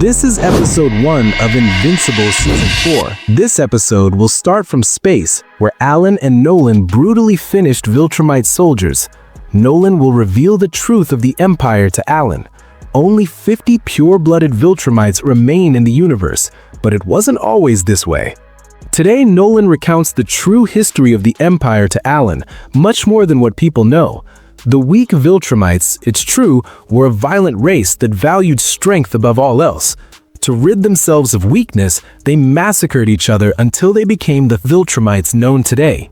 This is episode 1 of Invincible Season 4. This episode will start from space, where Alan and Nolan brutally finished Viltrumite soldiers. Nolan will reveal the truth of the Empire to Alan. Only 50 pure-blooded Viltrumites remain in the universe, but it wasn't always this way. Today, Nolan recounts the true history of the Empire to Alan, much more than what people know. The weak Viltrumites, it's true, were a violent race that valued strength above all else. To rid themselves of weakness, they massacred each other until they became the Viltrumites known today.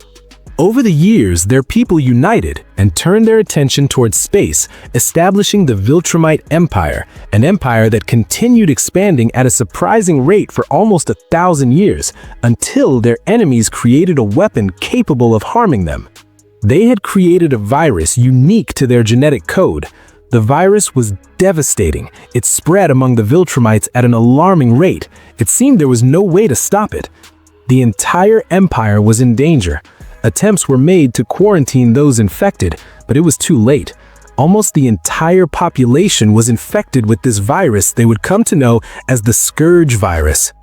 Over the years, their people united and turned their attention towards space, establishing the Viltrumite Empire, an empire that continued expanding at a surprising rate for almost 1,000 years, until their enemies created a weapon capable of harming them. They had created a virus unique to their genetic code. The virus was devastating. It spread among the Viltrumites at an alarming rate. It seemed there was no way to stop it. The entire empire was in danger. Attempts were made to quarantine those infected, but it was too late. Almost the entire population was infected with this virus they would come to know as the scourge virus.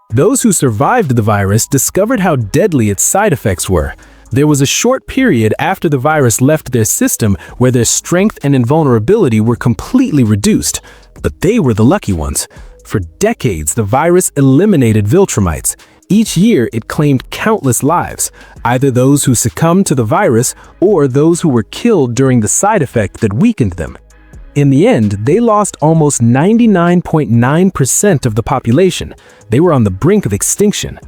Those who survived the virus discovered how deadly its side effects were. There was a short period after the virus left their system where their strength and invulnerability were completely reduced, but they were the lucky ones. For decades, the virus eliminated Viltrumites. Each year, it claimed countless lives, either those who succumbed to the virus or those who were killed during the side effect that weakened them. In the end, they lost almost 99.9% of the population. They were on the brink of extinction.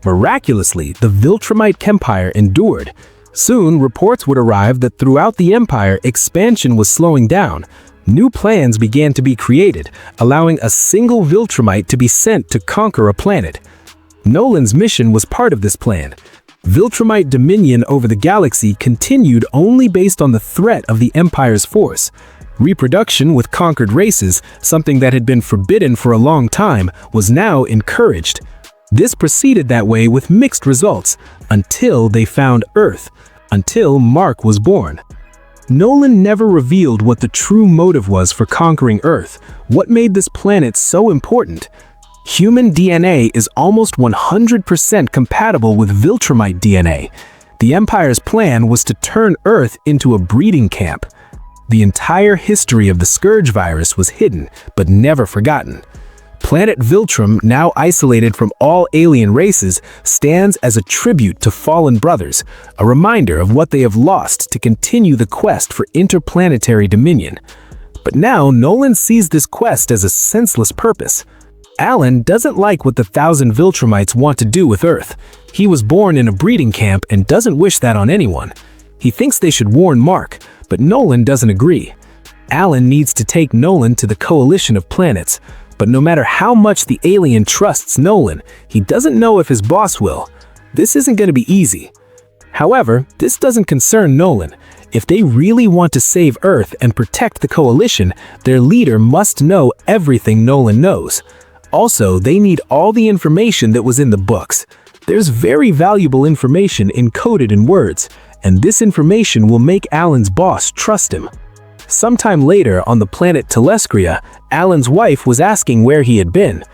Miraculously, the Viltrumite Empire endured. Soon, reports would arrive that throughout the empire, expansion was slowing down. New plans began to be created, allowing a single Viltrumite to be sent to conquer a planet. Nolan's mission was part of this plan. Viltrumite dominion over the galaxy continued only based on the threat of the Empire's force. Reproduction with conquered races, something that had been forbidden for a long time, was now encouraged. This proceeded that way with mixed results, until they found Earth, until Mark was born. Nolan never revealed what the true motive was for conquering Earth, what made this planet so important. Human DNA is almost 100% compatible with Viltrumite DNA. The Empire's plan was to turn Earth into a breeding camp. The entire history of the Scourge virus was hidden, but never forgotten. Planet Viltrum, now isolated from all alien races, stands as a tribute to fallen brothers, a reminder of what they have lost to continue the quest for interplanetary dominion. But now Nolan sees this quest as a senseless purpose. Alan doesn't like what the 1,000 Viltrumites want to do with Earth. He was born in a breeding camp and doesn't wish that on anyone. He thinks they should warn Mark, but Nolan doesn't agree. Alan needs to take Nolan to the coalition of planets. But no matter how much the alien trusts Nolan, he doesn't know if his boss will. This isn't going to be easy. However, this doesn't concern Nolan. If they really want to save Earth and protect the coalition, their leader must know everything Nolan knows. Also, they need all the information that was in the books. There's very valuable information encoded in words, and this information will make Alan's boss trust him. Sometime later, on the planet Telescria, Alan's wife was asking where he had been.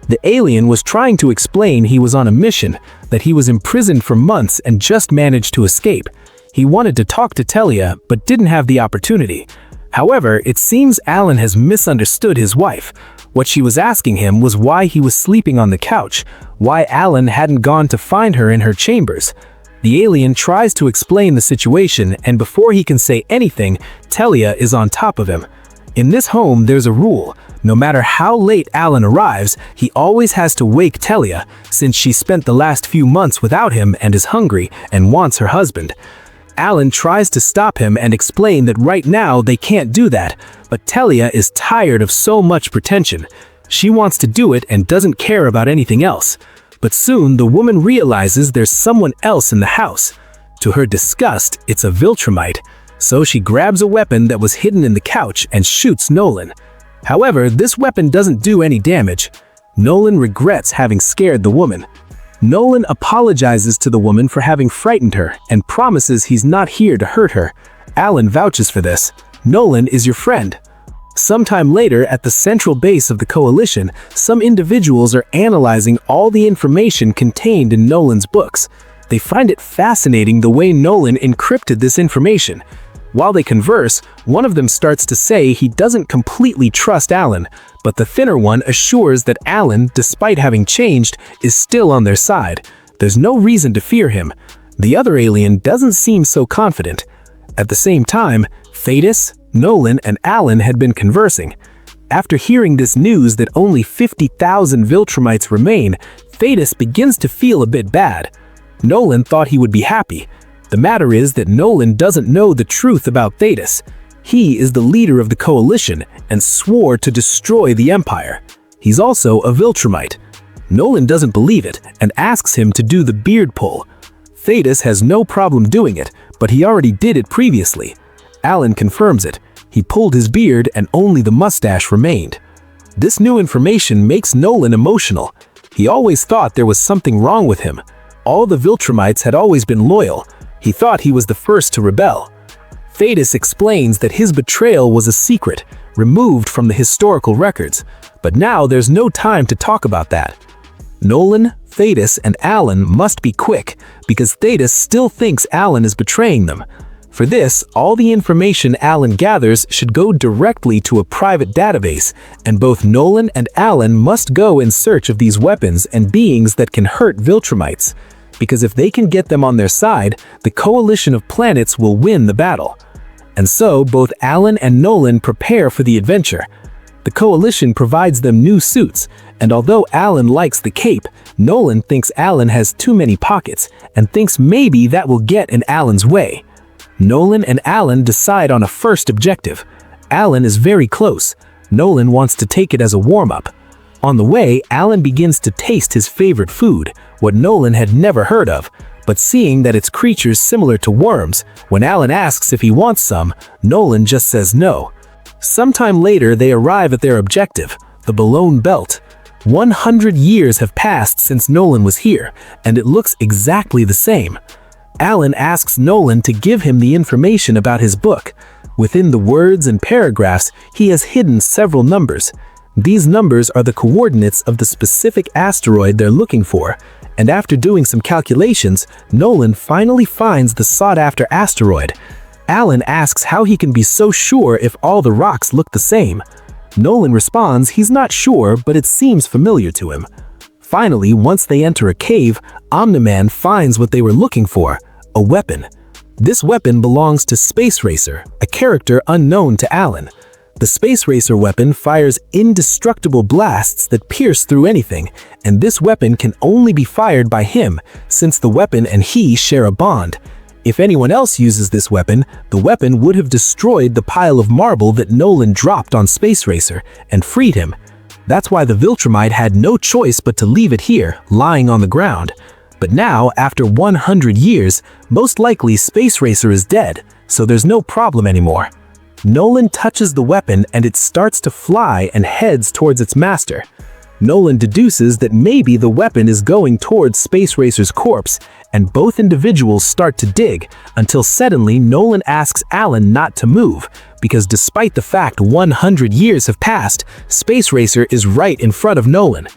The alien was trying to explain he was on a mission, that he was imprisoned for months and just managed to escape. He wanted to talk to Telia, but didn't have the opportunity. However, it seems Alan has misunderstood his wife. What she was asking him was why he was sleeping on the couch, why Alan hadn't gone to find her in her chambers. The alien tries to explain the situation, and before he can say anything, Telia is on top of him. In this home, there's a rule. No matter how late Alan arrives, he always has to wake Telia, since she spent the last few months without him and is hungry and wants her husband. Alan tries to stop him and explain that right now they can't do that, but Telia is tired of so much pretension. She wants to do it and doesn't care about anything else. But soon, the woman realizes there's someone else in the house. To her disgust, it's a Viltrumite, so she grabs a weapon that was hidden in the couch and shoots Nolan. However, this weapon doesn't do any damage. Nolan regrets having scared the woman. Nolan apologizes to the woman for having frightened her and promises he's not here to hurt her. Alan vouches for this. Nolan is your friend. Sometime later, at the central base of the coalition, some individuals are analyzing all the information contained in Nolan's books. They find it fascinating the way Nolan encrypted this information. While they converse, one of them starts to say he doesn't completely trust Alan, but the thinner one assures that Alan, despite having changed, is still on their side. There's no reason to fear him. The other alien doesn't seem so confident. At the same time, Thaedus, Nolan, and Alan had been conversing. After hearing this news that only 50,000 viltrumites remain, Thaedus begins to feel a bit bad. Nolan thought he would be happy. The matter is that Nolan doesn't know the truth about Thaedus. He is the leader of the coalition and swore to destroy the Empire. He's also a viltrumite. Nolan doesn't believe it and asks him to do the beard pull. Thaedus has no problem doing it, but he already did it previously. Alan confirms it. He pulled his beard and only the mustache remained. This new information makes Nolan emotional. He always thought there was something wrong with him. All the viltrumites had always been loyal. He thought he was the first to rebel. Thaedus explains that his betrayal was a secret, removed from the historical records, but now there's no time to talk about that. Nolan, Thaedus, and Alan must be quick, because Thaedus still thinks Alan is betraying them. For this, all the information Alan gathers should go directly to a private database, and both Nolan and Alan must go in search of these weapons and beings that can hurt viltrumites. Because if they can get them on their side, the coalition of planets will win the battle. And so, both Alan and Nolan prepare for the adventure. The coalition provides them new suits, and although Alan likes the cape, Nolan thinks Alan has too many pockets, and thinks maybe that will get in Alan's way. Nolan and Alan decide on a first objective. Alan is very close. Nolan wants to take it as a warm-up. On the way, Alan begins to taste his favorite food, what Nolan had never heard of, but seeing that it's creatures similar to worms, when Alan asks if he wants some, Nolan just says no. Sometime later, they arrive at their objective, the Boulogne Belt. 100 years have passed since Nolan was here, and it looks exactly the same. Alan asks Nolan to give him the information about his book. Within the words and paragraphs, he has hidden several numbers. These numbers are the coordinates of the specific asteroid they're looking for, and after doing some calculations, Nolan finally finds the sought-after asteroid. Alan asks how he can be so sure if all the rocks look the same. Nolan responds he's not sure, but it seems familiar to him. Finally, once they enter a cave, Omni-Man finds what they were looking for, a weapon. This weapon belongs to Space Racer, a character unknown to Alan. The Space Racer weapon fires indestructible blasts that pierce through anything, and this weapon can only be fired by him, since the weapon and he share a bond. If anyone else uses this weapon, the weapon would have destroyed the pile of marble that Nolan dropped on Space Racer and freed him. That's why the viltrumite had no choice but to leave it here, lying on the ground. But now, after 100 years, most likely Space Racer is dead, so there's no problem anymore. Nolan touches the weapon and it starts to fly and heads towards its master. Nolan deduces that maybe the weapon is going towards Space Racer's corpse, and both individuals start to dig, until suddenly Nolan asks Alan not to move, because despite the fact 100 years have passed, Space Racer is right in front of Nolan.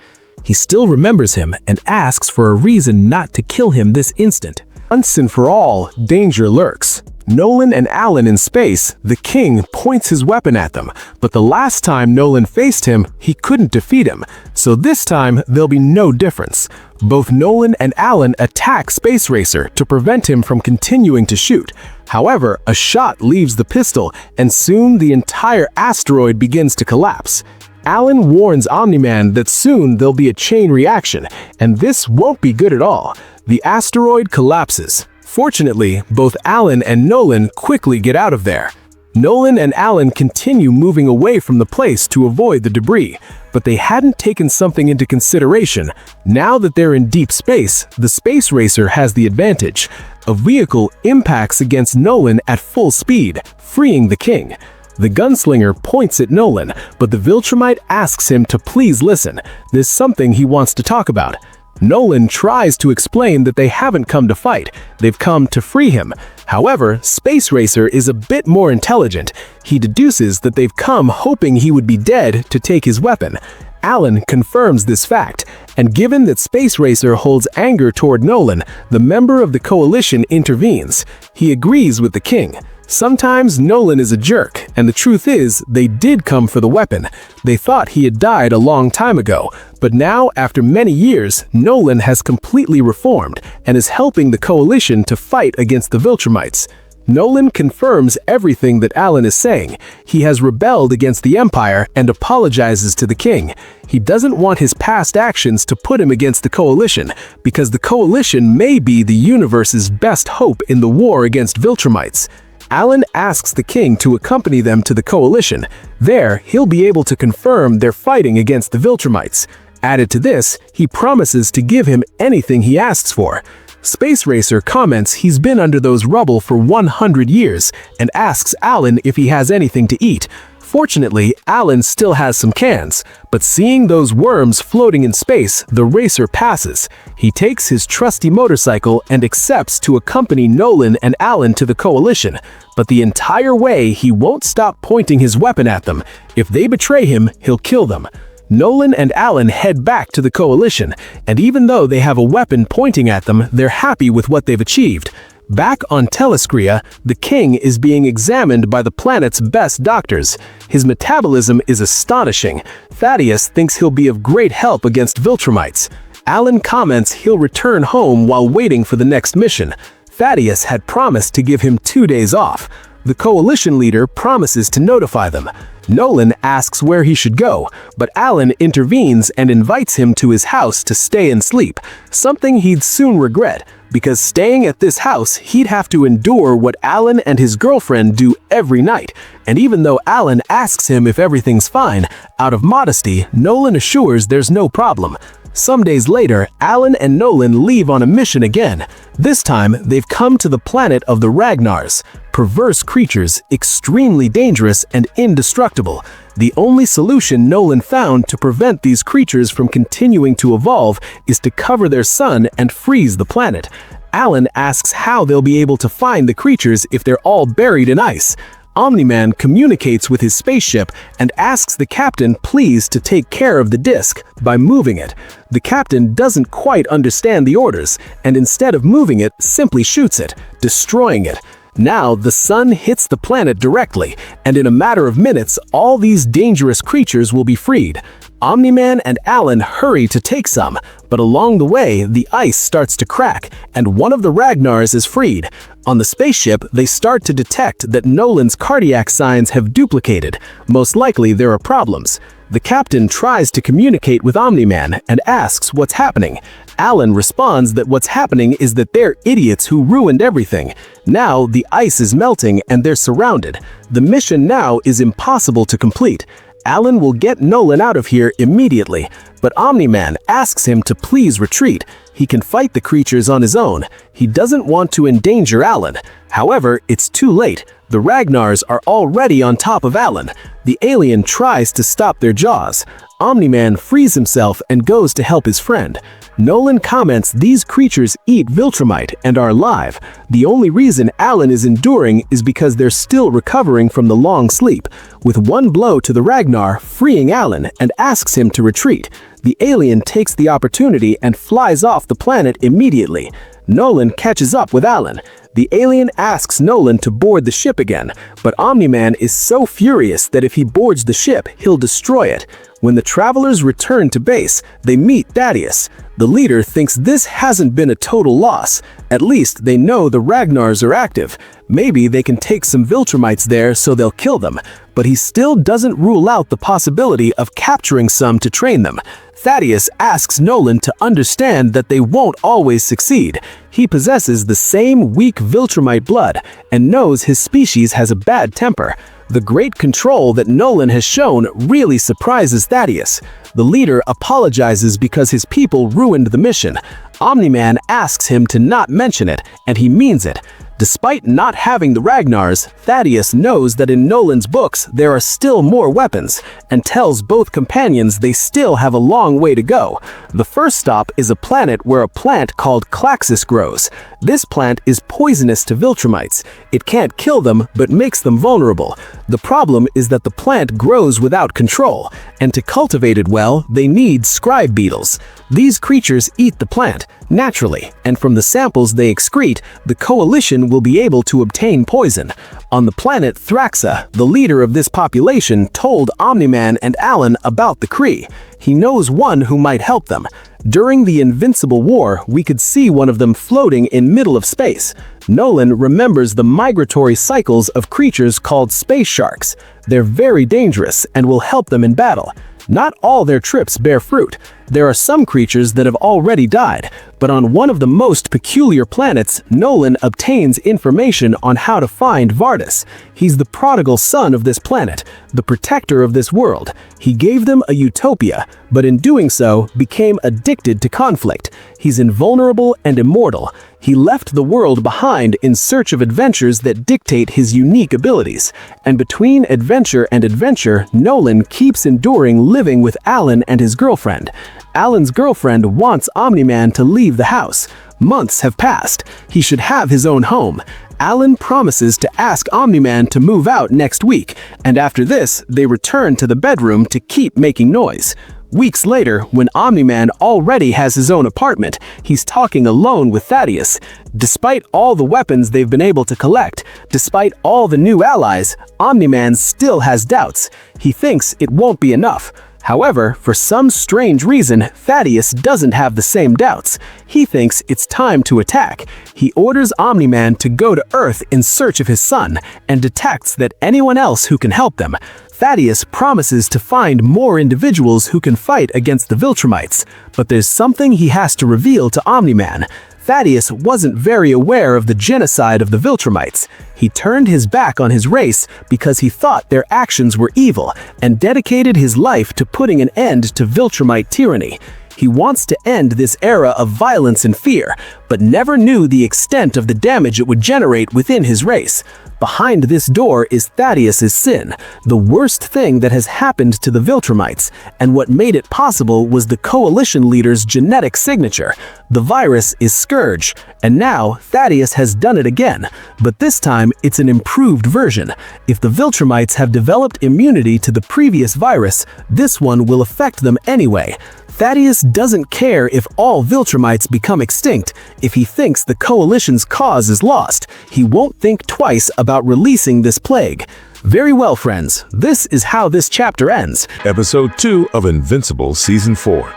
He still remembers him and asks for a reason not to kill him this instant. Once and for all, danger lurks. Nolan and Alan in space, the king points his weapon at them, but the last time Nolan faced him, he couldn't defeat him, so this time there'll be no difference. Both Nolan and Alan attack Space Racer to prevent him from continuing to shoot. However, a shot leaves the pistol, and soon the entire asteroid begins to collapse. Alan warns Omni-Man that soon there'll be a chain reaction, and this won't be good at all. The asteroid collapses. Fortunately, both Alan and Nolan quickly get out of there. Nolan and Alan continue moving away from the place to avoid the debris, but they hadn't taken something into consideration. Now that they're in deep space, the Space Racer has the advantage. A vehicle impacts against Nolan at full speed, freeing the king. The gunslinger points at Nolan, but the viltrumite asks him to please listen. There's something he wants to talk about. Nolan tries to explain that they haven't come to fight, they've come to free him. However, Space Racer is a bit more intelligent. He deduces that they've come hoping he would be dead to take his weapon. Alan confirms this fact, and given that Space Racer holds anger toward Nolan, the member of the coalition intervenes. He agrees with the king. Sometimes Nolan is a jerk, and the truth is, they did come for the weapon. They thought he had died a long time ago, but now, after many years, Nolan has completely reformed and is helping the coalition to fight against the viltrumites. Nolan confirms everything that Alan is saying. He has rebelled against the Empire and apologizes to the king. He doesn't want his past actions to put him against the coalition, because the coalition may be the universe's best hope in the war against viltrumites. Alan asks the king to accompany them to the coalition. There, he'll be able to confirm they're fighting against the viltrumites. Added to this, he promises to give him anything he asks for. Space Racer comments he's been under those rubble for 100 years and asks Alan if he has anything to eat. Fortunately, Alan still has some cans, but seeing those worms floating in space, the racer passes. He takes his trusty motorcycle and accepts to accompany Nolan and Alan to the coalition, but the entire way he won't stop pointing his weapon at them. If they betray him, he'll kill them. Nolan and Alan head back to the coalition, and even though they have a weapon pointing at them, they're happy with what they've achieved. Back on Telescria, the king is being examined by the planet's best doctors. His metabolism is astonishing. Thaedus thinks he'll be of great help against viltrumites. Alan comments he'll return home while waiting for the next mission. Thaedus had promised to give him 2 days off. The coalition leader promises to notify them. Nolan asks where he should go, but Alan intervenes and invites him to his house to stay and sleep, something he'd soon regret, because staying at this house, he'd have to endure what Alan and his girlfriend do every night. And even though Alan asks him if everything's fine, out of modesty, Nolan assures there's no problem. Some days later, Alan and Nolan leave on a mission again. This time, they've come to the planet of the Ragnars, perverse creatures, extremely dangerous and indestructible. The only solution Nolan found to prevent these creatures from continuing to evolve is to cover their sun and freeze the planet. Alan asks how they'll be able to find the creatures if they're all buried in ice. Omni-Man communicates with his spaceship and asks the captain please to take care of the disk by moving it. The captain doesn't quite understand the orders, and instead of moving it, simply shoots it, destroying it. Now, the sun hits the planet directly, and in a matter of minutes, all these dangerous creatures will be freed. Omni-Man and Alan hurry to take some, but along the way, the ice starts to crack, and one of the Ragnars is freed. On the spaceship, they start to detect that Nolan's cardiac signs have duplicated. Most likely, there are problems. The captain tries to communicate with Omni-Man and asks what's happening. Alan responds that what's happening is that they're idiots who ruined everything. Now, the ice is melting and they're surrounded. The mission now is impossible to complete. Alan will get Nolan out of here immediately, but Omni-Man asks him to please retreat. He can fight the creatures on his own. He doesn't want to endanger Alan. However, it's too late. The Ragnars are already on top of Alan. The alien tries to stop their jaws. Omni-Man frees himself and goes to help his friend. Nolan comments these creatures eat viltrumite and are alive. The only reason Alan is enduring is because they're still recovering from the long sleep. With one blow to the Ragnar, freeing Alan, and asks him to retreat. The alien takes the opportunity and flies off the planet immediately. Nolan catches up with Alan. The alien asks Nolan to board the ship again, but Omni-Man is so furious that if he boards the ship, he'll destroy it. When the travelers return to base, they meet Thaedus. The leader thinks this hasn't been a total loss. At least they know the Ragnars are active. Maybe they can take some viltrumites there so they'll kill them. But he still doesn't rule out the possibility of capturing some to train them. Thaedus asks Nolan to understand that they won't always succeed. He possesses the same weak viltrumite blood and knows his species has a bad temper. The great control that Nolan has shown really surprises Thaedus. The leader apologizes because his people ruined the mission. Omni-Man asks him to not mention it, and he means it. Despite not having the Ragnars, Thaedus knows that in Nolan's books there are still more weapons, and tells both companions they still have a long way to go. The first stop is a planet where a plant called Klaxis grows. This plant is poisonous to viltrumites. It can't kill them, but makes them vulnerable. The problem is that the plant grows without control, and to cultivate it well, they need scribe beetles. These creatures eat the plant naturally, and from the samples they excrete, the coalition will be able to obtain poison. On the planet Thraxa, the leader of this population told Omni-Man and Alan about the Kree. He knows one who might help them. During the Invincible War, we could see one of them floating in middle of space. Nolan remembers the migratory cycles of creatures called space sharks. They're very dangerous and will help them in battle. Not all their trips bear fruit. There are some creatures that have already died, but on one of the most peculiar planets, Nolan obtains information on how to find Vardis. He's the prodigal son of this planet, the protector of this world. He gave them a utopia, but in doing so, became addicted to conflict. He's invulnerable and immortal. He left the world behind in search of adventures that dictate his unique abilities. And between adventure and adventure, Nolan keeps enduring living with Alan and his girlfriend. Alan's girlfriend wants Omni-Man to leave the house. Months have passed. He should have his own home. Alan promises to ask Omni-Man to move out next week, and after this, they return to the bedroom to keep making noise. Weeks later, when Omni-Man already has his own apartment, he's talking alone with Thaedus. Despite all the weapons they've been able to collect, despite all the new allies, Omni-Man still has doubts. He thinks it won't be enough. However, for some strange reason, Thaedus doesn't have the same doubts. He thinks it's time to attack. He orders Omni-Man to go to Earth in search of his son, and detects that anyone else who can help them. Thaedus promises to find more individuals who can fight against the viltrumites, but there's something he has to reveal to Omni-Man. Thaedus wasn't very aware of the genocide of the viltrumites. He turned his back on his race because he thought their actions were evil, and dedicated his life to putting an end to viltrumite tyranny. He wants to end this era of violence and fear, but never knew the extent of the damage it would generate within his race. Behind this door is Thaedus's sin, the worst thing that has happened to the viltrumites, and what made it possible was the coalition leader's genetic signature. The virus is Scourge, and now Thaedus has done it again, but this time it's an improved version. If the viltrumites have developed immunity to the previous virus, this one will affect them anyway. Thaedus doesn't care if all viltrumites become extinct. If he thinks the coalition's cause is lost, he won't think twice about releasing this plague. Very well, friends, this is how this chapter ends. Episode 2 of Invincible Season 4.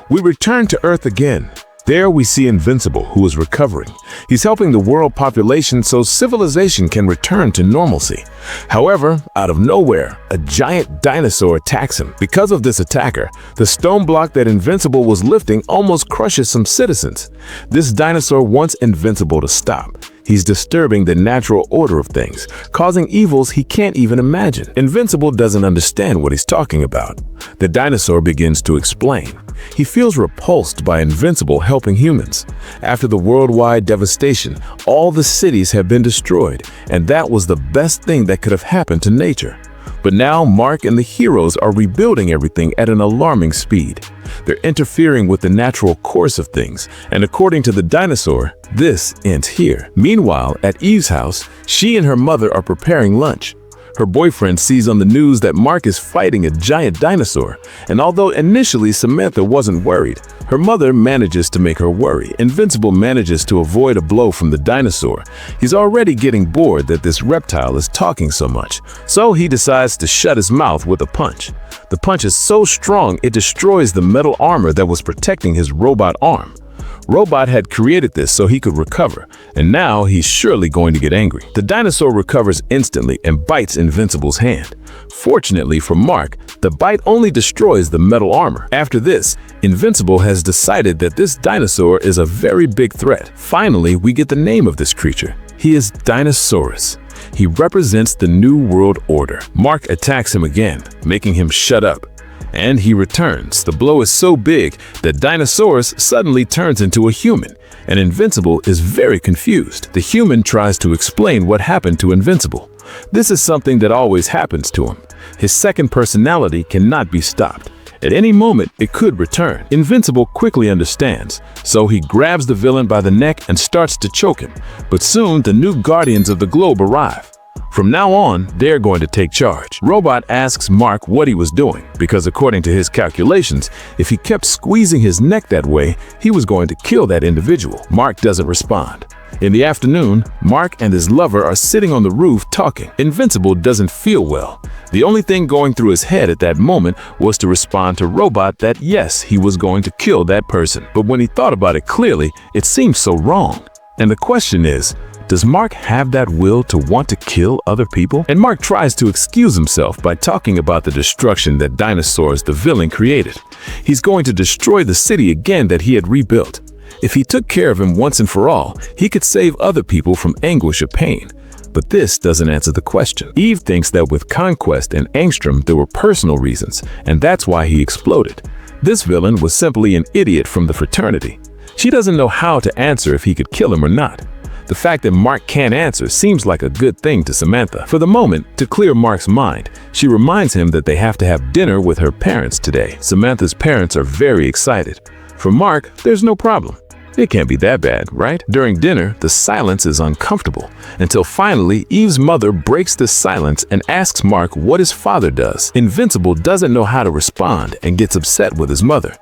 We return to Earth again. There we see Invincible, who is recovering. He's helping the world population so civilization can return to normalcy. However, out of nowhere, a giant dinosaur attacks him. Because of this attacker, the stone block that Invincible was lifting almost crushes some citizens. This dinosaur wants Invincible to stop. He's disturbing the natural order of things, causing evils he can't even imagine. Invincible doesn't understand what he's talking about. The dinosaur begins to explain. He feels repulsed by Invincible helping humans. After the worldwide devastation, all the cities have been destroyed, and that was the best thing that could have happened to nature. But now Mark and the heroes are rebuilding everything at an alarming speed. They're interfering with the natural course of things, and according to the dinosaur, this ends here. Meanwhile, at Eve's house, she and her mother are preparing lunch. Her boyfriend sees on the news that Mark is fighting a giant dinosaur, and although initially Samantha wasn't worried, her mother manages to make her worry. Invincible manages to avoid a blow from the dinosaur. He's already getting bored that this reptile is talking so much, so he decides to shut his mouth with a punch. The punch is so strong it destroys the metal armor that was protecting his robot arm. Robot had created this so he could recover, and now he's surely going to get angry. The dinosaur recovers instantly and bites Invincible's hand. Fortunately for Mark, the bite only destroys the metal armor. After this, Invincible has decided that this dinosaur is a very big threat. Finally, we get the name of this creature. He is Dinosaurus. He represents the New World Order. Mark attacks him again, making him shut up. And he returns. The blow is so big that Dinosaurus suddenly turns into a human, and Invincible is very confused. The human tries to explain what happened to Invincible. This is something that always happens to him. His second personality cannot be stopped. At any moment, it could return. Invincible quickly understands, so he grabs the villain by the neck and starts to choke him. But soon, the new guardians of the globe arrive. From now on, they're going to take charge. Robot asks Mark what he was doing, because according to his calculations, if he kept squeezing his neck that way, he was going to kill that individual. Mark doesn't respond. In the afternoon, Mark and his lover are sitting on the roof talking. Invincible doesn't feel well. The only thing going through his head at that moment was to respond to Robot that yes, he was going to kill that person. But when he thought about it clearly, it seemed so wrong. And the question is, does Mark have that will to want to kill other people? And Mark tries to excuse himself by talking about the destruction that Dinosaurus the villain created. He's going to destroy the city again that he had rebuilt. If he took care of him once and for all, he could save other people from anguish or pain. But this doesn't answer the question. Eve thinks that with Conquest and Angstrom there were personal reasons, and that's why he exploded. This villain was simply an idiot from the fraternity. She doesn't know how to answer if he could kill him or not. The fact that Mark can't answer seems like a good thing to Samantha. For the moment, to clear Mark's mind, she reminds him that they have to have dinner with her parents today. Samantha's parents are very excited. For Mark, there's no problem. It can't be that bad, right? During dinner, the silence is uncomfortable, until finally Eve's mother breaks the silence and asks Mark what his father does. Invincible doesn't know how to respond and gets upset with his mother.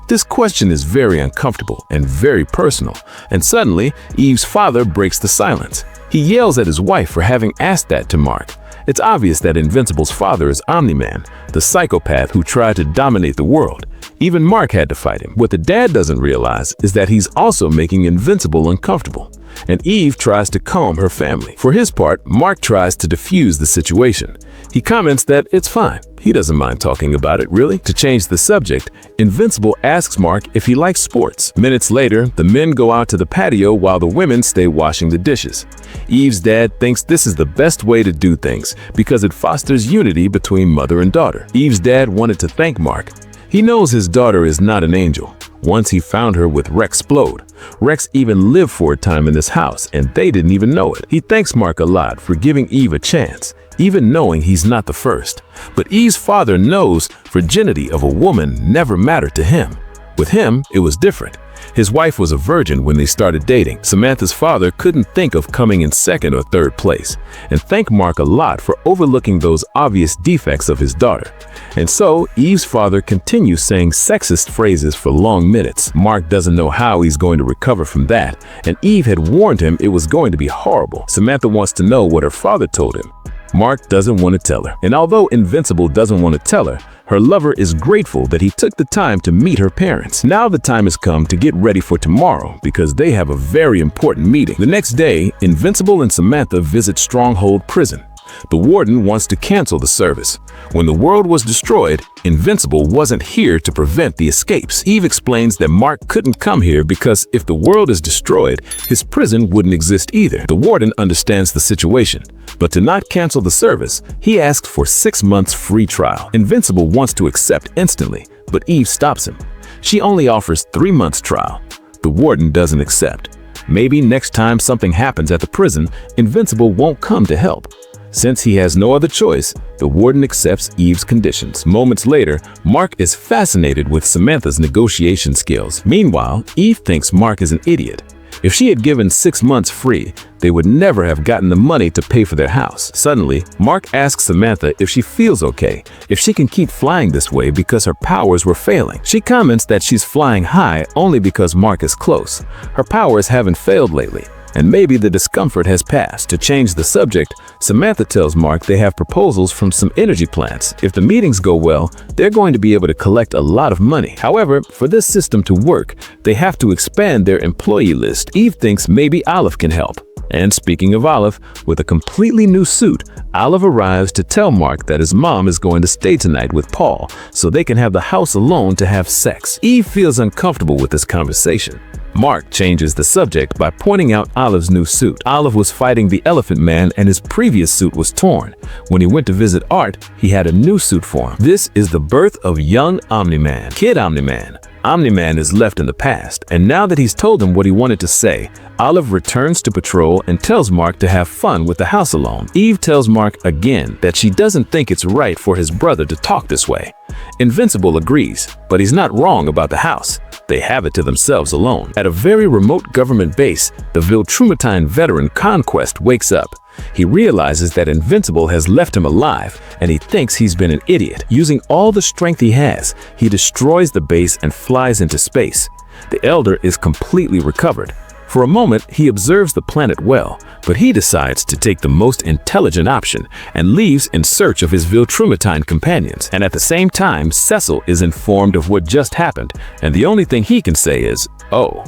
This question is very uncomfortable and very personal, and suddenly Eve's father breaks the silence. He yells at his wife for having asked that to Mark. It's obvious that Invincible's father is Omni-Man, the psychopath who tried to dominate the world. Even Mark had to fight him. What the dad doesn't realize is that he's also making Invincible uncomfortable, and Eve tries to calm her family. For his part, Mark tries to defuse the situation. He comments that it's fine. He doesn't mind talking about it, really. To change the subject, Invincible asks Mark if he likes sports. Minutes later, the men go out to the patio while the women stay washing the dishes. Eve's dad thinks this is the best way to do things because it fosters unity between mother and daughter. Eve's dad wanted to thank Mark. He knows his daughter is not an angel. Once he found her with Splode. Rex even lived for a time in this house, and they didn't even know it. He thanks Mark a lot for giving Eve a chance, even knowing he's not the first. But Eve's father knows virginity of a woman never mattered to him. With him, it was different. His wife was a virgin when they started dating. Samantha's father couldn't think of coming in second or third place, and thanked Mark a lot for overlooking those obvious defects of his daughter. And so, Eve's father continues saying sexist phrases for long minutes. Mark doesn't know how he's going to recover from that, and Eve had warned him it was going to be horrible. Samantha wants to know what her father told him. Mark doesn't want to tell her. And although Invincible doesn't want to tell her, her lover is grateful that he took the time to meet her parents. Now the time has come to get ready for tomorrow because they have a very important meeting. The next day, Invincible and Samantha visit Stronghold Prison. The warden wants to cancel the service. When the world was destroyed, Invincible wasn't here to prevent the escapes. Eve explains that Mark couldn't come here because if the world is destroyed, his prison wouldn't exist either. The warden understands the situation, but to not cancel the service, he asks for 6 months free trial. Invincible wants to accept instantly, but Eve stops him. She only offers 3 months trial. The warden doesn't accept. Maybe next time something happens at the prison, Invincible won't come to help. Since he has no other choice, the warden accepts Eve's conditions. Moments later, Mark is fascinated with Samantha's negotiation skills. Meanwhile, Eve thinks Mark is an idiot. If she had given 6 months free, they would never have gotten the money to pay for their house. Suddenly, Mark asks Samantha if she feels okay, if she can keep flying this way because her powers were failing. She comments that she's flying high only because Mark is close. Her powers haven't failed lately, and maybe the discomfort has passed. To change the subject, Samantha tells Mark they have proposals from some energy plants. If the meetings go well, they're going to be able to collect a lot of money. However, for this system to work, they have to expand their employee list. Eve thinks maybe Olive can help. And speaking of Olive, with a completely new suit, Olive arrives to tell Mark that his mom is going to stay tonight with Paul so they can have the house alone to have sex. Eve feels uncomfortable with this conversation. Mark changes the subject by pointing out Olive's new suit. Olive was fighting the Elephant Man and his previous suit was torn. When he went to visit Art, he had a new suit for him. This is the birth of young Omni-Man, Kid Omni-Man. Omni-Man is left in the past, and now that he's told him what he wanted to say, Olive returns to patrol and tells Mark to have fun with the house alone. Eve tells Mark again that she doesn't think it's right for his brother to talk this way. Invincible agrees, but he's not wrong about the house. They have it to themselves alone. At a very remote government base, the viltrumite veteran Conquest wakes up. He realizes that Invincible has left him alive, and he thinks he's been an idiot. Using all the strength he has, he destroys the base and flies into space. The Elder is completely recovered. For a moment, he observes the planet well, but he decides to take the most intelligent option and leaves in search of his viltrumite companions. And at the same time, Cecil is informed of what just happened, and the only thing he can say is, "Oh."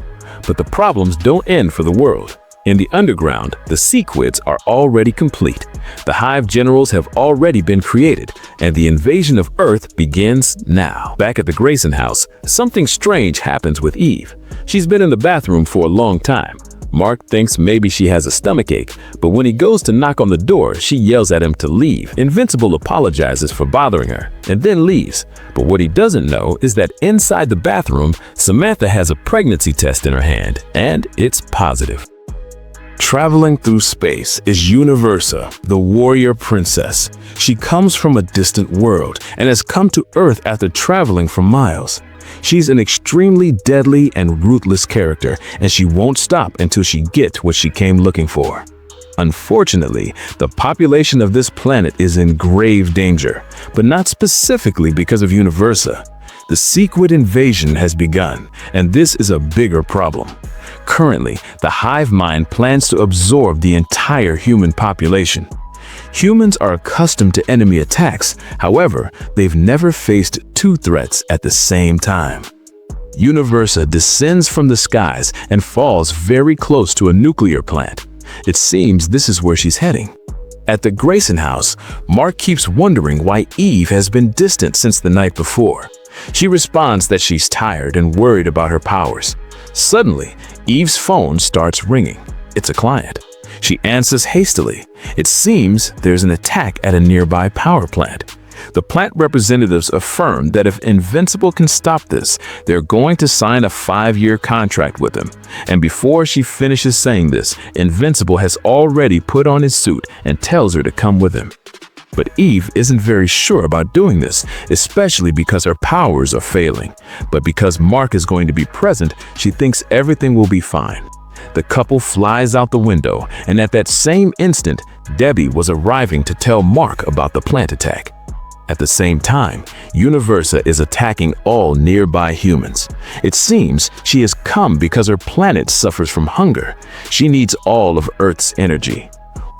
But the problems don't end for the world. In the underground, the sequids are already complete. The Hive generals have already been created, and the invasion of Earth begins now. Back at the Grayson house, something strange happens with Eve. She's been in the bathroom for a long time. Mark thinks maybe she has a stomachache, but when he goes to knock on the door, she yells at him to leave. Invincible apologizes for bothering her and then leaves. But what he doesn't know is that inside the bathroom, Samantha has a pregnancy test in her hand, and it's positive. Traveling through space is Universa, the warrior princess. She comes from a distant world and has come to Earth after traveling for miles. She's an extremely deadly and ruthless character, and she won't stop until she gets what she came looking for. Unfortunately, the population of this planet is in grave danger, but not specifically because of Universa. The sequid invasion has begun, and this is a bigger problem. Currently, the hive mind plans to absorb the entire human population. Humans are accustomed to enemy attacks, however, they've never faced two threats at the same time. Universa descends from the skies and falls very close to a nuclear plant. It seems this is where she's heading. At the Grayson house, Mark keeps wondering why Eve has been distant since the night before. She responds that she's tired and worried about her powers. Suddenly, Eve's phone starts ringing. It's a client. She answers hastily. It seems there's an attack at a nearby power plant. The plant representatives affirm that if Invincible can stop this, they're going to sign a 5-year contract with him. And before she finishes saying this, Invincible has already put on his suit and tells her to come with him. But Eve isn't very sure about doing this, especially because her powers are failing. But because Mark is going to be present, she thinks everything will be fine. The couple flies out the window, and at that same instant, Debbie was arriving to tell Mark about the plant attack. At the same time, Universa is attacking all nearby humans. It seems she has come because her planet suffers from hunger. She needs all of Earth's energy.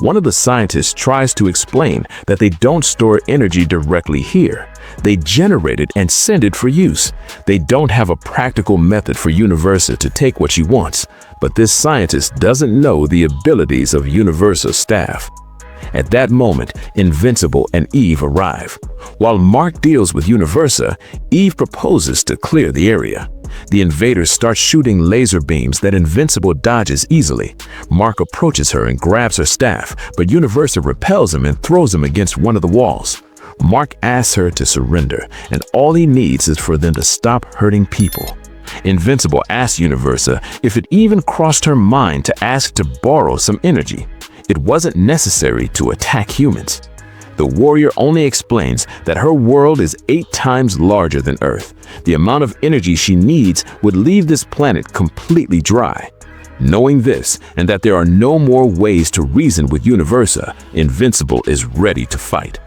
One of the scientists tries to explain that they don't store energy directly here. They generate it and send it for use. They don't have a practical method for Universa to take what she wants, but this scientist doesn't know the abilities of Universa's staff. At that moment, Invincible and Eve arrive. While Mark deals with Universa, Eve proposes to clear the area. The invaders start shooting laser beams that Invincible dodges easily. Mark approaches her and grabs her staff, but Universa repels him and throws him against one of the walls. Mark asks her to surrender, and all he needs is for them to stop hurting people. Invincible asks Universa if it even crossed her mind to ask to borrow some energy. It wasn't necessary to attack humans. The warrior only explains that her world is 8 times larger than Earth. The amount of energy she needs would leave this planet completely dry. Knowing this, and that there are no more ways to reason with Universa, Invincible is ready to fight.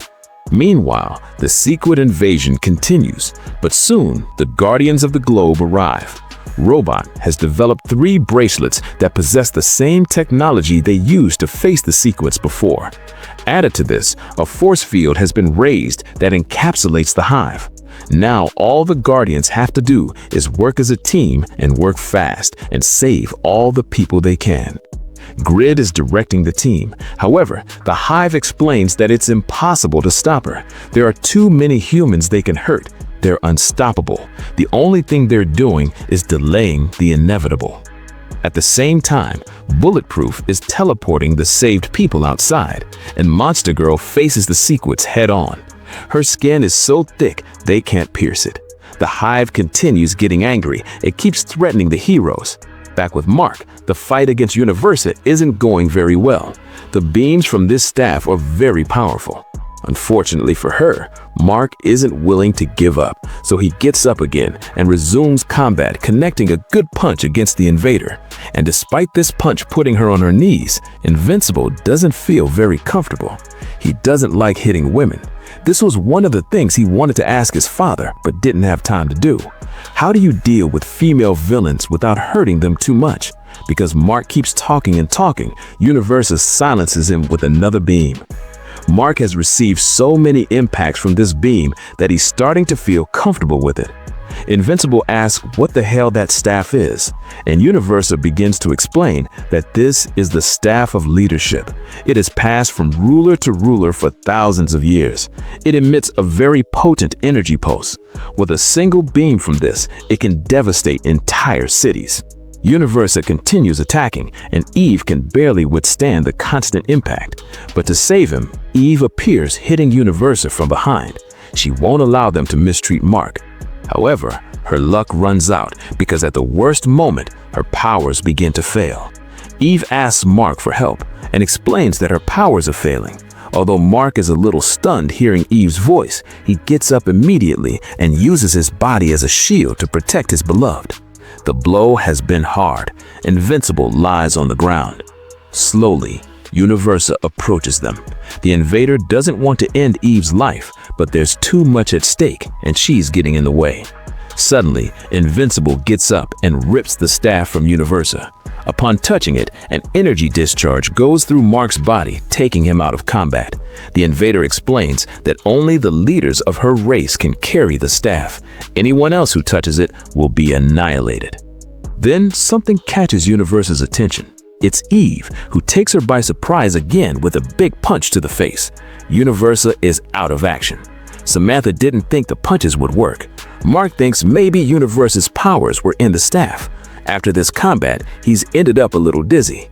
Meanwhile, the sequid invasion continues, but soon the Guardians of the Globe arrive. Robot has developed 3 bracelets that possess the same technology they used to face the sequence before. Added to this, a force field has been raised that encapsulates the hive. Now all the Guardians have to do is work as a team and work fast and save all the people they can. Grid is directing the team. However, the hive explains that it's impossible to stop her. There are too many humans they can hurt. They're unstoppable. The only thing they're doing is delaying the inevitable. At the same time, Bulletproof is teleporting the saved people outside, and Monster Girl faces the Sequits head-on. Her skin is so thick they can't pierce it. The Hive continues getting angry. It keeps threatening the heroes. Back with Mark, the fight against Universa isn't going very well. The beams from this staff are very powerful. Unfortunately for her, Mark isn't willing to give up, so he gets up again and resumes combat, connecting a good punch against the invader. And despite this punch putting her on her knees, Invincible doesn't feel very comfortable. He doesn't like hitting women. This was one of the things he wanted to ask his father, but didn't have time to do. How do you deal with female villains without hurting them too much? Because Mark keeps talking and talking, Universa silences him with another beam. Mark has received so many impacts from this beam that he's starting to feel comfortable with it. Invincible asks what the hell that staff is, and Universa begins to explain that this is the staff of leadership. It has passed from ruler to ruler for thousands of years. It emits a very potent energy pulse. With a single beam from this, it can devastate entire cities. Universa continues attacking, and Eve can barely withstand the constant impact. But to save him, Eve appears, hitting Universa from behind. She won't allow them to mistreat Mark. However, her luck runs out because at the worst moment, her powers begin to fail. Eve asks Mark for help and explains that her powers are failing. Although Mark is a little stunned hearing Eve's voice, he gets up immediately and uses his body as a shield to protect his beloved. The blow has been hard. Invincible lies on the ground. Slowly, Universa approaches them. The invader doesn't want to end Eve's life, but there's too much at stake, and she's getting in the way. Suddenly, Invincible gets up and rips the staff from Universa. Upon touching it, an energy discharge goes through Mark's body, taking him out of combat. The invader explains that only the leaders of her race can carry the staff. Anyone else who touches it will be annihilated. Then something catches Universa's attention. It's Eve, who takes her by surprise again with a big punch to the face. Universa is out of action. Samantha didn't think the punches would work. Mark thinks maybe Universa's powers were in the staff. After this combat, he's ended up a little dizzy.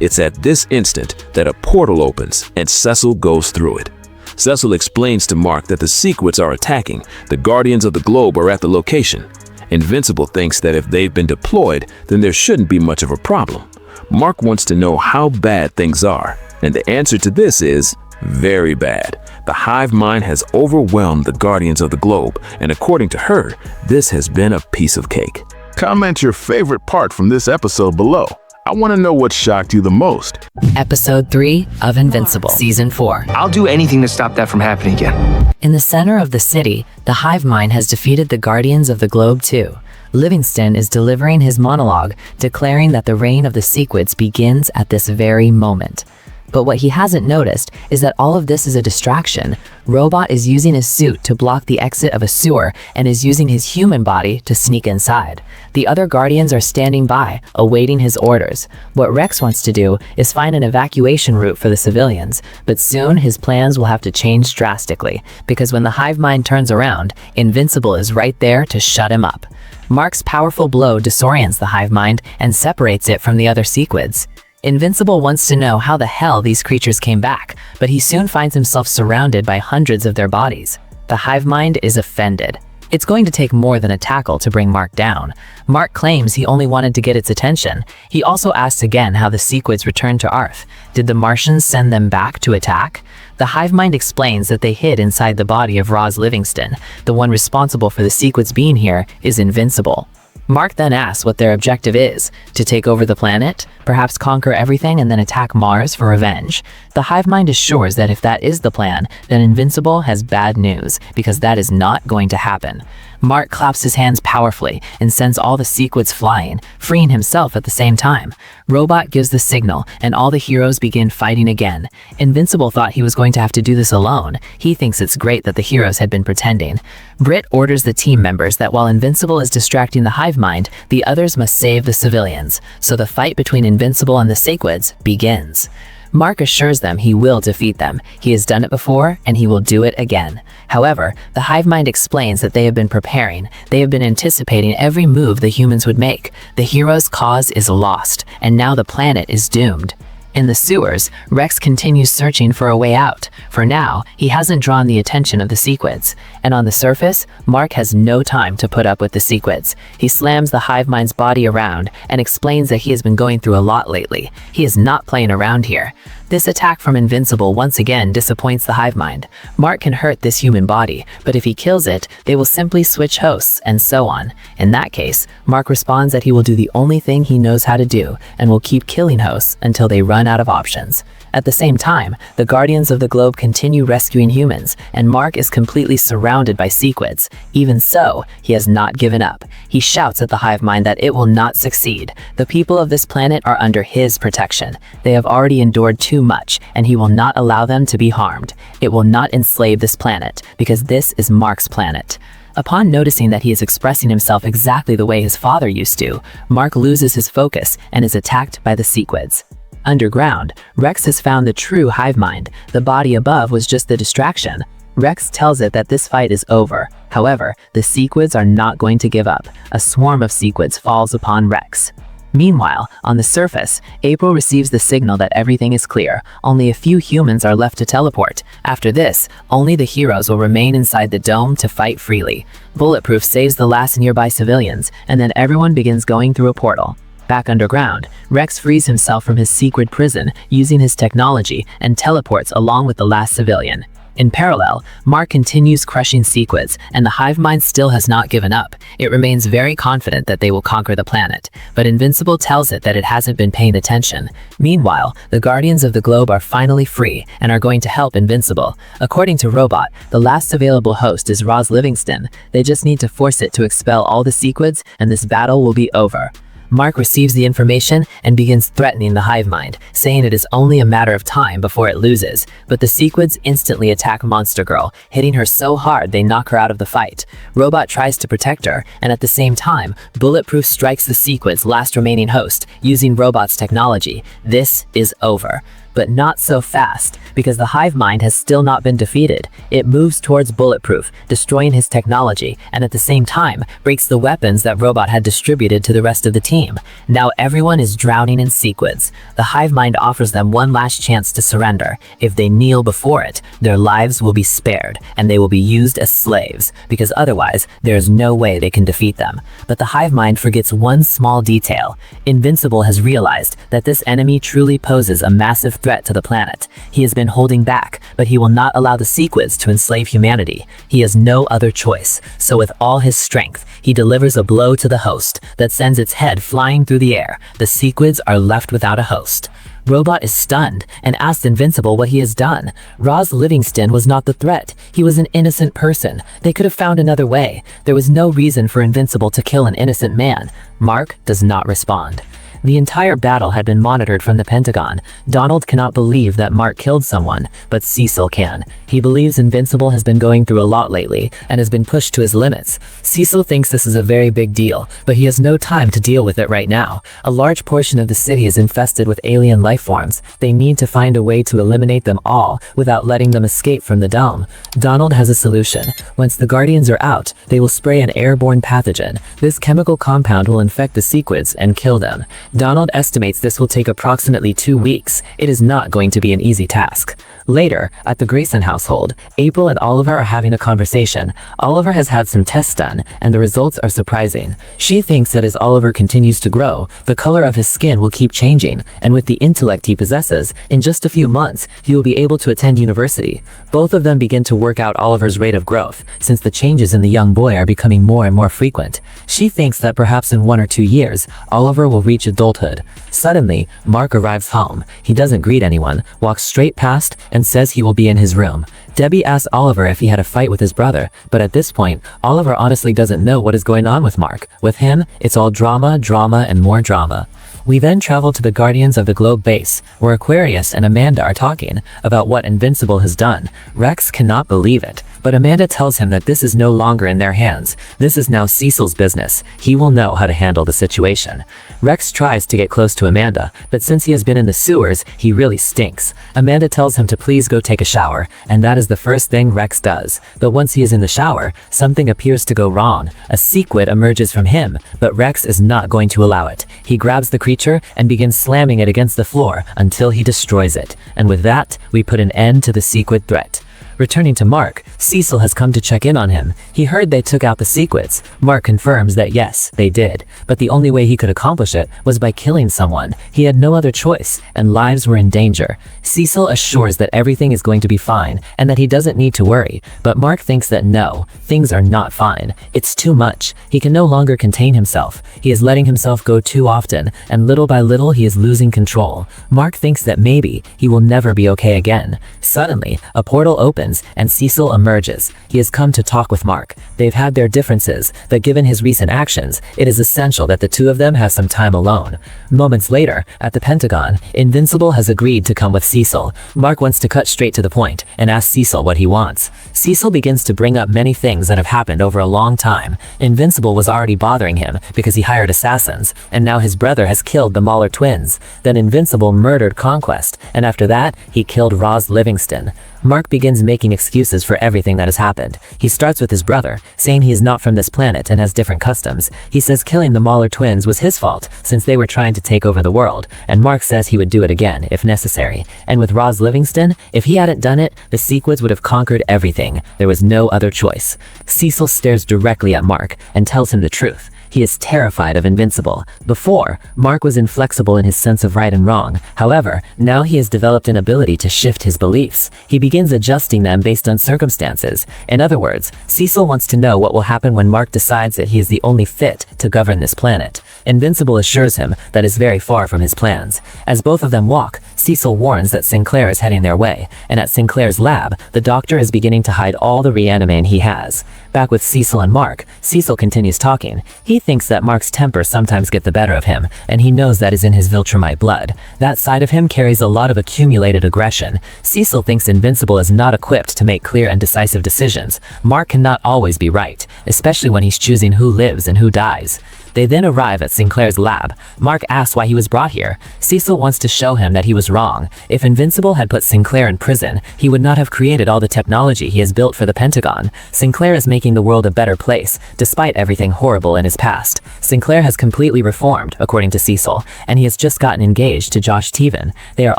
It's at this instant that a portal opens and Cecil goes through it. Cecil explains to Mark that the Sequits are attacking. The Guardians of the Globe are at the location. Invincible thinks that if they've been deployed, then there shouldn't be much of a problem. Mark wants to know how bad things are, and the answer to this is very bad. The hive mind has overwhelmed the Guardians of the Globe, and according to her, this has been a piece of cake. Comment your favorite part from this episode below. I want to know what shocked you the most. Episode 3 of Invincible, Season 4. I'll do anything to stop that from happening again. In the center of the city, the hive mind has defeated the Guardians of the Globe too. Livingston is delivering his monologue, declaring that the reign of the Sequits begins at this very moment. But what he hasn't noticed is that all of this is a distraction. Robot is using his suit to block the exit of a sewer and is using his human body to sneak inside. The other Guardians are standing by, awaiting his orders. What Rex wants to do is find an evacuation route for the civilians, but soon his plans will have to change drastically, because when the hive mind turns around, Invincible is right there to shut him up. Mark's powerful blow disorients the hive mind and separates it from the other Sequids. Invincible wants to know how the hell these creatures came back, but he soon finds himself surrounded by hundreds of their bodies. The hive mind is offended. It's going to take more than a tackle to bring Mark down. Mark claims he only wanted to get its attention. He also asks again how the Sequids returned to Earth. Did the Martians send them back to attack? The hive mind explains that they hid inside the body of Roz Livingston. The one responsible for the Sequids being here is Invincible. Mark then asks what their objective is, to take over the planet, perhaps conquer everything and then attack Mars for revenge. The hive mind assures that if that is the plan, then Invincible has bad news, because that is not going to happen. Mark claps his hands powerfully and sends all the Sequids flying, freeing himself at the same time. Robot gives the signal, and all the heroes begin fighting again. Invincible thought he was going to have to do this alone. He thinks it's great that the heroes had been pretending. Britt orders the team members that while Invincible is distracting the hive mind, the others must save the civilians. So the fight between Invincible and the Sequids begins. Mark assures them he will defeat them. He has done it before, and he will do it again. However, the hive mind explains that they have been preparing. They have been anticipating every move the humans would make. The hero's cause is lost, and now the planet is doomed. In the sewers, Rex continues searching for a way out. For now, he hasn't drawn the attention of the Sequids. And on the surface, Mark has no time to put up with the Sequids. He slams the hive mind's body around and explains that he has been going through a lot lately. He is not playing around here. This attack from Invincible once again disappoints the hive mind. Mark can hurt this human body, but if he kills it, they will simply switch hosts, and so on. In that case, Mark responds that he will do the only thing he knows how to do, and will keep killing hosts until they run out of options. At the same time, the Guardians of the Globe continue rescuing humans, and Mark is completely surrounded by Sequids. Even so, he has not given up. He shouts at the hive mind that it will not succeed. The people of this planet are under his protection. They have already endured too much, and he will not allow them to be harmed. It will not enslave this planet, because this is Mark's planet. Upon noticing that he is expressing himself exactly the way his father used to, Mark loses his focus and is attacked by the Sequids. Underground, Rex has found the true hive mind. The body above was just the distraction. Rex tells it that this fight is over. However, the Sequids are not going to give up. A swarm of Sequids falls upon Rex. Meanwhile, on the surface, April receives the signal that everything is clear. Only a few humans are left to teleport. After this, only the heroes will remain inside the dome to fight freely. Bulletproof saves the last nearby civilians, and then everyone begins going through a portal. Back underground, Rex frees himself from his secret prison using his technology and teleports along with the last civilian. In parallel, Mark continues crushing Sequids, and the hive mind still has not given up. It remains very confident that they will conquer the planet, but Invincible tells it that it hasn't been paying attention. Meanwhile, the Guardians of the Globe are finally free and are going to help Invincible. According to Robot, the last available host is Roz Livingston. They just need to force it to expel all the Sequids, and this battle will be over. Mark receives the information and begins threatening the hive mind, saying it is only a matter of time before it loses, but the Sequids instantly attack Monster Girl, hitting her so hard they knock her out of the fight. Robot tries to protect her, and at the same time, Bulletproof strikes the Sequids' last remaining host, using Robot's technology. This is over. But not so fast, because the hive mind has still not been defeated. It moves towards Bulletproof, destroying his technology, and at the same time, breaks the weapons that Robot had distributed to the rest of the team. Now everyone is drowning in Sequids. The hive mind offers them one last chance to surrender. If they kneel before it, their lives will be spared, and they will be used as slaves, because otherwise, there is no way they can defeat them. But the hive mind forgets one small detail. Invincible has realized that this enemy truly poses a massive threat to the planet. He has been holding back, but he will not allow the Sequids to enslave humanity. He has no other choice, so with all his strength, he delivers a blow to the host that sends its head flying through the air. The Sequids are left without a host. Robot is stunned and asks Invincible what he has done. Roz Livingston was not the threat. He was an innocent person. They could have found another way. There was no reason for Invincible to kill an innocent man. Mark does not respond. The entire battle had been monitored from the Pentagon. Donald cannot believe that Mark killed someone, but Cecil can. He believes Invincible has been going through a lot lately and has been pushed to his limits. Cecil thinks this is a very big deal, but he has no time to deal with it right now. A large portion of the city is infested with alien life forms. They need to find a way to eliminate them all without letting them escape from the dome. Donald has a solution. Once the Guardians are out, they will spray an airborne pathogen. This chemical compound will infect the Sequids and kill them. Donald estimates this will take approximately 2 weeks. It is not going to be an easy task. Later, at the Grayson household, April and Oliver are having a conversation. Oliver has had some tests done, and the results are surprising. She thinks that as Oliver continues to grow, the color of his skin will keep changing, and with the intellect he possesses, in just a few months, he will be able to attend university. Both of them begin to work out Oliver's rate of growth, since the changes in the young boy are becoming more and more frequent. She thinks that perhaps in 1 or 2 years, Oliver will reach adulthood. Suddenly, Mark arrives home. He doesn't greet anyone, walks straight past, and says he will be in his room. Debbie asks Oliver if he had a fight with his brother, but at this point, Oliver honestly doesn't know what is going on with Mark. With him, it's all drama, drama, and more drama. We then travel to the Guardians of the Globe base, where Aquarius and Amanda are talking about what Invincible has done. Rex cannot believe it, but Amanda tells him that this is no longer in their hands. This is now Cecil's business. He will know how to handle the situation. Rex tries to get close to Amanda, but since he has been in the sewers, he really stinks. Amanda tells him to please go take a shower, and that is the first thing Rex does. But once he is in the shower, something appears to go wrong. A sequid emerges from him, but Rex is not going to allow it. He grabs the creature and begins slamming it against the floor until he destroys it. And with that, we put an end to the sequid threat. Returning to Mark, Cecil has come to check in on him. He heard they took out the sequids. Mark confirms that yes, they did, but the only way he could accomplish it was by killing someone. He had no other choice, and lives were in danger. Cecil assures that everything is going to be fine, and that he doesn't need to worry, but Mark thinks that no, things are not fine. It's too much. He can no longer contain himself. He is letting himself go too often, and little by little he is losing control. Mark thinks that maybe he will never be okay again. Suddenly, a portal opens, and Cecil emerges. He has come to talk with Mark. They've had their differences, but given his recent actions, it is essential that the two of them have some time alone. Moments later, at the Pentagon, Invincible has agreed to come with Cecil. Mark wants to cut straight to the point and ask Cecil what he wants. Cecil begins to bring up many things that have happened over a long time. Invincible was already bothering him because he hired assassins, and now his brother has killed the Mahler twins. Then Invincible murdered Conquest, and after that, he killed Roz Livingston. Mark begins making excuses for everything that has happened. He starts with his brother, saying he is not from this planet and has different customs. He says killing the Mahler twins was his fault, since they were trying to take over the world, and Mark says he would do it again, if necessary. And with Roz Livingston, if he hadn't done it, the sequids would have conquered everything. There was no other choice. Cecil stares directly at Mark and tells him the truth. He is terrified of Invincible. Before, Mark was inflexible in his sense of right and wrong. However, now he has developed an ability to shift his beliefs. He begins adjusting them based on circumstances. In other words, Cecil wants to know what will happen when Mark decides that he is the only fit to govern this planet. Invincible assures him that is very far from his plans. As both of them walk, Cecil warns that Sinclair is heading their way, and at Sinclair's lab, the doctor is beginning to hide all the reanimane he has. Back with Cecil and Mark, Cecil continues talking. He thinks that Mark's temper sometimes get the better of him, and he knows that is in his viltrumite blood. That side of him carries a lot of accumulated aggression. Cecil thinks Invincible is not equipped to make clear and decisive decisions. Mark cannot always be right, especially when he's choosing who lives and who dies. They then arrive at Sinclair's lab. Mark asks why he was brought here. Cecil wants to show him that he was wrong. If Invincible had put Sinclair in prison, he would not have created all the technology he has built for the Pentagon. Sinclair is making the world a better place, despite everything horrible in his past. Sinclair has completely reformed, according to Cecil, and he has just gotten engaged to Josh Teven. They are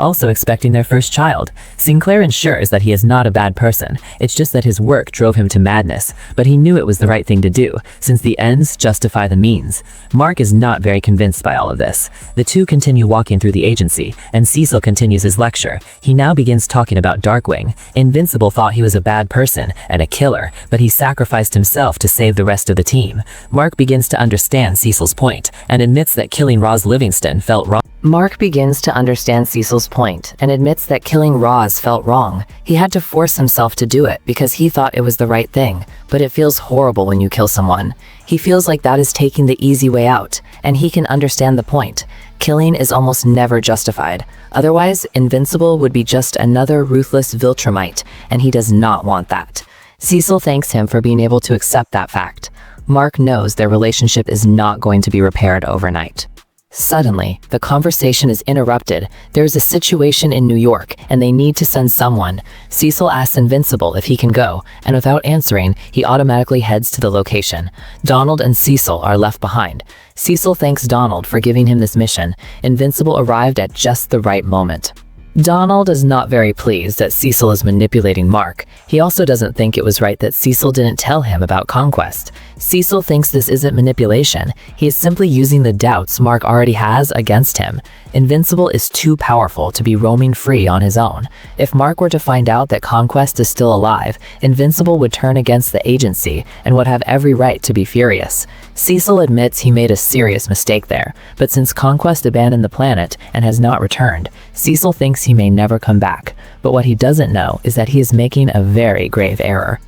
also expecting their first child. Sinclair ensures that he is not a bad person. It's just that his work drove him to madness, but he knew it was the right thing to do, since the ends justify the means. Mark is not very convinced by all of this. The two continue walking through the agency, and Cecil continues his lecture. He now begins talking about Darkwing. Invincible thought he was a bad person and a killer, but he sacrificed himself to save the rest of the team. Mark begins to understand Cecil's point, and admits that killing Roz Livingston felt wrong. Mark begins to understand Cecil's point and admits that killing Roz felt wrong. He had to force himself to do it because he thought it was the right thing, but it feels horrible when you kill someone. He feels like that is taking the easy way out, and he can understand the point. Killing is almost never justified. Otherwise, Invincible would be just another ruthless viltrumite, and he does not want that. Cecil thanks him for being able to accept that fact. Mark knows their relationship is not going to be repaired overnight. Suddenly, the conversation is interrupted. There's a situation in New York, and they need to send someone. Cecil asks Invincible if he can go, and without answering, he automatically heads to the location. Donald and Cecil are left behind. Cecil thanks Donald for giving him this mission. Invincible arrived at just the right moment. Donald is not very pleased that Cecil is manipulating Mark. He also doesn't think it was right that Cecil didn't tell him about Conquest. Cecil thinks this isn't manipulation. He is simply using the doubts Mark already has against him. Invincible is too powerful to be roaming free on his own. If Mark were to find out that Conquest is still alive, Invincible would turn against the agency and would have every right to be furious. Cecil admits he made a serious mistake there, but since Conquest abandoned the planet and has not returned, Cecil thinks he may never come back. But what he doesn't know is that he is making a very grave error.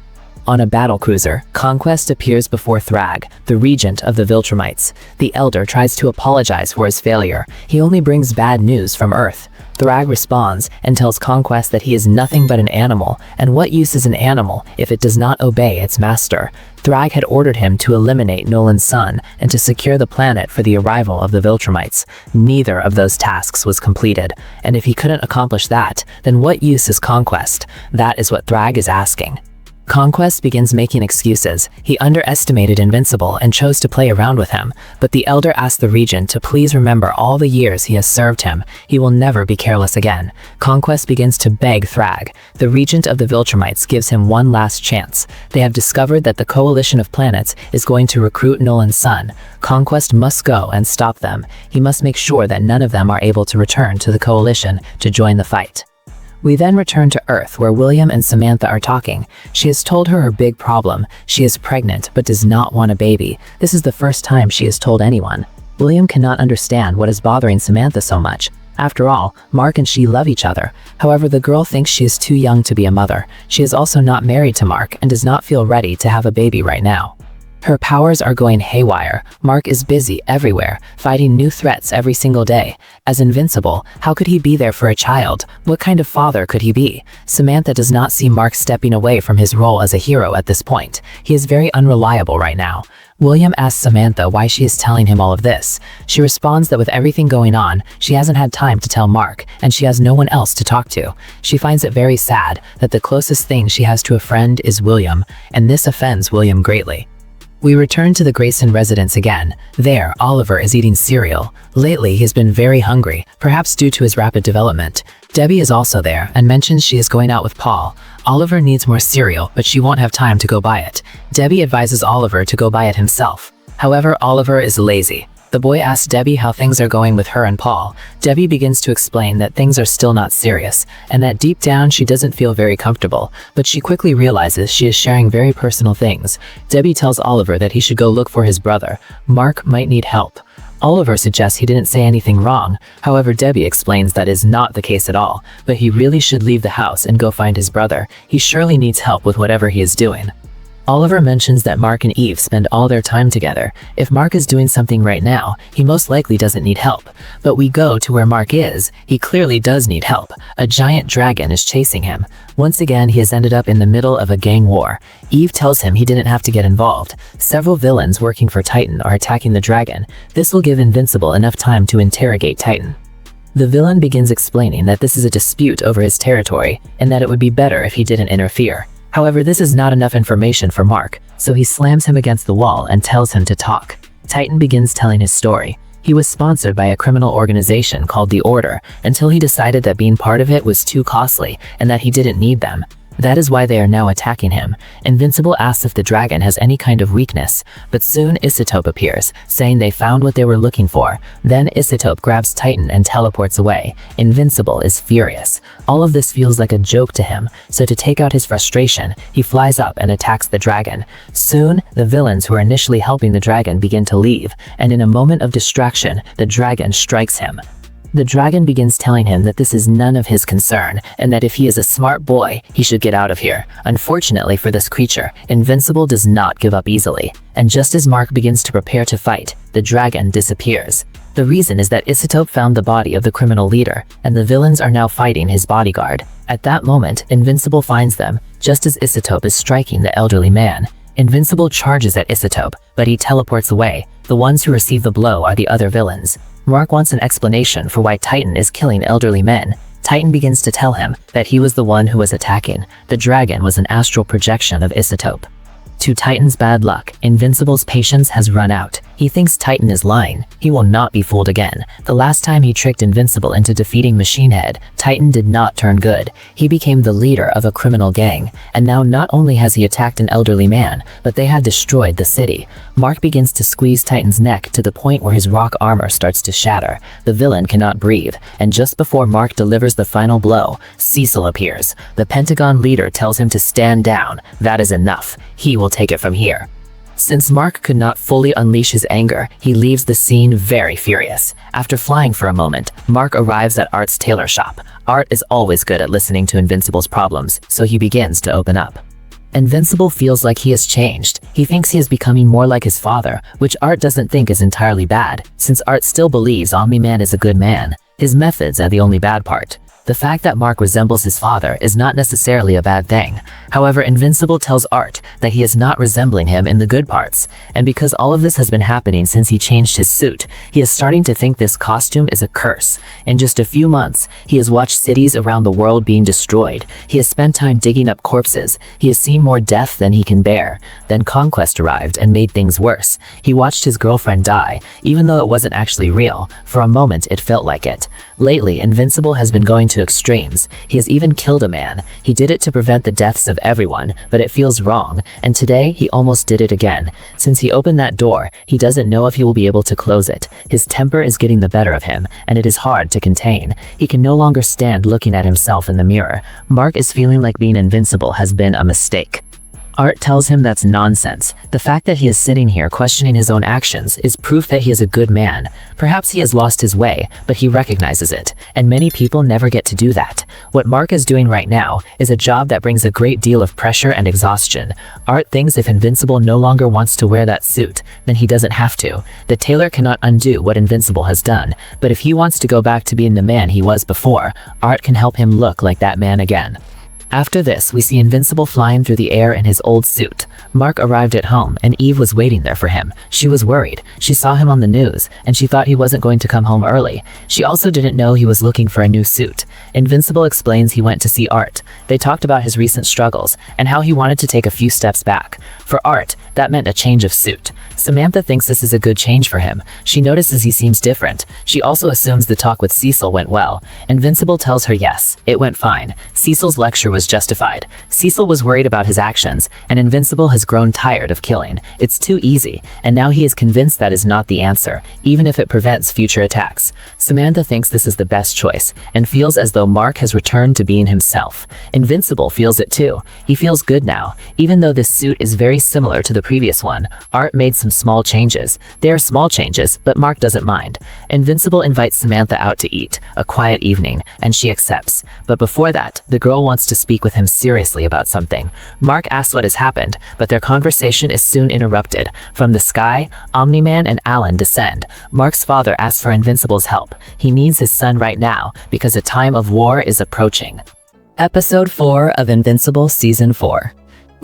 On a battlecruiser, Conquest appears before Thragg, the regent of the Viltrumites. The Elder tries to apologize for his failure. He only brings bad news from Earth. Thragg responds and tells Conquest that he is nothing but an animal, and what use is an animal if it does not obey its master? Thragg had ordered him to eliminate Nolan's son and to secure the planet for the arrival of the Viltrumites. Neither of those tasks was completed, and if he couldn't accomplish that, then what use is Conquest? That is what Thragg is asking. Conquest begins making excuses. He underestimated Invincible and chose to play around with him, but the Elder asks the Regent to please remember all the years he has served him. He will never be careless again. Conquest begins to beg Thragg. The Regent of the Viltrumites gives him one last chance. They have discovered that the coalition of planets is going to recruit Nolan's son. Conquest must go and stop them. He must make sure that none of them are able to return to the coalition to join the fight. We then return to Earth, where William and Samantha are talking. She has told her big problem. She is pregnant, but does not want a baby. This is the first time she has told anyone. William cannot understand what is bothering Samantha so much. After all, Mark and she love each other. However, the girl thinks she is too young to be a mother. She is also not married to Mark and does not feel ready to have a baby right now. Her powers are going haywire. Mark is busy everywhere, fighting new threats every single day. As Invincible, how could he be there for a child? What kind of father could he be? Samantha does not see Mark stepping away from his role as a hero at this point. He is very unreliable right now. William asks Samantha why she is telling him all of this. She responds that with everything going on, she hasn't had time to tell Mark, and she has no one else to talk to. She finds it very sad that the closest thing she has to a friend is William, and this offends William greatly. We return to the Grayson residence again. There, Oliver is eating cereal. Lately, he has been very hungry, perhaps due to his rapid development. Debbie is also there and mentions she is going out with Paul. Oliver needs more cereal, but she won't have time to go buy it. Debbie advises Oliver to go buy it himself. However, Oliver is lazy. The boy asks Debbie how things are going with her and Paul. Debbie begins to explain that things are still not serious, and that deep down she doesn't feel very comfortable, but she quickly realizes she is sharing very personal things. Debbie tells Oliver that he should go look for his brother. Mark might need help. Oliver suggests he didn't say anything wrong. However, Debbie explains that is not the case at all, but he really should leave the house and go find his brother. He surely needs help with whatever he is doing. Oliver mentions that Mark and Eve spend all their time together. If Mark is doing something right now, he most likely doesn't need help. But we go to where Mark is. He clearly does need help. A giant dragon is chasing him. Once again, he has ended up in the middle of a gang war. Eve tells him he didn't have to get involved. Several villains working for Titan are attacking the dragon. This will give Invincible enough time to interrogate Titan. The villain begins explaining that this is a dispute over his territory, and that it would be better if he didn't interfere. However, this is not enough information for Mark, so he slams him against the wall and tells him to talk. Titan begins telling his story. He was sponsored by a criminal organization called the Order until he decided that being part of it was too costly and that he didn't need them. That is why they are now attacking him. Invincible asks if the dragon has any kind of weakness, but soon Isotope appears, saying they found what they were looking for. Then Isotope grabs Titan and teleports away. Invincible is furious. All of this feels like a joke to him, so to take out his frustration, he flies up and attacks the dragon. Soon, the villains who are initially helping the dragon begin to leave, and in a moment of distraction, the dragon strikes him. The dragon begins telling him that this is none of his concern, and that if he is a smart boy, he should get out of here. Unfortunately for this creature, Invincible does not give up easily, and just as Mark begins to prepare to fight, the dragon disappears. The reason is that Isotope found the body of the criminal leader, and the villains are now fighting his bodyguard. At that moment, Invincible finds them, just as Isotope is striking the elderly man. Invincible charges at Isotope, but he teleports away. The ones who receive the blow are the other villains. Mark wants an explanation for why Titan is killing elderly men. Titan begins to tell him that he was the one who was attacking. The dragon was an astral projection of Isotope. To Titan's bad luck, Invincible's patience has run out. He thinks Titan is lying. He will not be fooled again. The last time he tricked Invincible into defeating Machine Head, Titan did not turn good. He became the leader of a criminal gang, and now not only has he attacked an elderly man, but they have destroyed the city. Mark begins to squeeze Titan's neck to the point where his rock armor starts to shatter. The villain cannot breathe, and just before Mark delivers the final blow, Cecil appears. The Pentagon leader tells him to stand down. That is enough. He will take it from here. Since Mark could not fully unleash his anger, he leaves the scene very furious. After flying for a moment, Mark arrives at Art's tailor shop. Art is always good at listening to Invincible's problems, so he begins to open up. Invincible feels like he has changed. He thinks he is becoming more like his father, which Art doesn't think is entirely bad, since Art still believes Omni-Man is a good man. His methods are the only bad part. The fact that Mark resembles his father is not necessarily a bad thing. However, Invincible tells Art that he is not resembling him in the good parts, and because all of this has been happening since he changed his suit, he is starting to think this costume is a curse. In just a few months, he has watched cities around the world being destroyed. He has spent time digging up corpses. He has seen more death than he can bear. Then Conquest arrived and made things worse. He watched his girlfriend die, even though it wasn't actually real. For a moment, it felt like it. Lately, Invincible has been going to extremes. He has even killed a man. He did it to prevent the deaths of everyone, but it feels wrong, and today he almost did it again. Since he opened that door, he doesn't know if he will be able to close it. His temper is getting the better of him, and it is hard to contain. He can no longer stand looking at himself in the mirror. Mark is feeling like being invincible has been a mistake. Art tells him that's nonsense. The fact that he is sitting here questioning his own actions is proof that he is a good man. Perhaps he has lost his way, but he recognizes it, and many people never get to do that. What Mark is doing right now is a job that brings a great deal of pressure and exhaustion. Art thinks if Invincible no longer wants to wear that suit, then he doesn't have to. The tailor cannot undo what Invincible has done, but if he wants to go back to being the man he was before, Art can help him look like that man again. After this, we see Invincible flying through the air in his old suit. Mark arrived at home, and Eve was waiting there for him. She was worried. She saw him on the news, and she thought he wasn't going to come home early. She also didn't know he was looking for a new suit. Invincible explains he went to see Art. They talked about his recent struggles, and how he wanted to take a few steps back. For Art, that meant a change of suit. Samantha thinks this is a good change for him. She notices he seems different. She also assumes the talk with Cecil went well. Invincible tells her yes, it went fine. Cecil's lecture was justified. Cecil was worried about his actions, and Invincible has grown tired of killing. It's too easy, and now he is convinced that is not the answer, even if it prevents future attacks. Samantha thinks this is the best choice, and feels as though Mark has returned to being himself. Invincible feels it too. He feels good now. Even though this suit is very similar to the previous one, Art made some small changes. They are small changes, but Mark doesn't mind. Invincible invites Samantha out to eat, a quiet evening, and she accepts. But before that, the girl wants to speak with him seriously about something. Mark asks what has happened, but their conversation is soon interrupted. From the sky, Omni-Man and Alan descend. Mark's father asks for Invincible's help. He needs his son right now, because a time of war is approaching. Episode 4 of Invincible Season 4.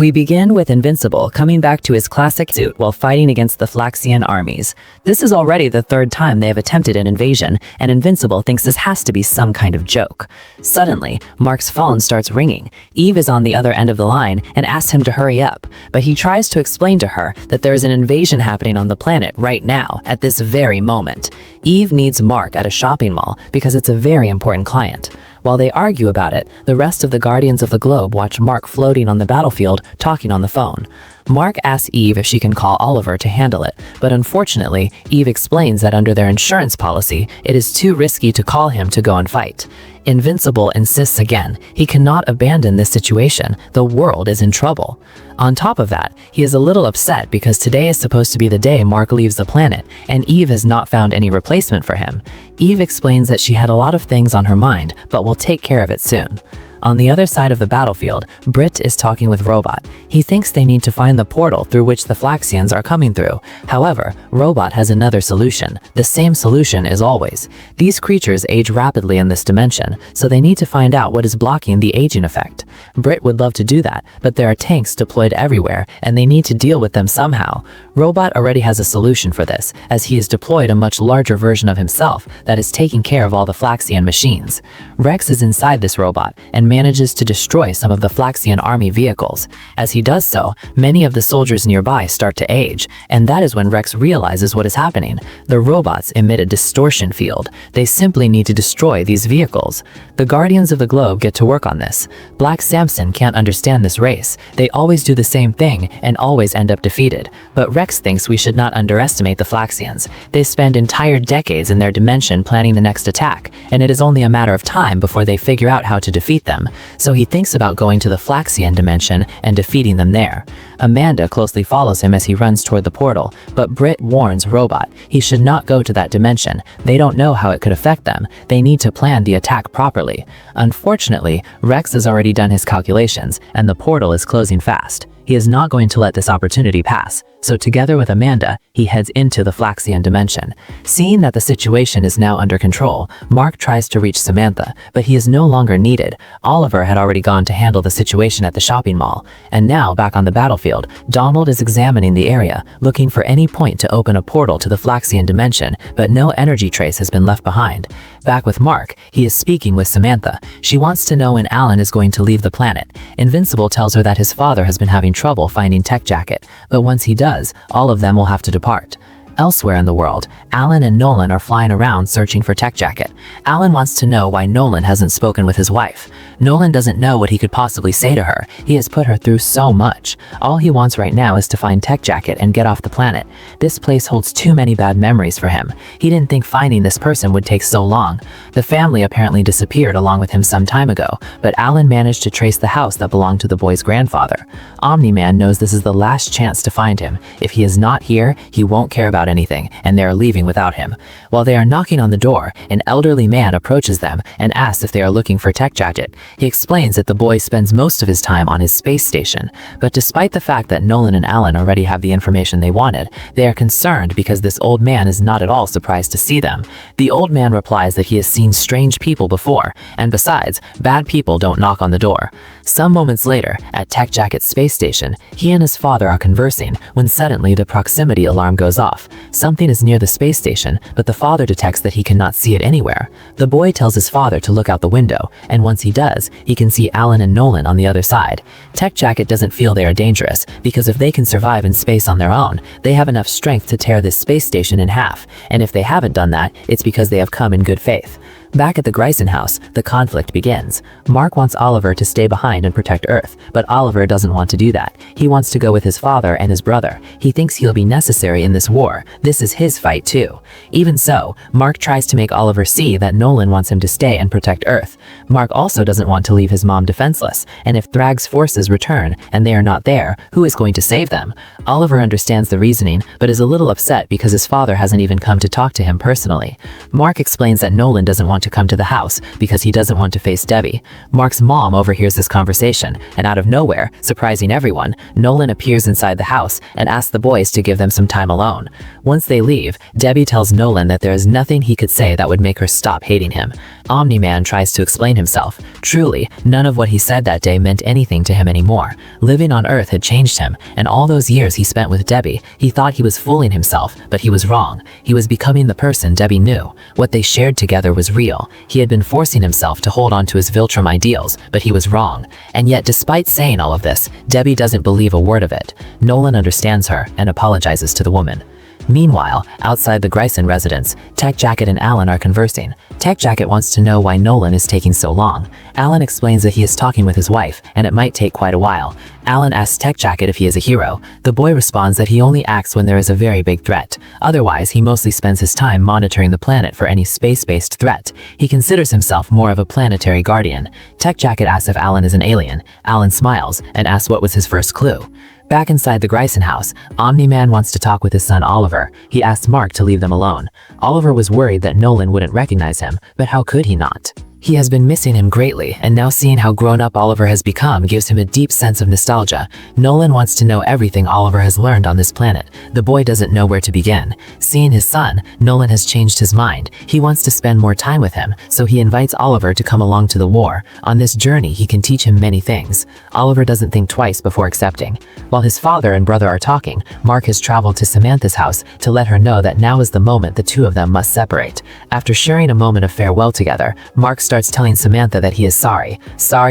We begin with Invincible coming back to his classic suit while fighting against the Flaxian armies. This is already the third time they have attempted an invasion, and Invincible thinks this has to be some kind of joke. Suddenly, Mark's phone starts ringing. Eve is on the other end of the line and asks him to hurry up, but he tries to explain to her that there is an invasion happening on the planet right now, at this very moment. Eve needs Mark at a shopping mall because it's a very important client. While they argue about it, the rest of the Guardians of the Globe watch Mark floating on the battlefield, talking on the phone. Mark asks Eve if she can call Oliver to handle it, but unfortunately, Eve explains that under their insurance policy, it is too risky to call him to go and fight. Invincible insists again. He cannot abandon this situation. The world is in trouble. On top of that, he is a little upset because today is supposed to be the day Mark leaves the planet, and Eve has not found any replacement for him. Eve explains that she had a lot of things on her mind, but will take care of it soon. On the other side of the battlefield, Britt is talking with Robot. He thinks they need to find the portal through which the Flaxians are coming through. However, Robot has another solution. The same solution as always. These creatures age rapidly in this dimension, so they need to find out what is blocking the aging effect. Britt would love to do that, but there are tanks deployed everywhere, and they need to deal with them somehow. Robot already has a solution for this, as he has deployed a much larger version of himself that is taking care of all the Flaxian machines. Rex is inside this robot, and manages to destroy some of the Flaxian army vehicles. As he does so, many of the soldiers nearby start to age, and that is when Rex realizes what is happening. The robots emit a distortion field. They simply need to destroy these vehicles. The Guardians of the Globe get to work on this. Black Samson can't understand this race. They always do the same thing and always end up defeated. But Rex thinks we should not underestimate the Flaxians. They spend entire decades in their dimension planning the next attack, and it is only a matter of time before they figure out how to defeat them. them, so he thinks about going to the Flaxian dimension and defeating them there. Amanda closely follows him as he runs toward the portal, but Britt warns Robot he should not go to that dimension. They don't know how it could affect them. They need to plan the attack properly. Unfortunately, Rex has already done his calculations, and the portal is closing fast. He is not going to let this opportunity pass, so together with Amanda, he heads into the Flaxian dimension. Seeing that the situation is now under control, Mark tries to reach Samantha, but he is no longer needed. Oliver had already gone to handle the situation at the shopping mall, and now back on the battlefield, Donald is examining the area, looking for any point to open a portal to the Flaxian dimension, but no energy trace has been left behind. Back with Mark, he is speaking with Samantha. She wants to know when Alan is going to leave the planet. Invincible tells her that his father has been having trouble finding Tech Jacket, but once he does, all of them will have to depart. Elsewhere in the world, Alan and Nolan are flying around searching for Tech Jacket. Alan wants to know why Nolan hasn't spoken with his wife. Nolan doesn't know what he could possibly say to her. He has put her through so much. All he wants right now is to find Tech Jacket and get off the planet. This place holds too many bad memories for him. He didn't think finding this person would take so long. The family apparently disappeared along with him some time ago, but Alan managed to trace the house that belonged to the boy's grandfather. Omni-Man knows this is the last chance to find him. If he is not here, he won't care about anything, and they are leaving without him. While they are knocking on the door, an elderly man approaches them and asks if they are looking for Tech Jacket. He explains that the boy spends most of his time on his space station, but despite the fact that Nolan and Alan already have the information they wanted, they are concerned because this old man is not at all surprised to see them. The old man replies that he has seen strange people before, and besides, bad people don't knock on the door. Some moments later, at Tech Jacket's space station, he and his father are conversing when suddenly the proximity alarm goes off. Something is near the space station, but the father detects that he cannot see it anywhere. The boy tells his father to look out the window, and once he does, he can see Alan and Nolan on the other side. Tech Jacket doesn't feel they are dangerous, because if they can survive in space on their own, they have enough strength to tear this space station in half, and if they haven't done that, it's because they have come in good faith. Back at the Grayson house, the conflict begins. Mark wants Oliver to stay behind and protect Earth, but Oliver doesn't want to do that. He wants to go with his father and his brother. He thinks he'll be necessary in this war. This is his fight too. Even so, Mark tries to make Oliver see that Nolan wants him to stay and protect Earth. Mark also doesn't want to leave his mom defenseless, and if Thragg's forces return and they are not there, who is going to save them? Oliver understands the reasoning, but is a little upset because his father hasn't even come to talk to him personally. Mark explains that Nolan doesn't want to come to the house because he doesn't want to face Debbie. Mark's mom overhears this conversation, and out of nowhere, surprising everyone, Nolan appears inside the house and asks the boys to give them some time alone. Once they leave, Debbie tells Nolan that there is nothing he could say that would make her stop hating him. Omni-Man tries to explain himself. Truly, none of what he said that day meant anything to him anymore. Living on Earth had changed him, and all those years he spent with Debbie, he thought he was fooling himself, but he was wrong. He was becoming the person Debbie knew. What they shared together was real. He had been forcing himself to hold on to his Viltrum ideals, but he was wrong. And yet, despite saying all of this, Debbie doesn't believe a word of it. Nolan understands her and apologizes to the woman. Meanwhile, outside the Grayson residence, Tech Jacket and Alan are conversing. Tech Jacket wants to know why Nolan is taking so long. Alan explains that he is talking with his wife, and it might take quite a while. Alan asks Tech Jacket if he is a hero. The boy responds that he only acts when there is a very big threat. Otherwise, he mostly spends his time monitoring the planet for any space-based threat. He considers himself more of a planetary guardian. Tech Jacket asks if Alan is an alien. Alan smiles and asks what was his first clue. Back inside the Grayson house, Omni-Man wants to talk with his son Oliver. He asks Mark to leave them alone. Oliver was worried that Nolan wouldn't recognize him, but how could he not? He has been missing him greatly, and now seeing how grown-up Oliver has become gives him a deep sense of nostalgia. Nolan wants to know everything Oliver has learned on this planet. The boy doesn't know where to begin. Seeing his son, Nolan has changed his mind. He wants to spend more time with him, so he invites Oliver to come along to the war. On this journey, he can teach him many things. Oliver doesn't think twice before accepting. While his father and brother are talking, Mark has traveled to Samantha's house to let her know that now is the moment the two of them must separate. After sharing a moment of farewell together, Mark starts telling Samantha that he is sorry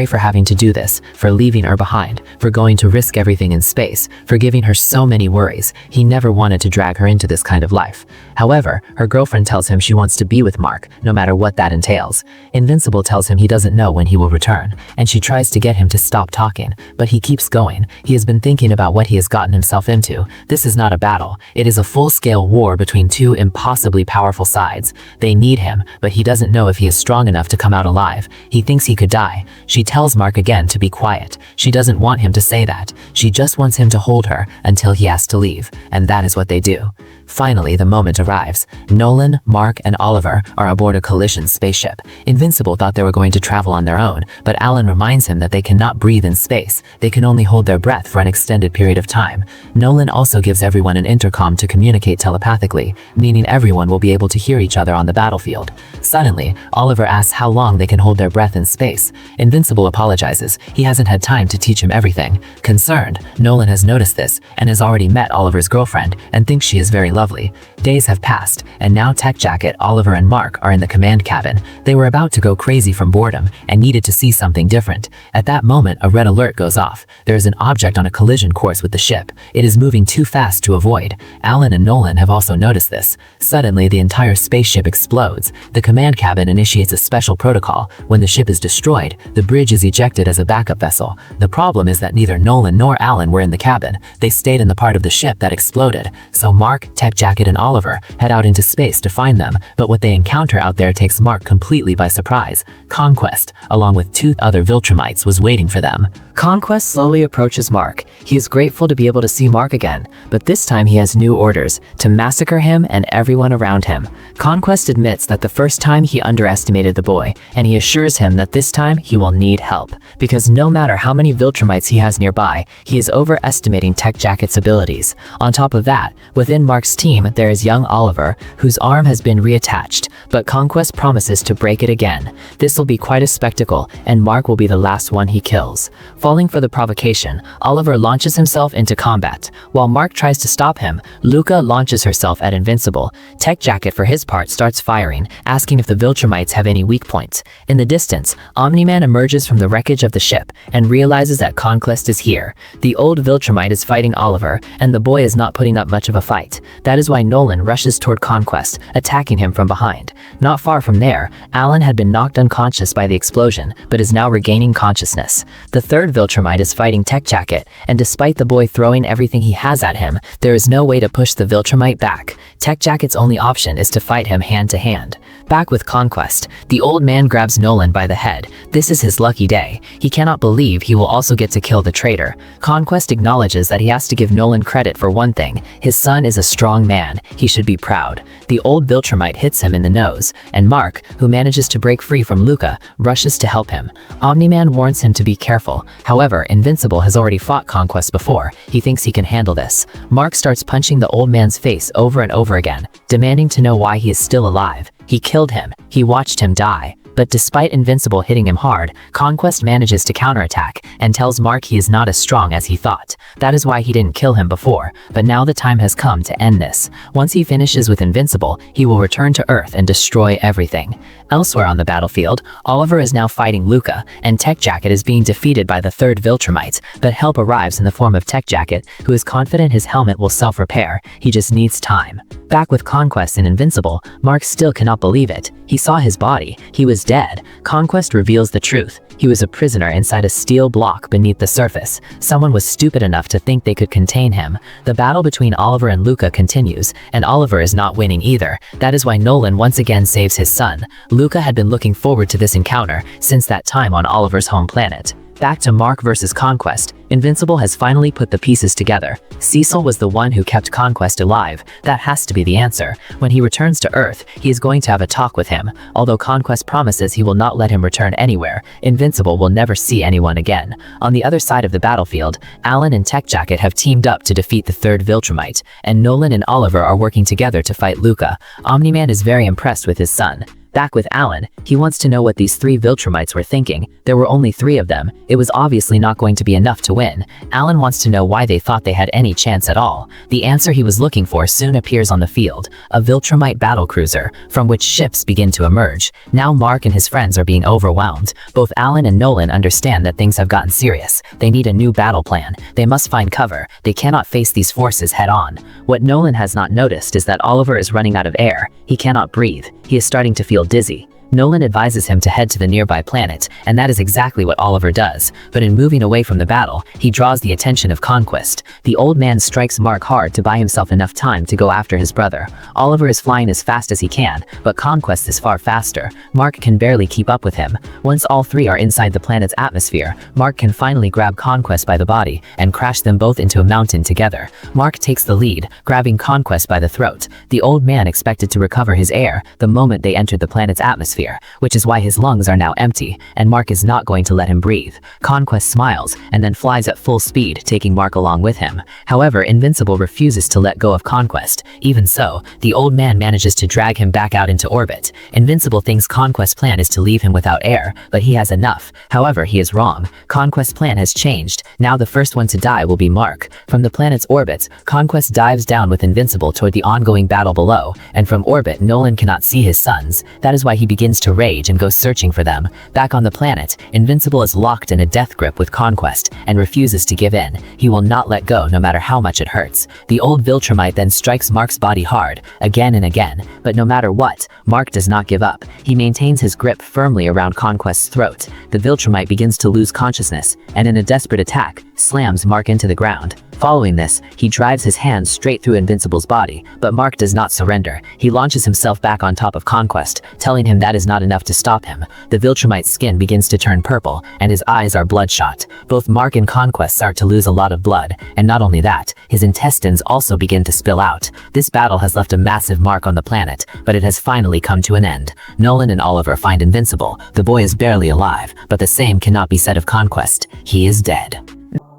for having to do this, for leaving her behind, for going to risk everything in space, for giving her so many worries. He never wanted to drag her into this kind of life. However, her girlfriend tells him she wants to be with Mark, no matter what that entails. Invincible tells him he doesn't know when he will return, and she tries to get him to stop talking, but he keeps going. He has been thinking about what he has gotten himself into. This is not a battle. It is a full-scale war between two impossibly powerful sides. They need him, but he doesn't know if he is strong enough to come out alive. He thinks he could die. She tells Mark again to be quiet. She doesn't want him to say that. She just wants him to hold her until he has to leave, and that is what they do. Finally, the moment arrives. Nolan, Mark, and Oliver are aboard a collision spaceship. Invincible thought they were going to travel on their own, but Alan reminds him that they cannot breathe in space. They can only hold their breath for an extended period of time. Nolan also gives everyone an intercom to communicate telepathically, meaning everyone will be able to hear each other on the battlefield. Suddenly, Oliver asks how long they can hold their breath in space. Invincible apologizes. He hasn't had time to teach him everything. Concerned, Nolan has noticed this and has already met Oliver's girlfriend and thinks she is very lovely. Days have passed, and now Tech Jacket, Oliver, and Mark are in the command cabin. They were about to go crazy from boredom and needed to see something different. At that moment, a red alert goes off. There is an object on a collision course with the ship. It is moving too fast to avoid. Alan and Nolan have also noticed this. Suddenly, the entire spaceship explodes. The command cabin initiates a special protocol. When the ship is destroyed, the bridge is ejected as a backup vessel. The problem is that neither Nolan nor Alan were in the cabin. They stayed in the part of the ship that exploded. So Mark, Tech Jacket, and Oliver head out into space to find them, but what they encounter out there takes Mark completely by surprise. Conquest, along with two other viltrumites, was waiting for them. Conquest slowly approaches Mark. He is grateful to be able to see Mark again, but this time he has new orders to massacre him and everyone around him. Conquest admits that the first time he underestimated the boy, and he assures him that this time he will need help, because no matter how many viltrumites he has nearby, he is overestimating Tech Jacket's abilities. On top of that, within Mark's team, there is young Oliver, whose arm has been reattached, but Conquest promises to break it again. This will be quite a spectacle, and Mark will be the last one he kills. Falling for the provocation, Oliver launches himself into combat. While Mark tries to stop him, Luca launches herself at Invincible. Tech Jacket, for his part, starts firing, asking if the viltrumites have any weak points. In the distance, Omni-Man emerges from the wreckage of the ship and realizes that Conquest is here. The old viltrumite is fighting Oliver, and the boy is not putting up much of a fight. That is why Nolan rushes toward Conquest, attacking him from behind. Not far from there, Alan had been knocked unconscious by the explosion, but is now regaining consciousness. The third viltrumite is fighting Tech Jacket, and despite the boy throwing everything he has at him, there is no way to push the viltrumite back. Tech Jacket's only option is to fight him hand to hand. Back with Conquest, the old man grabs Nolan by the head. This is his lucky day. He cannot believe he will also get to kill the traitor. Conquest acknowledges that he has to give Nolan credit for one thing. His son is a strong man. He should be proud. The old viltrumite hits him in the nose, and Mark, who manages to break free from Luca, rushes to help him. Omni-Man warns him to be careful. However, Invincible has already fought Conquest before. He thinks he can handle this. Mark starts punching the old man's face over and over again, demanding to know why he is still alive. He killed him. He watched him die. But despite Invincible hitting him hard, Conquest manages to counterattack and tells Mark he is not as strong as he thought. That is why he didn't kill him before, but now the time has come to end this. Once he finishes with Invincible, he will return to Earth and destroy everything. Elsewhere on the battlefield, Oliver is now fighting Luca, and Tech Jacket is being defeated by the third viltrumite, but help arrives in the form of Tech Jacket, who is confident his helmet will self-repair. He just needs time. Back with Conquest and Invincible, Mark still cannot believe it. He saw his body. He was dead. Conquest reveals the truth. He was a prisoner inside a steel block beneath the surface. Someone was stupid enough to think they could contain him. The battle between Oliver and Luca continues, and Oliver is not winning either. That is why Nolan once again saves his son. Luca had been looking forward to this encounter since that time on Oliver's home planet. Back to Mark versus Conquest, Invincible has finally put the pieces together. Cecil was the one who kept Conquest alive. That has to be the answer. When he returns to Earth, he is going to have a talk with him. Although Conquest promises he will not let him return anywhere, Invincible will never see anyone again. On the other side of the battlefield, Alan and Tech Jacket have teamed up to defeat the third viltrumite, and Nolan and Oliver are working together to fight Luca. Omni-Man is very impressed with his son. Back with Alan, he wants to know what these 3 viltrumites were thinking. There were only 3 of them. It was obviously not going to be enough to win. Alan wants to know why they thought they had any chance at all. The answer he was looking for soon appears on the field, a viltrumite battlecruiser, from which ships begin to emerge. Now Mark and his friends are being overwhelmed. Both Alan and Nolan understand that things have gotten serious. They need a new battle plan. They must find cover. They cannot face these forces head on. What Nolan has not noticed is that Oliver is running out of air. He cannot breathe. He is starting to feel dizzy. Nolan advises him to head to the nearby planet, and that is exactly what Oliver does. But in moving away from the battle, he draws the attention of Conquest. The old man strikes Mark hard to buy himself enough time to go after his brother. Oliver is flying as fast as he can, but Conquest is far faster. Mark can barely keep up with him. Once all 3 are inside the planet's atmosphere, Mark can finally grab Conquest by the body and crash them both into a mountain together. Mark takes the lead, grabbing Conquest by the throat. The old man expected to recover his air the moment they entered the planet's atmosphere, which is why his lungs are now empty, and Mark is not going to let him breathe. Conquest smiles, and then flies at full speed, taking Mark along with him. However, Invincible refuses to let go of Conquest. Even so, the old man manages to drag him back out into orbit. Invincible thinks Conquest's plan is to leave him without air, but he has enough. However, he is wrong. Conquest's plan has changed. Now the first one to die will be Mark. From the planet's orbit, Conquest dives down with Invincible toward the ongoing battle below, and from orbit, Nolan cannot see his sons. That is why he begins to rage and goes searching for them. Back on the planet, Invincible is locked in a death grip with Conquest and refuses to give in. He will not let go no matter how much it hurts. The old viltrumite then strikes Mark's body hard, again and again, but no matter what, Mark does not give up. He maintains his grip firmly around Conquest's throat. The viltrumite begins to lose consciousness, and in a desperate attack, slams Mark into the ground. Following this, he drives his hands straight through Invincible's body, but Mark does not surrender. He launches himself back on top of Conquest, telling him that is not enough to stop him. The viltrumite's skin begins to turn purple, and his eyes are bloodshot. Both Mark and Conquest start to lose a lot of blood, and not only that, his intestines also begin to spill out. This battle has left a massive mark on the planet, but it has finally come to an end. Nolan and Oliver find Invincible. The boy is barely alive, but the same cannot be said of Conquest. He is dead.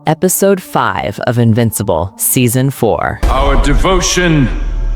Episode 5 of Invincible, Season 4. Our devotion,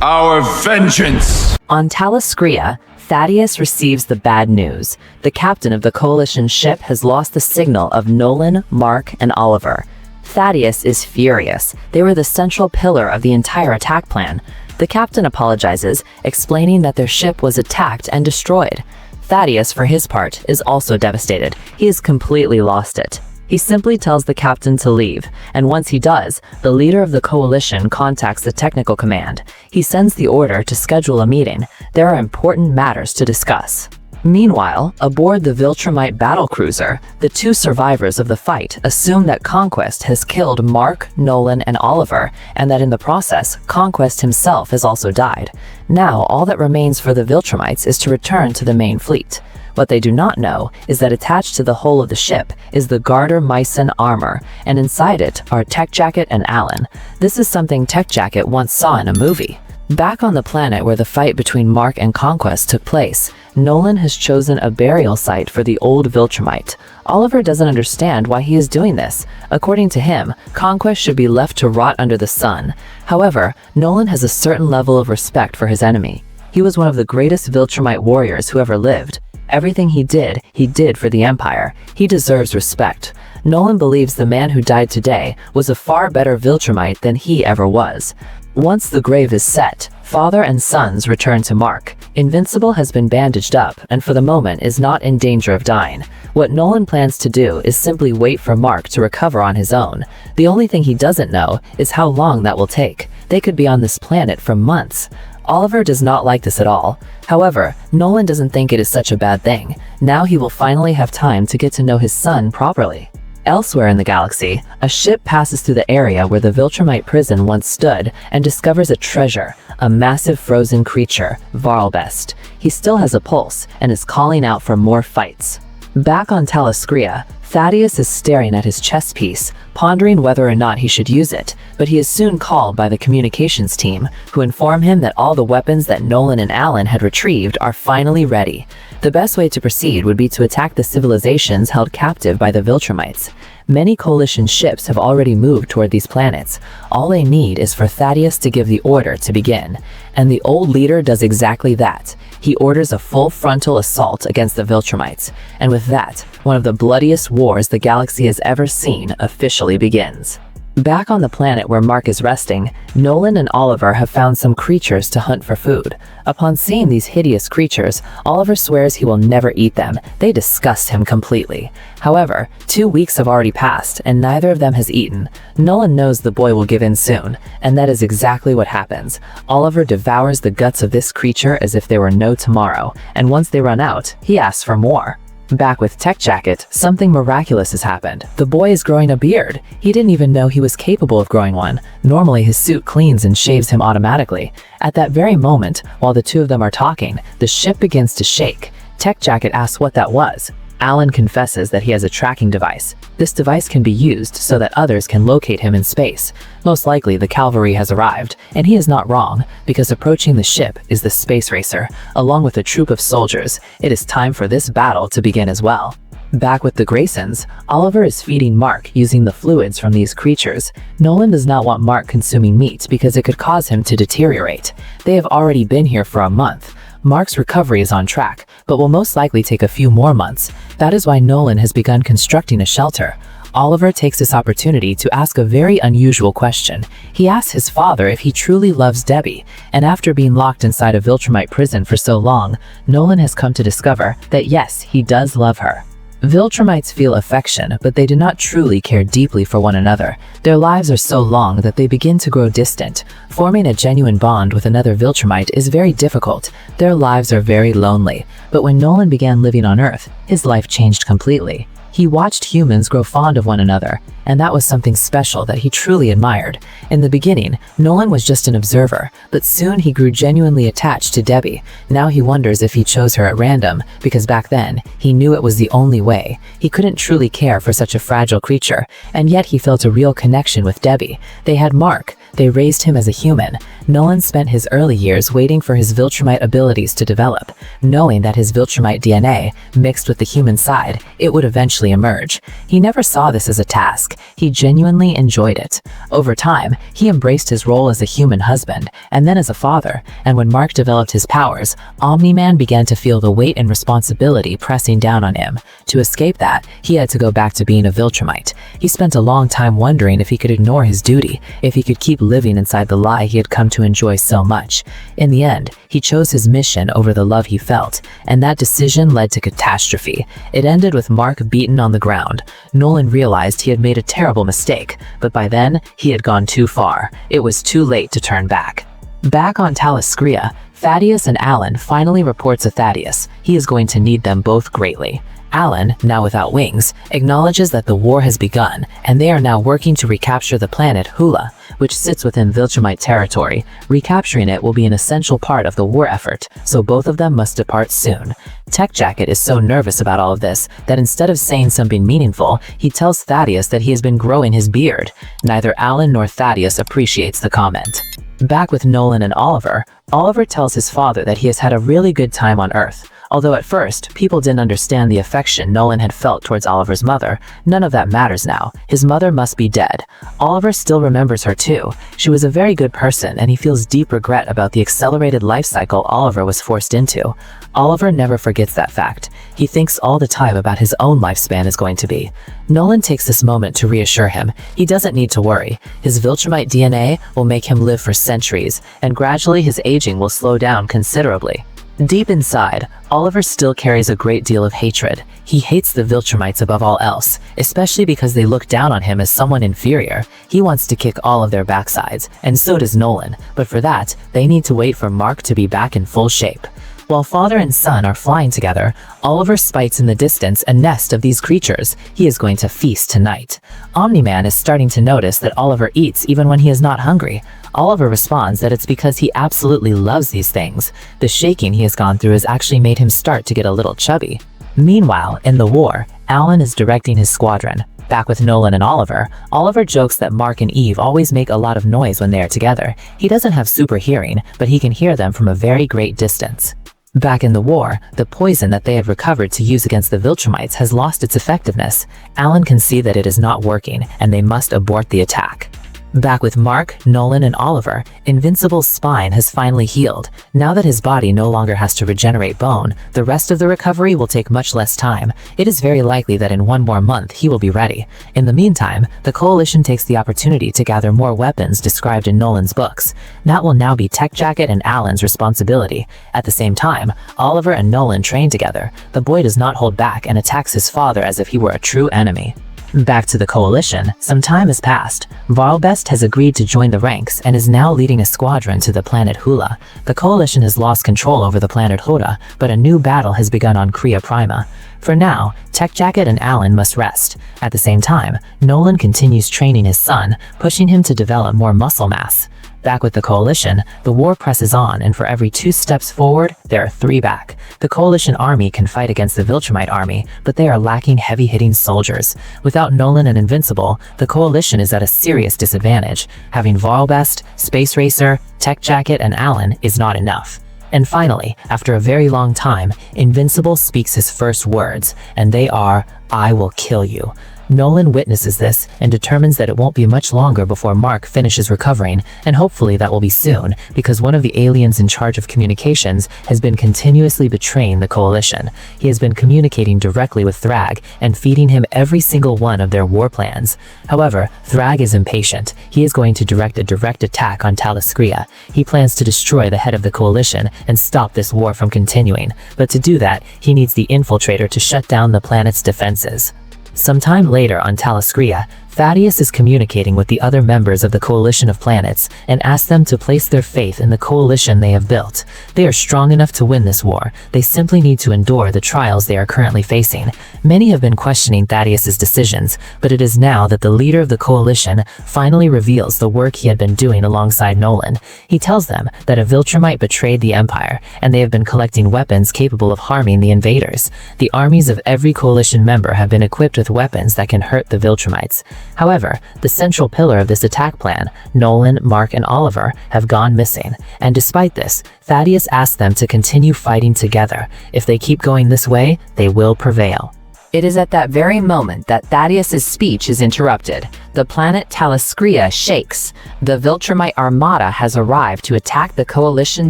our vengeance. On Thalascria, Thaedus receives the bad news. The captain of the coalition ship has lost the signal of Nolan, Mark, and Oliver. Thaedus is furious. They were the central pillar of the entire attack plan. The captain apologizes, explaining that their ship was attacked and destroyed. Thaedus, for his part, is also devastated. He has completely lost it. He simply tells the captain to leave, and once he does, the leader of the coalition contacts the technical command. He sends the order to schedule a meeting. There are important matters to discuss. Meanwhile, aboard the viltrumite battlecruiser, the 2 survivors of the fight assume that Conquest has killed Mark, Nolan, and Oliver, and that in the process, Conquest himself has also died. Now, all that remains for the viltrumites is to return to the main fleet. What they do not know is that attached to the hull of the ship is the Garter Mycen armor, and inside it are Tech Jacket and Alan. This is something Tech Jacket once saw in a movie. Back on the planet where the fight between Mark and Conquest took place, Nolan has chosen a burial site for the old viltrumite. Oliver doesn't understand why he is doing this. According to him, Conquest should be left to rot under the sun. However, Nolan has a certain level of respect for his enemy. He was one of the greatest viltrumite warriors who ever lived. Everything he did for the Empire. He deserves respect. Nolan believes the man who died today was a far better viltrumite than he ever was. Once the grave is set, father and sons return to Mark. Invincible has been bandaged up and for the moment is not in danger of dying. What Nolan plans to do is simply wait for Mark to recover on his own. The only thing he doesn't know is how long that will take. They could be on this planet for months. Oliver does not like this at all. However, Nolan doesn't think it is such a bad thing. Now he will finally have time to get to know his son properly. Elsewhere in the galaxy, a ship passes through the area where the viltrumite prison once stood and discovers a treasure, a massive frozen creature, Varlbest. He still has a pulse and is calling out for more fights. Back on Thalascria, Thaedus is staring at his chess piece, pondering whether or not he should use it, but he is soon called by the communications team, who inform him that all the weapons that Nolan and Alan had retrieved are finally ready. The best way to proceed would be to attack the civilizations held captive by the viltrumites. Many coalition ships have already moved toward these planets. All they need is for Thaedus to give the order to begin. And the old leader does exactly that. he orders a full frontal assault against the viltrumites, and with that, one of the bloodiest wars the galaxy has ever seen officially begins. Back on the planet where Mark is resting, Nolan and Oliver have found some creatures to hunt for food. Upon seeing these hideous creatures, Oliver swears he will never eat them. They disgust him completely. However, 2 weeks have already passed and neither of them has eaten. Nolan knows the boy will give in soon, and that is exactly what happens. Oliver devours the guts of this creature as if there were no tomorrow, and once they run out, he asks for more. Back with Tech Jacket, something miraculous has happened. The boy is growing a beard. He didn't even know he was capable of growing one. Normally, his suit cleans and shaves him automatically. At that very moment, while the two of them are talking, the ship begins to shake. Tech Jacket asks what that was. Alan confesses that he has a tracking device. This device can be used so that others can locate him in space. Most likely, the cavalry has arrived, and he is not wrong, because approaching the ship is the space racer, along with a troop of soldiers. It is time for this battle to begin as well. Back with the Graysons, Oliver is feeding Mark using the fluids from these creatures. Nolan does not want Mark consuming meat because it could cause him to deteriorate. They have already been here for a month. Mark's recovery is on track, but will most likely take a few more months. That is why Nolan has begun constructing a shelter. Oliver takes this opportunity to ask a very unusual question. He asks his father if he truly loves Debbie, and after being locked inside a viltrumite prison for so long, Nolan has come to discover that yes, he does love her. Viltrumites feel affection, but they do not truly care deeply for one another. Their lives are so long that they begin to grow distant. Forming a genuine bond with another viltrumite is very difficult. Their lives are very lonely. But when Nolan began living on Earth, his life changed completely. He watched humans grow fond of one another, and that was something special that he truly admired. In the beginning, Nolan was just an observer, but soon he grew genuinely attached to Debbie. Now he wonders if he chose her at random, because back then, he knew it was the only way. He couldn't truly care for such a fragile creature, and yet he felt a real connection with Debbie. They had Mark. They raised him as a human. Nolan spent his early years waiting for his viltrumite abilities to develop, knowing that his viltrumite DNA, mixed with the human side, it would eventually emerge. He never saw this as a task. He genuinely enjoyed it. Over time, he embraced his role as a human husband, and then as a father, and when Mark developed his powers, Omni-Man began to feel the weight and responsibility pressing down on him. To escape that, he had to go back to being a viltrumite. He spent a long time wondering if he could ignore his duty, if he could keep living inside the lie he had come to enjoy so much. In the end, he chose his mission over the love he felt, and that decision led to catastrophe. It ended with Mark beaten on the ground. Nolan realized he had made a terrible mistake, but by then, he had gone too far. It was too late to turn back. Back on Thalascria, Thaedus and Alan finally report to Thaedus. He is going to need them both greatly. Alan, now without wings, acknowledges that the war has begun, and they are now working to recapture the planet Hula, which sits within Viltrumite territory. Recapturing it will be an essential part of the war effort, so both of them must depart soon. Tech Jacket is so nervous about all of this that instead of saying something meaningful, he tells Thaedus that he has been growing his beard. Neither Alan nor Thaedus appreciates the comment. Back with Nolan and Oliver, Oliver tells his father that he has had a really good time on Earth. Although at first, people didn't understand the affection Nolan had felt towards Oliver's mother, none of that matters now. His mother must be dead. Oliver still remembers her too. She was a very good person, and he feels deep regret about the accelerated life cycle Oliver was forced into. Oliver never forgets that fact. He thinks all the time about his own lifespan is going to be. Nolan takes this moment to reassure him. He doesn't need to worry. His Viltrumite DNA will make him live for centuries, and gradually his aging will slow down considerably. Deep inside, Oliver still carries a great deal of hatred. He hates the Viltrumites above all else, especially because they look down on him as someone inferior. He wants to kick all of their backsides, and so does Nolan, but for that, they need to wait for Mark to be back in full shape. While father and son are flying together, Oliver spies in the distance a nest of these creatures. He is going to feast tonight. Omni-Man is starting to notice that Oliver eats even when he is not hungry. Oliver responds that it's because he absolutely loves these things. The shaking he has gone through has actually made him start to get a little chubby. Meanwhile, in the war, Alan is directing his squadron. Back with Nolan and Oliver, Oliver jokes that Mark and Eve always make a lot of noise when they are together. He doesn't have super hearing, but he can hear them from a very great distance. Back in the war, the poison that they had recovered to use against the Viltrumites has lost its effectiveness. Alan can see that it is not working, and they must abort the attack. Back with Mark, Nolan, and Oliver, Invincible's spine has finally healed. Now that his body no longer has to regenerate bone, the rest of the recovery will take much less time. It is very likely that in 1 more month he will be ready. In the meantime, the Coalition takes the opportunity to gather more weapons described in Nolan's books. That will now be Tech Jacket and Alan's responsibility. At the same time, Oliver and Nolan train together. The boy does not hold back and attacks his father as if he were a true enemy. Back to the Coalition, some time has passed. Varlbest has agreed to join the ranks and is now leading a squadron to the planet Hula. The Coalition has lost control over the planet Hoda, but a new battle has begun on Kria Prima. For now, Tech Jacket and Alan must rest. At the same time, Nolan continues training his son, pushing him to develop more muscle mass. Back with the Coalition, the war presses on, and for every 2 steps forward, there are 3 back. The Coalition army can fight against the Viltrumite army, but they are lacking heavy-hitting soldiers. Without Nolan and Invincible, the Coalition is at a serious disadvantage. Having Varlbest, Space Racer, Tech Jacket, and Alan is not enough. And finally, after a very long time, Invincible speaks his first words, and they are, "I will kill you." Nolan witnesses this and determines that it won't be much longer before Mark finishes recovering, and hopefully that will be soon, because one of the aliens in charge of communications has been continuously betraying the Coalition. He has been communicating directly with Thragg and feeding him every single one of their war plans. However, Thragg is impatient. He is going to direct a direct attack on Thalascria. He plans to destroy the head of the Coalition and stop this war from continuing, but to do that, he needs the Infiltrator to shut down the planet's defenses. Sometime later on Thalascria, Thaedus is communicating with the other members of the Coalition of Planets and asks them to place their faith in the coalition they have built. They are strong enough to win this war. They simply need to endure the trials they are currently facing. Many have been questioning Thaedus's decisions, but it is now that the leader of the coalition finally reveals the work he had been doing alongside Nolan. He tells them that a viltrumite betrayed the Empire, and they have been collecting weapons capable of harming the invaders. The armies of every coalition member have been equipped with weapons that can hurt the viltrumites. However, the central pillar of this attack plan, Nolan, Mark, and Oliver, have gone missing, and despite this, Thaedus asks them to continue fighting together. If they keep going this way, they will prevail. It is at that very moment that Thaedus's speech is interrupted. The planet Thalascria shakes. The Viltrumite armada has arrived to attack the coalition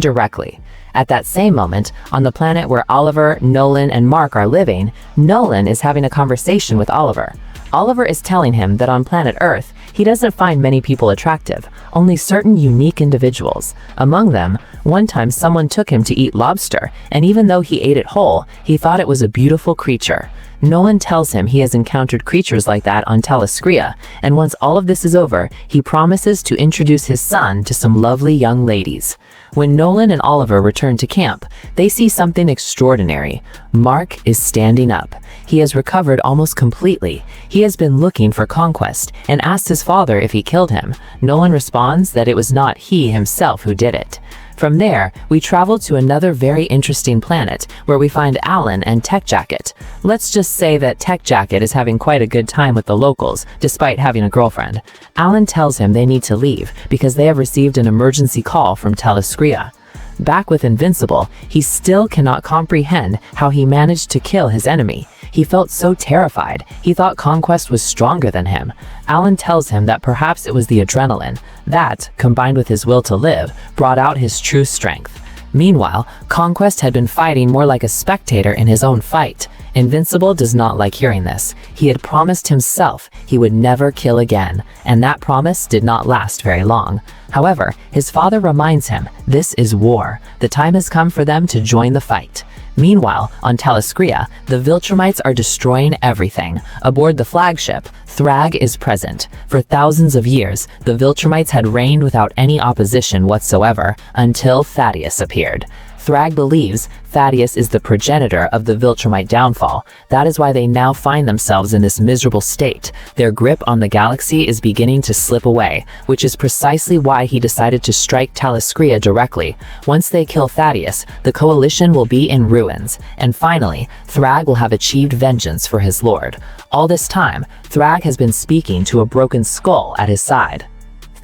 directly. At that same moment, on the planet where Oliver, Nolan, and Mark are living, Nolan is having a conversation with Oliver. Oliver is telling him that on planet Earth, he doesn't find many people attractive, only certain unique individuals. Among them, one time someone took him to eat lobster, and even though he ate it whole, he thought it was a beautiful creature. Nolan tells him he has encountered creatures like that on Thalascria, and once all of this is over, he promises to introduce his son to some lovely young ladies. When Nolan and Oliver return to camp, they see something extraordinary. Mark is standing up. He has recovered almost completely. He has been looking for conquest and asked his father if he killed him. Nolan responds that it was not he himself who did it. From there, we travel to another very interesting planet where we find Alan and Tech Jacket. Let's just say that Tech Jacket is having quite a good time with the locals, despite having a girlfriend. Alan tells him they need to leave because they have received an emergency call from Thalascria. Back with Invincible, he still cannot comprehend how he managed to kill his enemy. He felt so terrified. He thought Conquest was stronger than him. Alan tells him that perhaps it was the adrenaline. That, combined with his will to live, brought out his true strength. Meanwhile, Conquest had been fighting more like a spectator in his own fight. Invincible does not like hearing this. He had promised himself he would never kill again, and that promise did not last very long. However, his father reminds him, this is war. The time has come for them to join the fight. Meanwhile, on Thalascria, the Viltrumites are destroying everything. Aboard the flagship, Thragg is present. For thousands of years, the Viltrumites had reigned without any opposition whatsoever, until Thaedus appeared. Thragg believes Thaedus is the progenitor of the Viltrumite downfall. That is why they now find themselves in this miserable state. Their grip on the galaxy is beginning to slip away, which is precisely why he decided to strike Thalascria directly. Once they kill Thaedus, the coalition will be in ruins, and finally, Thragg will have achieved vengeance for his lord. All this time, Thragg has been speaking to a broken skull at his side.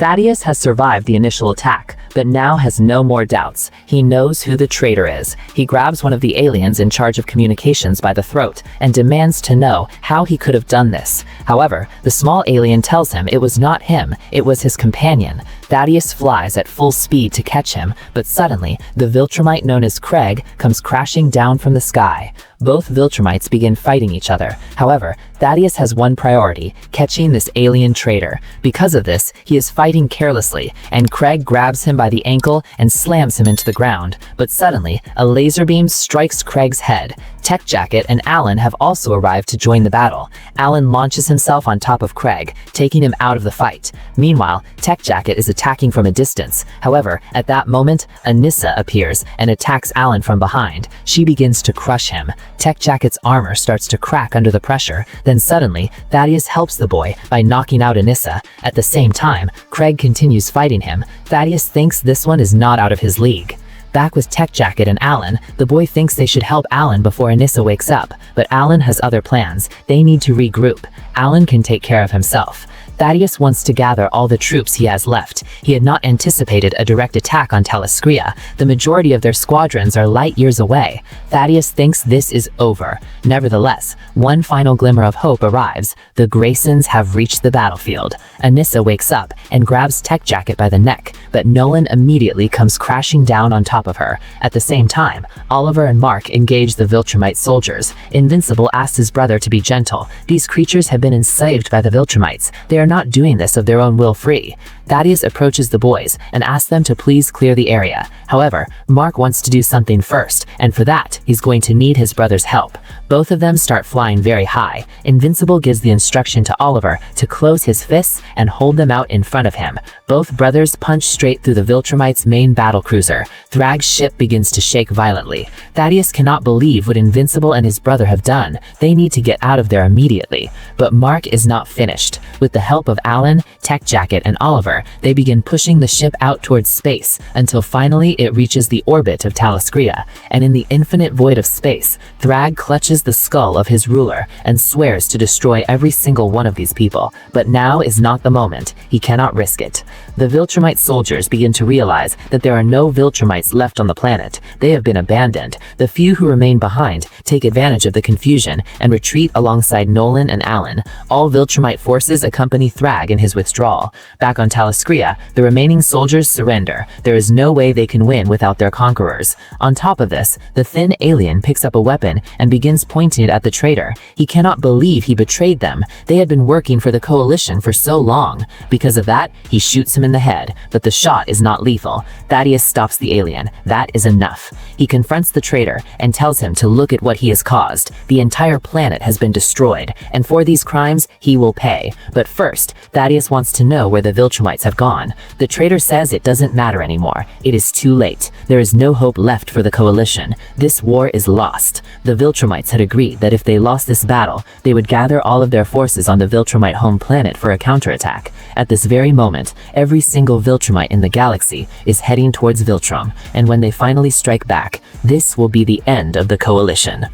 Thaedus has survived the initial attack, but now has no more doubts. He knows who the traitor is. He grabs one of the aliens in charge of communications by the throat and demands to know how he could have done this. However, the small alien tells him it was not him, it was his companion. Thaedus flies at full speed to catch him, but suddenly, the viltrumite known as Thragg comes crashing down from the sky. Both viltrumites begin fighting each other. However, Thaedus has one priority, catching this alien traitor. Because of this, he is fighting carelessly, and Thragg grabs him by the ankle and slams him into the ground. But suddenly, a laser beam strikes Thragg's head. Tech Jacket and Alan have also arrived to join the battle. Alan launches himself on top of Thragg, taking him out of the fight. Meanwhile, Tech Jacket is attacking from a distance. However, at that moment, Anissa appears and attacks Alan from behind. She begins to crush him. Tech Jacket's armor starts to crack under the pressure. Then suddenly, Thaedus helps the boy by knocking out Anissa. At the same time, Thragg continues fighting him. Thaedus thinks this one is not out of his league. Back with Tech Jacket and Alan, the boy thinks they should help Alan before Anissa wakes up, but Alan has other plans. They need to regroup. Alan can take care of himself. Thaedus wants to gather all the troops he has left. He had not anticipated a direct attack on Thalascria. The majority of their squadrons are light years away. Thaedus thinks this is over. Nevertheless, one final glimmer of hope arrives. The Graysons have reached the battlefield. Anissa wakes up and grabs Tech Jacket by the neck, but Nolan immediately comes crashing down on top of her. At the same time, Oliver and Mark engage the viltrumite soldiers. Invincible asks his brother to be gentle. These creatures have been enslaved by the viltrumites. They are not doing this of their own will free. Thaedus approaches the boys and asks them to please clear the area. However, Mark wants to do something first, and for that, he's going to need his brother's help. Both of them start flying very high. Invincible gives the instruction to Oliver to close his fists and hold them out in front of him. Both brothers punch straight through the viltrumite's main battlecruiser. Thragg's ship begins to shake violently. Thaedus cannot believe what Invincible and his brother have done. They need to get out of there immediately. But Mark is not finished. With the help of Alan, Tech Jacket, and Oliver, they begin pushing the ship out towards space until finally it reaches the orbit of Thalascria. And in the infinite void of space, Thragg clutches the skull of his ruler and swears to destroy every single one of these people. But now is not the moment. He cannot risk it. The viltrumite soldiers begin to realize that there are no viltrumites left on the planet. They have been abandoned. The few who remain behind take advantage of the confusion and retreat alongside Nolan and Alan. All viltrumite forces accompany Thragg in his withdrawal. Back on Thalascria, the remaining soldiers surrender. There is no way they can win without their conquerors. On top of this, the thin alien picks up a weapon and begins pointing it at the traitor. He cannot believe he betrayed them. They had been working for the coalition for so long. Because of that, he shoots him in the head, but the shot is not lethal. Thaedus stops the alien. That is enough. He confronts the traitor and tells him to look at what he has caused. The entire planet has been destroyed, and for these crimes, he will pay. But first, Thaedus wants to know where the viltrumites have gone. The traitor says it doesn't matter anymore. It is too late. There is no hope left for the coalition. This war is lost. The viltrumites had agreed that if they lost this battle, they would gather all of their forces on the viltrumite home planet for a counterattack. At this very moment, every single viltrumite in the galaxy is heading towards Viltrum, and when they finally strike back, this will be the end of the coalition.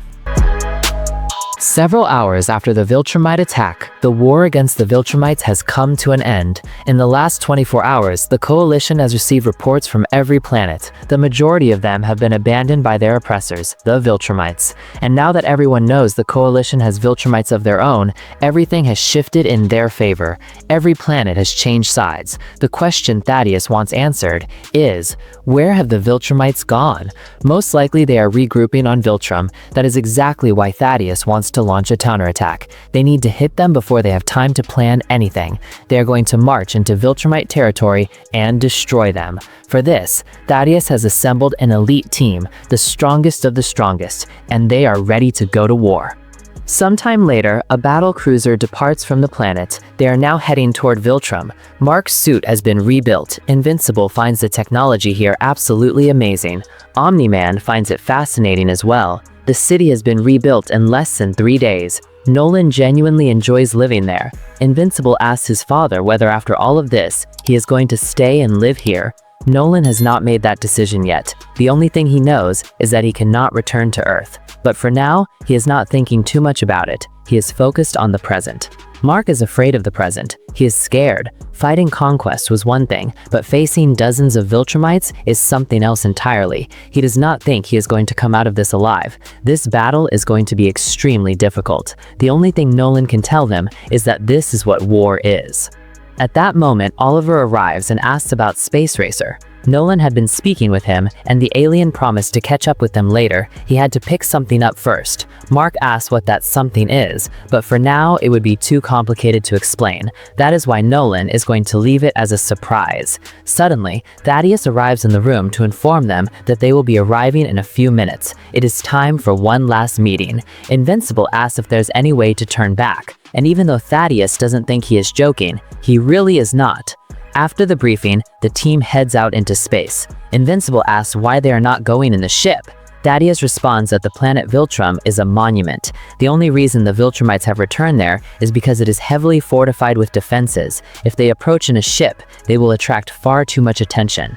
Several hours after the Viltrumite attack, the war against the Viltrumites has come to an end. In the last 24 hours, the coalition has received reports from every planet. The majority of them have been abandoned by their oppressors, the Viltrumites. And now that everyone knows the coalition has Viltrumites of their own, everything has shifted in their favor. Every planet has changed sides. The question Thaedus wants answered is, where have the Viltrumites gone? Most likely they are regrouping on Viltrum. That is exactly why Thaedus wants to launch a counterattack. They need to hit them before they have time to plan anything. They are going to march into Viltrumite territory and destroy them. For this, Thaedus has assembled an elite team, the strongest of the strongest, and they are ready to go to war. Sometime later, a battle cruiser departs from the planet. They are now heading toward Viltrum. Mark's suit has been rebuilt. Invincible finds the technology here absolutely amazing. Omni-Man finds it fascinating as well. The city has been rebuilt in less than 3 days. Nolan genuinely enjoys living there. Invincible asks his father whether after all of this, he is going to stay and live here. Nolan has not made that decision yet. The only thing he knows is that he cannot return to Earth. But for now, he is not thinking too much about it. He is focused on the present. Mark is afraid of the present. He is scared. Fighting conquest was one thing, but facing dozens of viltrumites is something else entirely. He does not think he is going to come out of this alive. This battle is going to be extremely difficult. The only thing Nolan can tell them is that this is what war is. At that moment, Oliver arrives and asks about Space Racer. Nolan had been speaking with him, and the alien promised to catch up with them later. He had to pick something up first. Mark asks what that something is, but for now it would be too complicated to explain. That is why Nolan is going to leave it as a surprise. Suddenly, Thaedus arrives in the room to inform them that they will be arriving in a few minutes. It is time for one last meeting. Invincible asks if there's any way to turn back, and even though Thaedus doesn't think he is joking, he really is not. After the briefing, the team heads out into space. Invincible asks why they are not going in the ship. Thaedus responds that the planet Viltrum is a monument. The only reason the Viltrumites have returned there is because it is heavily fortified with defenses. If they approach in a ship, they will attract far too much attention.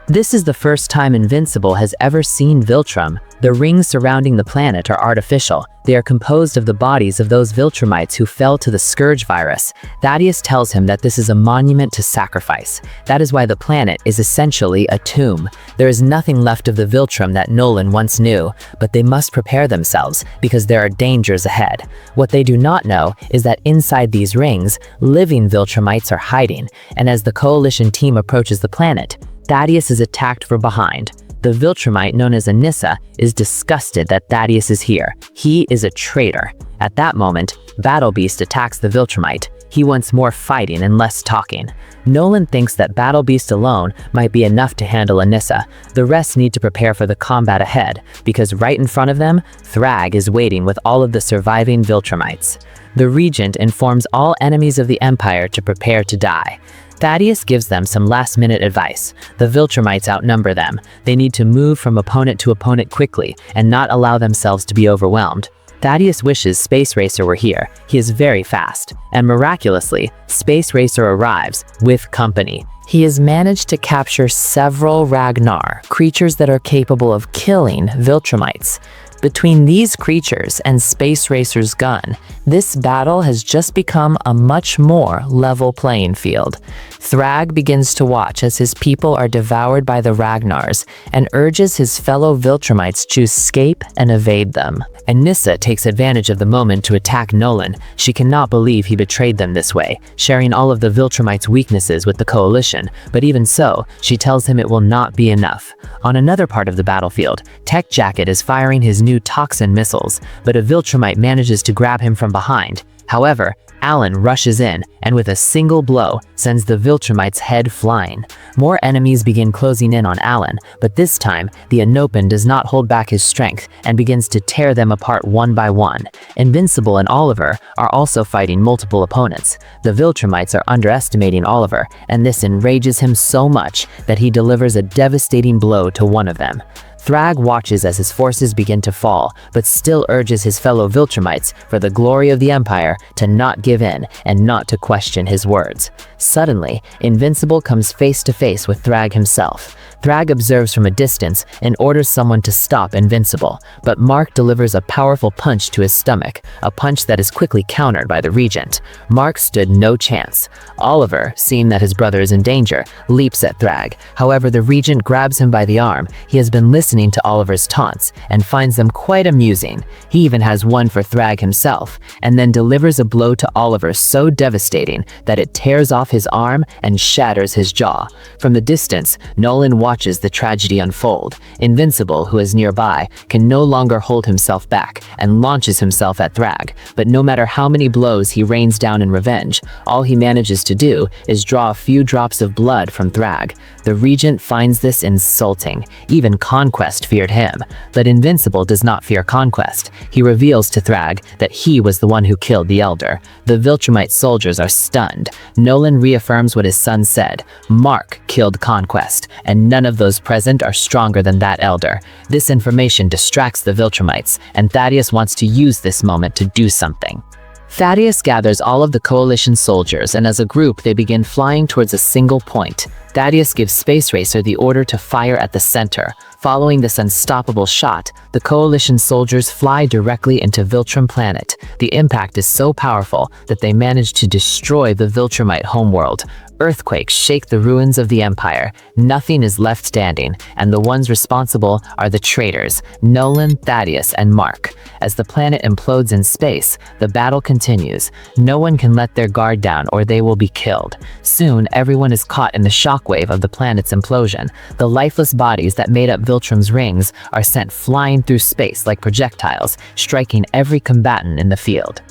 This is the first time Invincible has ever seen Viltrum. The rings surrounding the planet are artificial. They are composed of the bodies of those Viltrumites who fell to the scourge virus. Thaedus tells him that this is a monument to sacrifice. That is why the planet is essentially a tomb. There is nothing left of the Viltrum that Nolan once knew, but they must prepare themselves because there are dangers ahead. What they do not know is that inside these rings, living Viltrumites are hiding, and as the coalition team approaches the planet, Thaedus is attacked from behind. The Viltrumite known as Anissa is disgusted that Thaedus is here. He is a traitor. At that moment, Battle Beast attacks the Viltrumite. He wants more fighting and less talking. Nolan thinks that Battle Beast alone might be enough to handle Anissa. The rest need to prepare for the combat ahead, because right in front of them, Thragg is waiting with all of the surviving Viltrumites. The Regent informs all enemies of the Empire to prepare to die. Thaedus gives them some last-minute advice. The Viltrumites outnumber them. They need to move from opponent to opponent quickly and not allow themselves to be overwhelmed. Thaedus wishes Space Racer were here. He is very fast. And miraculously, Space Racer arrives with company. He has managed to capture several Ragnar, creatures that are capable of killing Viltrumites. Between these creatures and Space Racer's gun, this battle has just become a much more level playing field. Thragg begins to watch as his people are devoured by the Ragnars and urges his fellow Viltrumites to escape and evade them. Anissa takes advantage of the moment to attack Nolan. She cannot believe he betrayed them this way, sharing all of the Viltrumites' weaknesses with the coalition, but even so, she tells him it will not be enough. On another part of the battlefield, Tech Jacket is firing his new toxin missiles, but a Viltrumite manages to grab him from behind. However, Alan rushes in and with a single blow sends the Viltrumite's head flying. More enemies begin closing in on Alan, but this time the Anopan does not hold back his strength and begins to tear them apart one by one. Invincible and Oliver are also fighting multiple opponents. The Viltrumites are underestimating Oliver, and this enrages him so much that he delivers a devastating blow to one of them. Thragg watches as his forces begin to fall, but still urges his fellow Viltrumites, for the glory of the Empire, to not give in and not to question his words. Suddenly, Invincible comes face to face with Thragg himself. Thragg observes from a distance and orders someone to stop Invincible, but Mark delivers a powerful punch to his stomach, a punch that is quickly countered by the Regent. Mark stood no chance. Oliver, seeing that his brother is in danger, leaps at Thragg. However, the Regent grabs him by the arm. He has been listening to Oliver's taunts and finds them quite amusing. He even has one for Thragg himself, and then delivers a blow to Oliver so devastating that it tears off his arm and shatters his jaw. From the distance, Nolan watches the tragedy unfold. Invincible, who is nearby, can no longer hold himself back and launches himself at Thragg, but no matter how many blows he rains down in revenge, all he manages to do is draw a few drops of blood from Thragg. The Regent finds this insulting. Even Conquest feared him, but Invincible does not fear Conquest. He reveals to Thragg that he was the one who killed the Elder. The Viltrumite soldiers are stunned. Nolan reaffirms what his son said. Mark killed Conquest, and none of those present are stronger than that Elder. This information distracts the Viltrumites, and Thaedus wants to use this moment to do something. Thaedus gathers all of the coalition soldiers, and as a group they begin flying towards a single point. Thaedus gives Space Racer the order to fire at the center. Following this unstoppable shot, the coalition soldiers fly directly into Viltrum planet. The impact is so powerful that they manage to destroy the Viltrumite homeworld. Earthquakes shake the ruins of the Empire. Nothing is left standing, and the ones responsible are the traitors, Nolan, Thaedus, and Mark. As the planet implodes in space, the battle continues. No one can let their guard down or they will be killed. Soon, everyone is caught in the shockwave of the planet's implosion. The lifeless bodies that made up Viltrum's rings are sent flying through space like projectiles, striking every combatant in the field.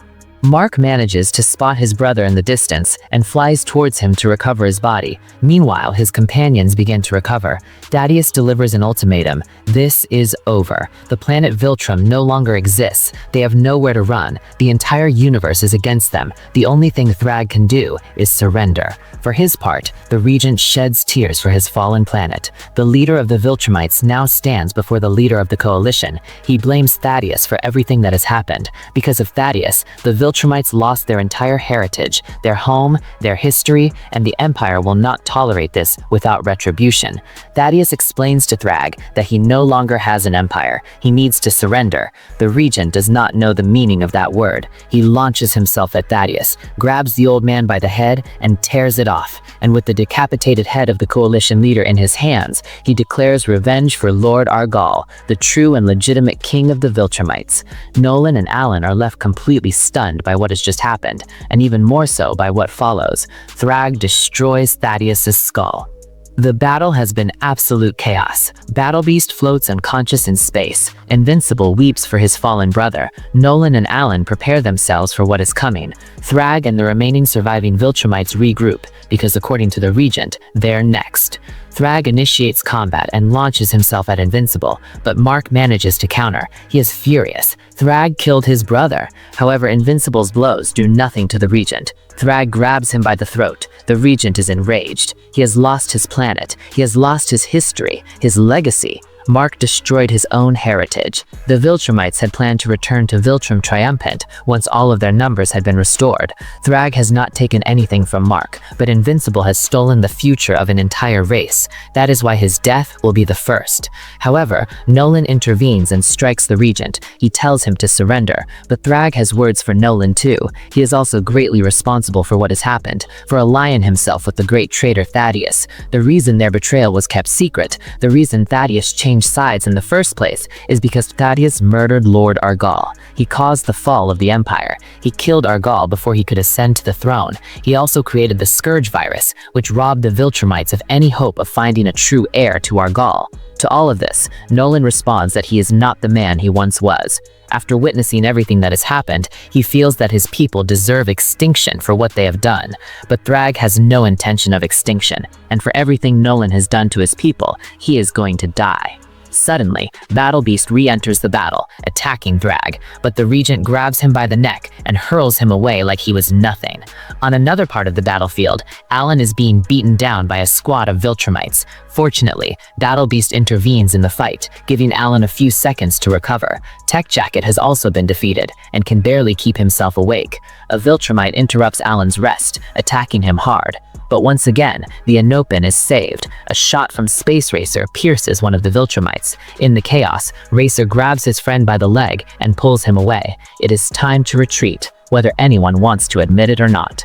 Mark manages to spot his brother in the distance and flies towards him to recover his body. Meanwhile, his companions begin to recover. Thaedus delivers an ultimatum. This is over. The planet Viltrum no longer exists. They have nowhere to run. The entire universe is against them. The only thing Thragg can do is surrender. For his part, the regent sheds tears for his fallen planet. The leader of the Viltrumites now stands before the leader of the coalition. He blames Thaedus for everything that has happened. Because of Thaedus, the Viltrumites lost their entire heritage, their home, their history, and the Empire will not tolerate this without retribution. Thaedus explains to Thragg that he no longer has an empire. He needs to surrender. The regent does not know the meaning of that word. He launches himself at Thaedus, grabs the old man by the head, and tears it off. And with the decapitated head of the coalition leader in his hands, he declares revenge for Lord Argall, the true and legitimate king of the Viltrumites. Nolan and Alan are left completely stunned by what has just happened, and even more so by what follows. Thragg destroys Thaedus' skull. The battle has been absolute chaos. Battle Beast floats unconscious in space. Invincible weeps for his fallen brother. Nolan and Alan prepare themselves for what is coming. Thragg and the remaining surviving Viltrumites regroup, because according to the regent, they're next. Thragg initiates combat and launches himself at Invincible, but Mark manages to counter. He is furious. Thragg killed his brother. However, Invincible's blows do nothing to the regent. Thragg grabs him by the throat. The regent is enraged. He has lost his planet. He has lost his history, his legacy. Mark destroyed his own heritage. The Viltrumites had planned to return to Viltrum triumphant once all of their numbers had been restored. Thragg has not taken anything from Mark, but Invincible has stolen the future of an entire race. That is why his death will be the first. However, Nolan intervenes and strikes the regent. He tells him to surrender, but Thragg has words for Nolan too. He is also greatly responsible for what has happened, for allying himself with the great traitor Thaedus. The reason their betrayal was kept secret, the reason Thaedus changed sides in the first place, is because Thaedus murdered Lord Argall. He caused the fall of the Empire. He killed Argall before he could ascend to the throne. He also created the scourge virus, which robbed the Viltrumites of any hope of finding a true heir to Argall. To all of this, Nolan responds that he is not the man he once was. After witnessing everything that has happened, he feels that his people deserve extinction for what they have done. But Thragg has no intention of extinction, and for everything Nolan has done to his people, he is going to die. Suddenly, Battle Beast re-enters the battle, attacking Thragg, but the regent grabs him by the neck and hurls him away like he was nothing. On another part of the battlefield, Alan is being beaten down by a squad of Viltrumites. Fortunately, Battle Beast intervenes in the fight, giving Alan a few seconds to recover. Tech Jacket has also been defeated and can barely keep himself awake. A Viltrumite interrupts Alan's rest, attacking him hard. But once again, the Anopin is saved. A shot from Space Racer pierces one of the Viltrumites. In the chaos, Racer grabs his friend by the leg and pulls him away. It is time to retreat, whether anyone wants to admit it or not.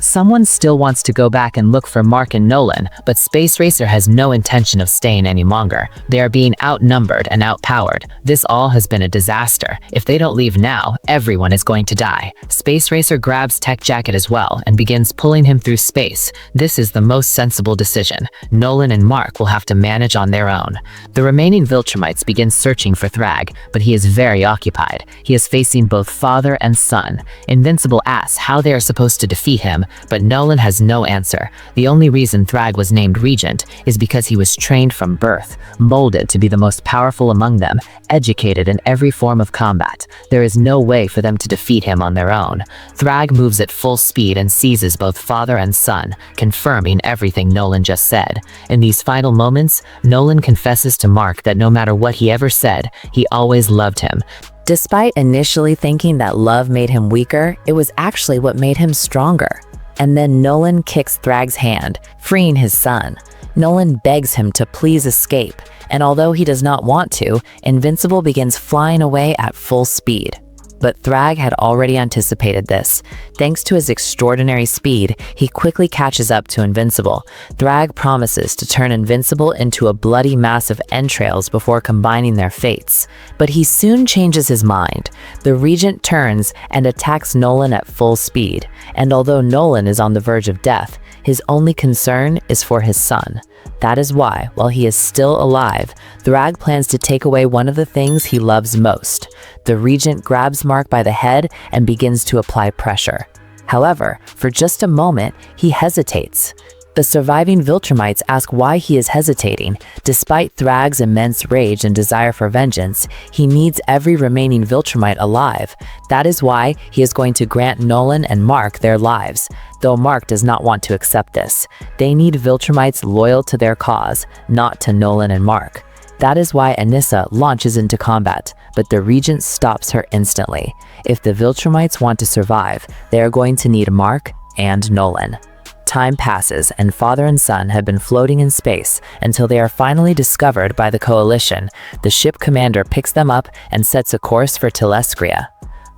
Someone still wants to go back and look for Mark and Nolan, but Space Racer has no intention of staying any longer. They are being outnumbered and outpowered. This all has been a disaster. If they don't leave now, everyone is going to die. Space Racer grabs Tech Jacket as well and begins pulling him through space. This is the most sensible decision. Nolan and Mark will have to manage on their own. The remaining Viltrumites begin searching for Thragg, but he is very occupied. He is facing both father and son. Invincible asks how they are supposed to defeat him, but Nolan has no answer. The only reason Thragg was named regent is because he was trained from birth, molded to be the most powerful among them, educated in every form of combat. There is no way for them to defeat him on their own. Thragg moves at full speed and seizes both father and son, confirming everything Nolan just said. In these final moments, Nolan confesses to Mark that no matter what he ever said, he always loved him. Despite initially thinking that love made him weaker, it was actually what made him stronger. And then Nolan kicks Thragg's hand, freeing his son. Nolan begs him to please escape. and although he does not want to, Invincible begins flying away at full speed. But Thragg had already anticipated this. Thanks to his extraordinary speed, he quickly catches up to Invincible. Thragg promises to turn Invincible into a bloody mass of entrails before combining their fates. But he soon changes his mind. The Regent turns and attacks Nolan at full speed, and although Nolan is on the verge of death, his only concern is for his son. That is why, while he is still alive, Thragg plans to take away one of the things he loves most. The Regent grabs Mark by the head and begins to apply pressure. However, for just a moment, he hesitates. The surviving viltrumites ask why he is hesitating. Despite Thragg's immense rage and desire for vengeance, he needs every remaining viltrumite alive. That is why he is going to grant Nolan and Mark their lives, though Mark does not want to accept this. They need viltrumites loyal to their cause, not to Nolan and Mark. That is why Anissa launches into combat, but the Regent stops her instantly. If the viltrumites want to survive, they are going to need Mark and Nolan. Time passes, and father and son have been floating in space until they are finally discovered by the Coalition. The ship commander picks them up and sets a course for Telescria.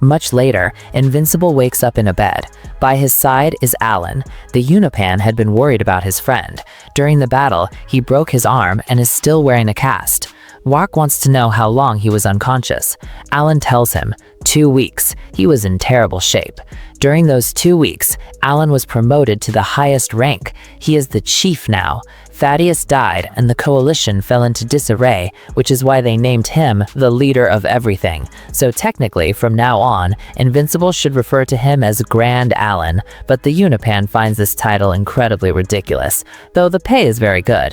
Much later, Invincible wakes up in a bed. By his side is Alan. The Unipan had been worried about his friend. During the battle, he broke his arm and is still wearing a cast. Mark wants to know how long he was unconscious. Alan tells him, 2 weeks. He was in terrible shape. During those 2 weeks, Alan was promoted to the highest rank. He is the chief now. Thaedus died and the Coalition fell into disarray, which is why they named him the leader of everything. So technically, from now on, Invincible should refer to him as Grand Alan, but the Unipan finds this title incredibly ridiculous, though the pay is very good.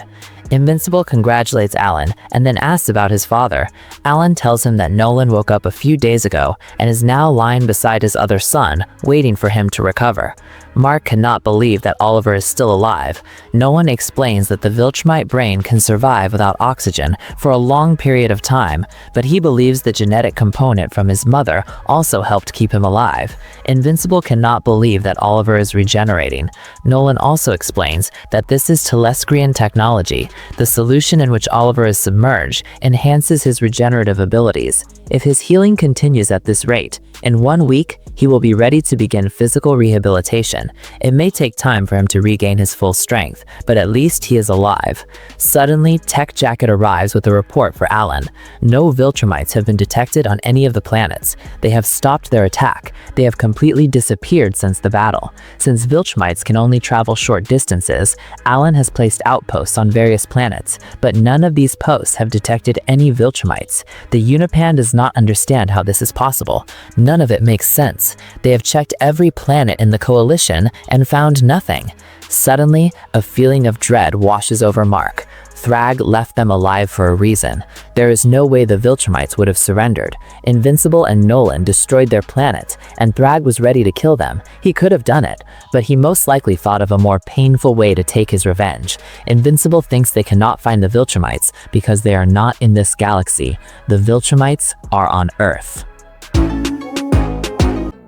Invincible congratulates Alan and then asks about his father. Alan tells him that Nolan woke up a few days ago and is now lying beside his other son, waiting for him to recover. Mark cannot believe that Oliver is still alive. Nolan explains that the viltrumite brain can survive without oxygen for a long period of time, but he believes the genetic component from his mother also helped keep him alive. Invincible cannot believe that Oliver is regenerating. Nolan also explains that this is Telescrian technology. The solution in which Oliver is submerged enhances his regenerative abilities. If his healing continues at this rate, in 1 week, he will be ready to begin physical rehabilitation. It may take time for him to regain his full strength, but at least he is alive. Suddenly, Tech Jacket arrives with a report for Alan. No viltrumites have been detected on any of the planets. They have stopped their attack. They have completely disappeared since the battle. Since viltrumites can only travel short distances, Alan has placed outposts on various planets, but none of these posts have detected any viltrumites. The Unipan does not understand how this is possible. None of it makes sense. They have checked every planet in the Coalition and found nothing. Suddenly, a feeling of dread washes over Mark. Thragg left them alive for a reason. There is no way the viltrumites would have surrendered. Invincible and Nolan destroyed their planet, and Thragg was ready to kill them. He could have done it, but he most likely thought of a more painful way to take his revenge. Invincible thinks they cannot find the viltrumites because they are not in this galaxy. The viltrumites are on Earth.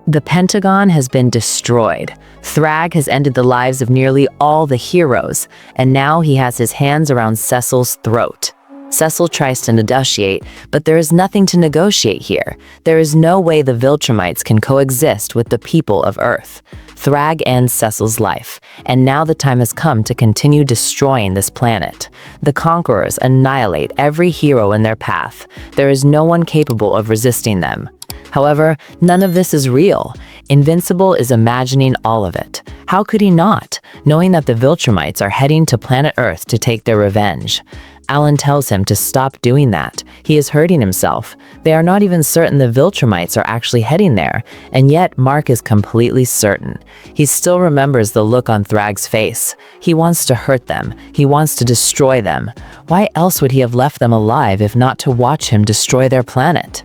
The Pentagon has been destroyed. Thragg has ended the lives of nearly all the heroes, and now he has his hands around Cecil's throat. Cecil tries to negotiate, but there is nothing to negotiate here. There is no way the viltrumites can coexist with the people of Earth. Thragg ends Cecil's life, and now the time has come to continue destroying this planet. The Conquerors annihilate every hero in their path. There is no one capable of resisting them. However, none of this is real. Invincible is imagining all of it. How could he not, knowing that the viltrumites are heading to planet Earth to take their revenge? Alan tells him to stop doing that. He is hurting himself. They are not even certain the viltrumites are actually heading there, and yet Mark is completely certain. He still remembers the look on Thragg's face. He wants to hurt them. He wants to destroy them. Why else would he have left them alive if not to watch him destroy their planet?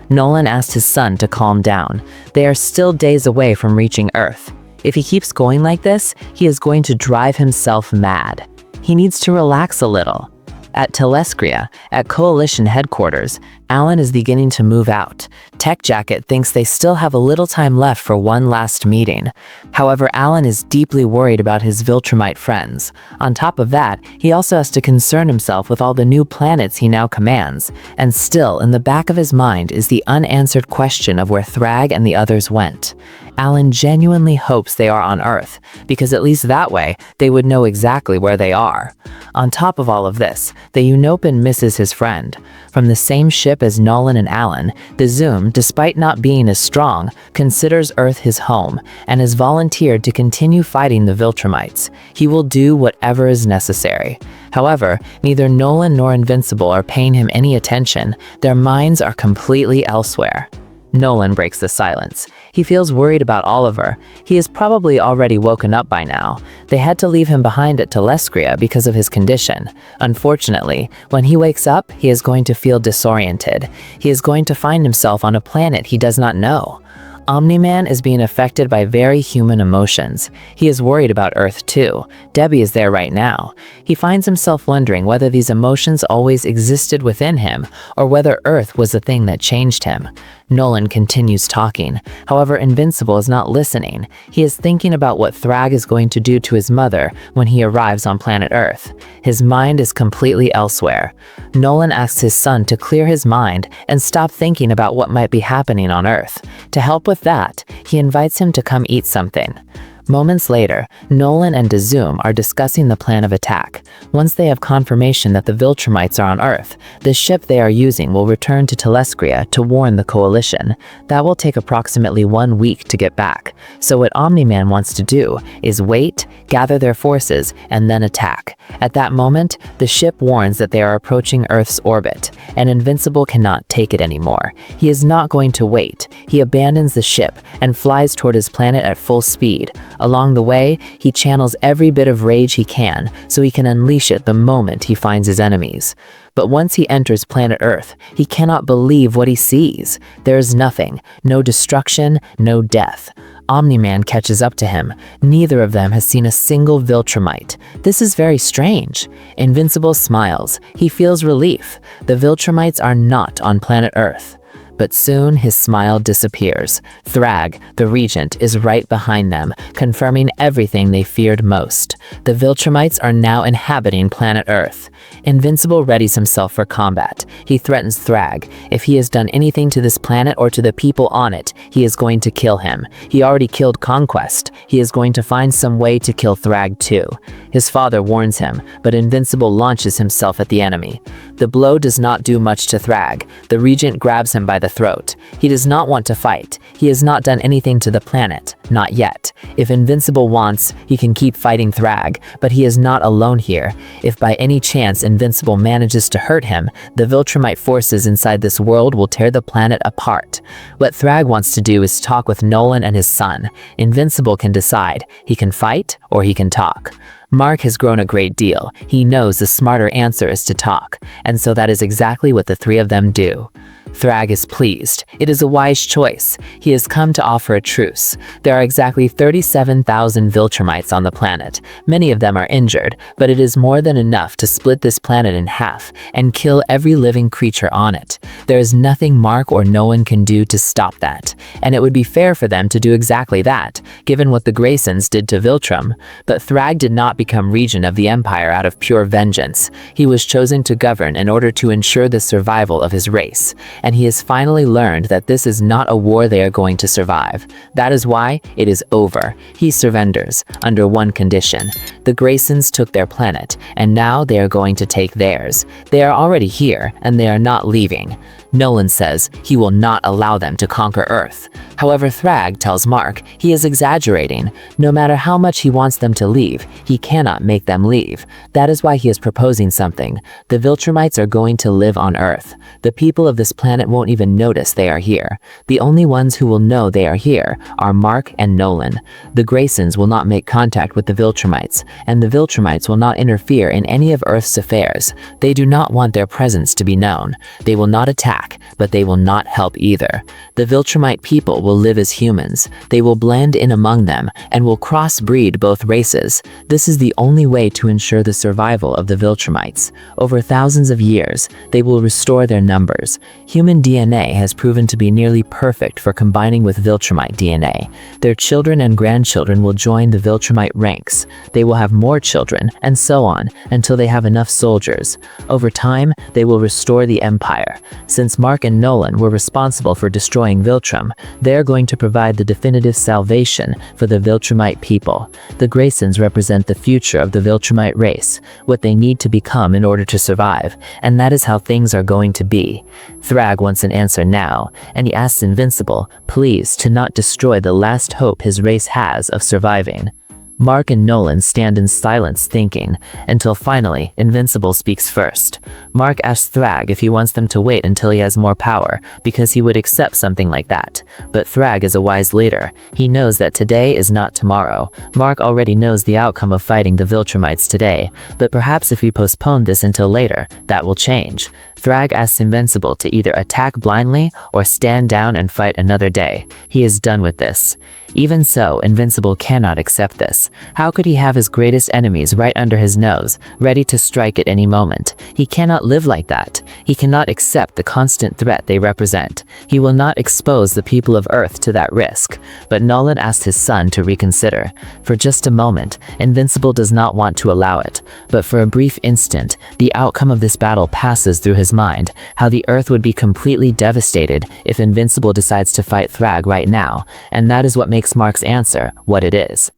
Nolan asked his son to calm down. They are still days away from reaching Earth. If he keeps going like this, he is going to drive himself mad. He needs to relax a little. At Telescria, at Coalition headquarters, Alan is beginning to move out. Tech Jacket thinks they still have a little time left for one last meeting. However, Alan is deeply worried about his viltrumite friends. On top of that, he also has to concern himself with all the new planets he now commands. And still, in the back of his mind is the unanswered question of where Thragg and the others went. Alan genuinely hopes they are on Earth, because at least that way, they would know exactly where they are. On top of all of this, the Unopan misses his friend. From the same ship as Nolan and Alan, the Zoom, despite not being as strong, considers Earth his home, and has volunteered to continue fighting the viltrumites. He will do whatever is necessary. However, neither Nolan nor Invincible are paying him any attention. Their minds are completely elsewhere. Nolan breaks the silence. He feels worried about Oliver. He is probably already woken up by now. They had to leave him behind at Telescria because of his condition. Unfortunately, when he wakes up, he is going to feel disoriented. He is going to find himself on a planet he does not know. Omni-Man is being affected by very human emotions. He is worried about Earth too. Debbie is there right now. He finds himself wondering whether these emotions always existed within him, or whether Earth was the thing that changed him. Nolan continues talking. However, Invincible is not listening. He is thinking about what Thragg is going to do to his mother when he arrives on planet Earth. His mind is completely elsewhere. Nolan asks his son to clear his mind and stop thinking about what might be happening on Earth. To help with that, he invites him to come eat something. Moments later, Nolan and Zoom are discussing the plan of attack. Once they have confirmation that the viltrumites are on Earth, the ship they are using will return to Telescria to warn the Coalition. That will take approximately 1 week to get back. So what Omni-Man wants to do is wait, gather their forces, and then attack. At that moment, the ship warns that they are approaching Earth's orbit, and Invincible cannot take it anymore. He is not going to wait. He abandons the ship and flies toward his planet at full speed. Along the way, he channels every bit of rage he can, so he can unleash it the moment he finds his enemies. But once he enters planet Earth, he cannot believe what he sees. There is nothing, no destruction, no death. Omni-Man catches up to him. Neither of them has seen a single viltrumite. This is very strange. Invincible smiles. He feels relief. The viltrumites are not on planet Earth. But soon his smile disappears. Thragg, the regent, is right behind them, confirming everything they feared most. The viltrumites are now inhabiting planet Earth. Invincible readies himself for combat. He threatens Thragg. If he has done anything to this planet or to the people on it, he is going to kill him. He already killed Conquest. He is going to find some way to kill Thragg too. His father warns him, but Invincible launches himself at the enemy. The blow does not do much to Thragg. The regent grabs him by the throat. He does not want to fight. He has not done anything to the planet. Not yet. If Invincible wants, he can keep fighting Thragg, but he is not alone here. If by any chance Invincible manages to hurt him, the viltrumite forces inside this world will tear the planet apart. What Thragg wants to do is talk with Nolan and his son. Invincible can decide. He can fight or he can talk. Mark has grown a great deal. He knows the smarter answer is to talk, and so that is exactly what the three of them do. Thragg is pleased. It is a wise choice. He has come to offer a truce. There are exactly 37,000 viltrumites on the planet. Many of them are injured, but it is more than enough to split this planet in half and kill every living creature on it. There is nothing Mark or Nolan can do to stop that, and it would be fair for them to do exactly that, given what the Graysons did to Viltrum. But Thragg did not become regent of the Empire out of pure vengeance. He was chosen to govern in order to ensure the survival of his race. And he has finally learned that this is not a war they are going to survive. That is why it is over. He surrenders, under one condition. The Graysons took their planet, and now they are going to take theirs. They are already here, and they are not leaving. Nolan says he will not allow them to conquer Earth. However, Thragg tells Mark he is exaggerating. No matter how much he wants them to leave, he cannot make them leave. That is why he is proposing something. The viltrumites are going to live on Earth. The people of this planet won't even notice they are here. The only ones who will know they are here are Mark and Nolan. The Graysons will not make contact with the viltrumites, and the viltrumites will not interfere in any of Earth's affairs. They do not want their presence to be known. They will not attack. attack, but they will not help either. The viltrumite people will live as humans. They will blend in among them and will crossbreed both races. This is the only way to ensure the survival of the viltrumites. Over thousands of years, they will restore their numbers. Human DNA has proven to be nearly perfect for combining with viltrumite DNA. Their children and grandchildren will join the viltrumite ranks. They will have more children, and so on, until they have enough soldiers. Over time, they will restore the empire. Since Mark and Nolan were responsible for destroying Viltrum, they're going to provide the definitive salvation for the viltrumite people. The Graysons represent the future of the viltrumite race, what they need to become in order to survive, and that is how things are going to be. Thragg wants an answer now, and he asks Invincible, please, to not destroy the last hope his race has of surviving. Mark and Nolan stand in silence thinking, until finally, Invincible speaks first. Mark asks Thragg if he wants them to wait until he has more power, because he would accept something like that. But Thragg is a wise leader. He knows that today is not tomorrow. Mark already knows the outcome of fighting the Viltrumites today, but perhaps if we postpone this until later, that will change. Thragg asks Invincible to either attack blindly or stand down and fight another day. He is done with this. Even so, Invincible cannot accept this. How could he have his greatest enemies right under his nose, ready to strike at any moment? He cannot live like that. He cannot accept the constant threat they represent. He will not expose the people of Earth to that risk. But Nolan asked his son to reconsider. For just a moment, Invincible does not want to allow it. But for a brief instant, the outcome of this battle passes through his mind, how the Earth would be completely devastated if Invincible decides to fight Thragg right now, and that is what makes Mark's answer what it is.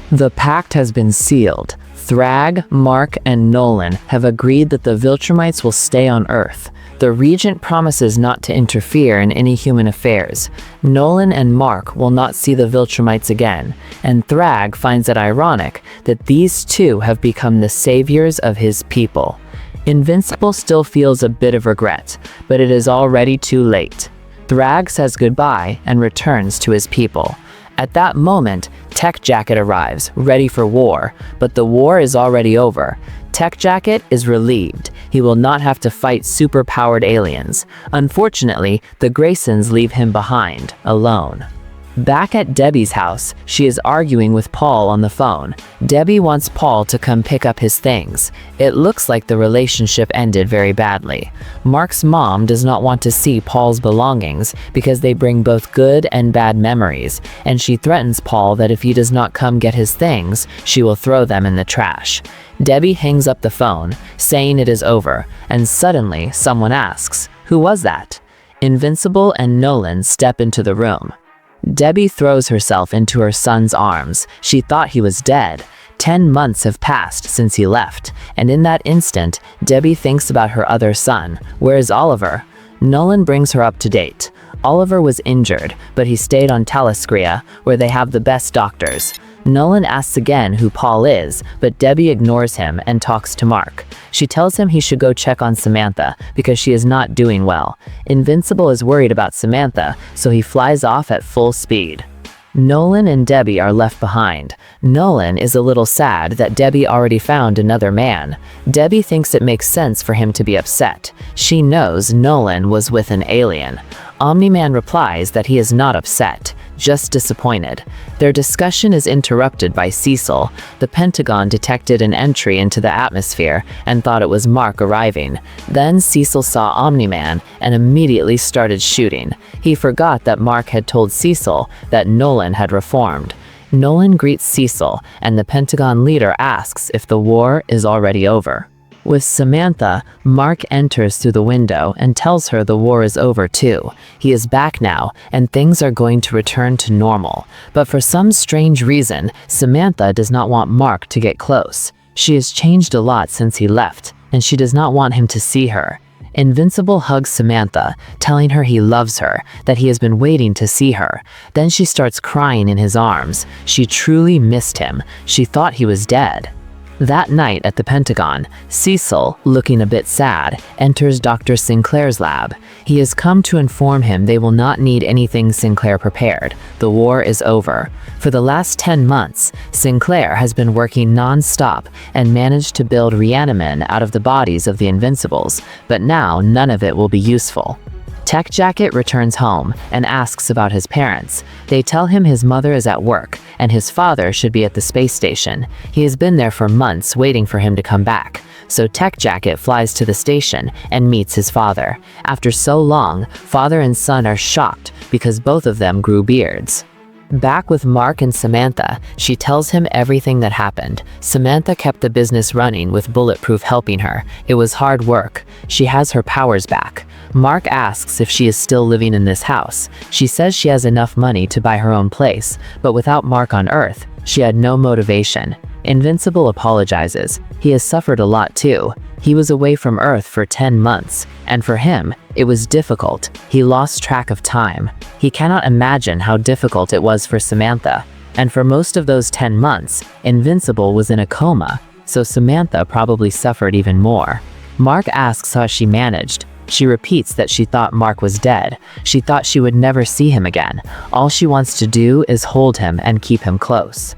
The pact has been sealed. Thragg, Mark, and Nolan have agreed that the Viltrumites will stay on Earth. The regent promises not to interfere in any human affairs. Nolan and Mark will not see the Viltrumites again, and Thragg finds it ironic that these two have become the saviors of his people. Invincible still feels a bit of regret, but it is already too late. Thragg says goodbye and returns to his people. At that moment, Tech Jacket arrives, ready for war, but the war is already over. Tech Jacket is relieved. He will not have to fight super-powered aliens. Unfortunately, the Graysons leave him behind, alone. Back at Debbie's house, she is arguing with Paul on the phone. Debbie wants Paul to come pick up his things. It looks like the relationship ended very badly. Mark's mom does not want to see Paul's belongings because they bring both good and bad memories, and she threatens Paul that if he does not come get his things, she will throw them in the trash. Debbie hangs up the phone, saying it is over, and suddenly someone asks, "Who was that?" Invincible and Nolan step into the room. Debbie throws herself into her son's arms. She thought he was dead. 10 months have passed since he left, and in that instant, Debbie thinks about her other son. Where is Oliver? Nolan brings her up to date. Oliver was injured, but he stayed on Taliscria, where they have the best doctors. Nolan asks again who Paul is, but Debbie ignores him and talks to Mark. She tells him he should go check on Samantha because she is not doing well. Invincible is worried about Samantha, so he flies off at full speed. Nolan and Debbie are left behind. Nolan is a little sad that Debbie already found another man. Debbie thinks it makes sense for him to be upset. She knows Nolan was with an alien. Omni-Man replies that he is not upset, just disappointed. Their discussion is interrupted by Cecil. The Pentagon detected an entry into the atmosphere and thought it was Mark arriving. Then Cecil saw Omni-Man and immediately started shooting. He forgot that Mark had told Cecil that Nolan had reformed. Nolan greets Cecil, and the Pentagon leader asks if the war is already over. With Samantha, Mark enters through the window and tells her the war is over too. He is back now, and things are going to return to normal. But for some strange reason, Samantha does not want Mark to get close. She has changed a lot since he left, and she does not want him to see her. Invincible hugs Samantha, telling her he loves her, that he has been waiting to see her. Then she starts crying in his arms. She truly missed him. She thought he was dead. That night at the Pentagon, Cecil, looking a bit sad, enters Dr. Sinclair's lab. He has come to inform him they will not need anything Sinclair prepared. The war is over. For the last 10 months, Sinclair has been working non-stop and managed to build reanimin out of the bodies of the Invincibles, but now none of it will be useful. Tech Jacket returns home and asks about his parents. They tell him his mother is at work and his father should be at the space station. He has been there for months waiting for him to come back. So Tech Jacket flies to the station and meets his father. After so long, father and son are shocked because both of them grew beards. Back with Mark and Samantha, she tells him everything that happened. Samantha kept the business running with Bulletproof helping her. It was hard work. She has her powers back. Mark asks if she is still living in this house. She says she has enough money to buy her own place, but without Mark on Earth, she had no motivation. Invincible apologizes. He has suffered a lot too. He was away from Earth for 10 months, and for him, it was difficult. He lost track of time. He cannot imagine how difficult it was for Samantha. And for most of those 10 months, Invincible was in a coma, so Samantha probably suffered even more. Mark asks how she managed. She repeats that she thought Mark was dead. She thought she would never see him again. All she wants to do is hold him and keep him close.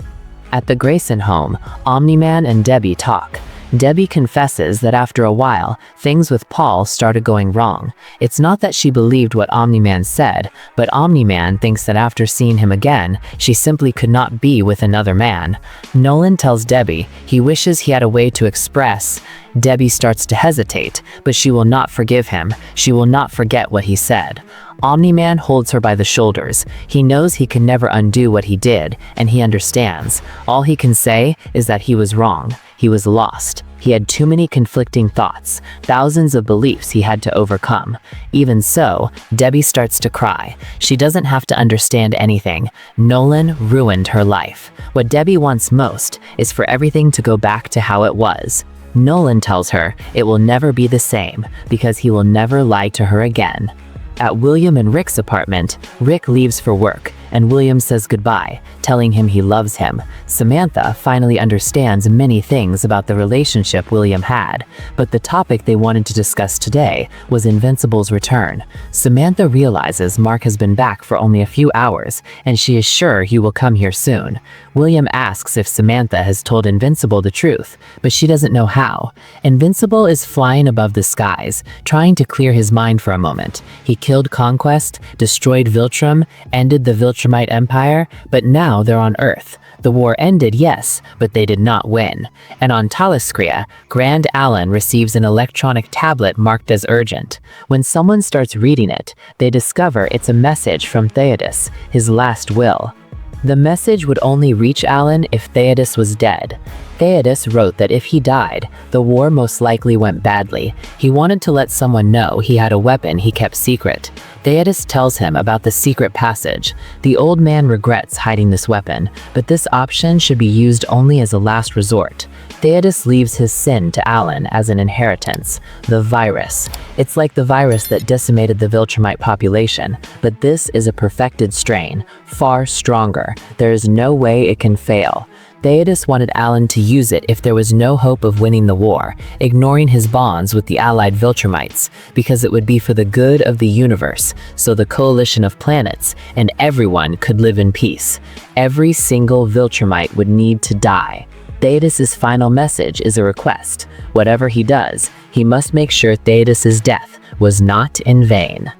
At the Grayson home, Omni-Man and Debbie talk. Debbie confesses that after a while, things with Paul started going wrong. It's not that she believed what Omni-Man said, but Omni-Man thinks that after seeing him again, she simply could not be with another man. Nolan tells Debbie he wishes he had a way to express. Debbie starts to hesitate, but she will not forgive him. She will not forget what he said. Omni-Man holds her by the shoulders. He knows he can never undo what he did, and he understands. All he can say is that he was wrong. He was lost. He had too many conflicting thoughts, thousands of beliefs he had to overcome. Even so, Debbie starts to cry. She doesn't have to understand anything. Nolan ruined her life. What Debbie wants most is for everything to go back to how it was. Nolan tells her it will never be the same because he will never lie to her again. At William and Rick's apartment, Rick leaves for work, and William says goodbye, telling him he loves him. Samantha finally understands many things about the relationship William had, but the topic they wanted to discuss today was Invincible's return. Samantha realizes Mark has been back for only a few hours, and she is sure he will come here soon. William asks if Samantha has told Invincible the truth, but she doesn't know how. Invincible is flying above the skies, trying to clear his mind for a moment. He killed Conquest, destroyed Viltrum, ended the Viltrumite Empire, but now they're on Earth. The war ended, yes, but they did not win. And on Thalascria, Grand Alan receives an electronic tablet marked as urgent. When someone starts reading it, they discover it's a message from Thaedus, his last will. The message would only reach Alan if Thaedus was dead. Thaedus wrote that if he died, the war most likely went badly. He wanted to let someone know he had a weapon he kept secret. Thaedus tells him about the secret passage. The old man regrets hiding this weapon, but this option should be used only as a last resort. Thaedus leaves his sin to Alan as an inheritance, the virus. It's like the virus that decimated the Viltrumite population, but this is a perfected strain, far stronger. There is no way it can fail. Thaedus wanted Alan to use it if there was no hope of winning the war, ignoring his bonds with the allied Viltrumites, because it would be for the good of the universe, so the coalition of planets and everyone could live in peace. Every single Viltrumite would need to die. Thaedus' final message is a request. Whatever he does, he must make sure Thaedus' death was not in vain.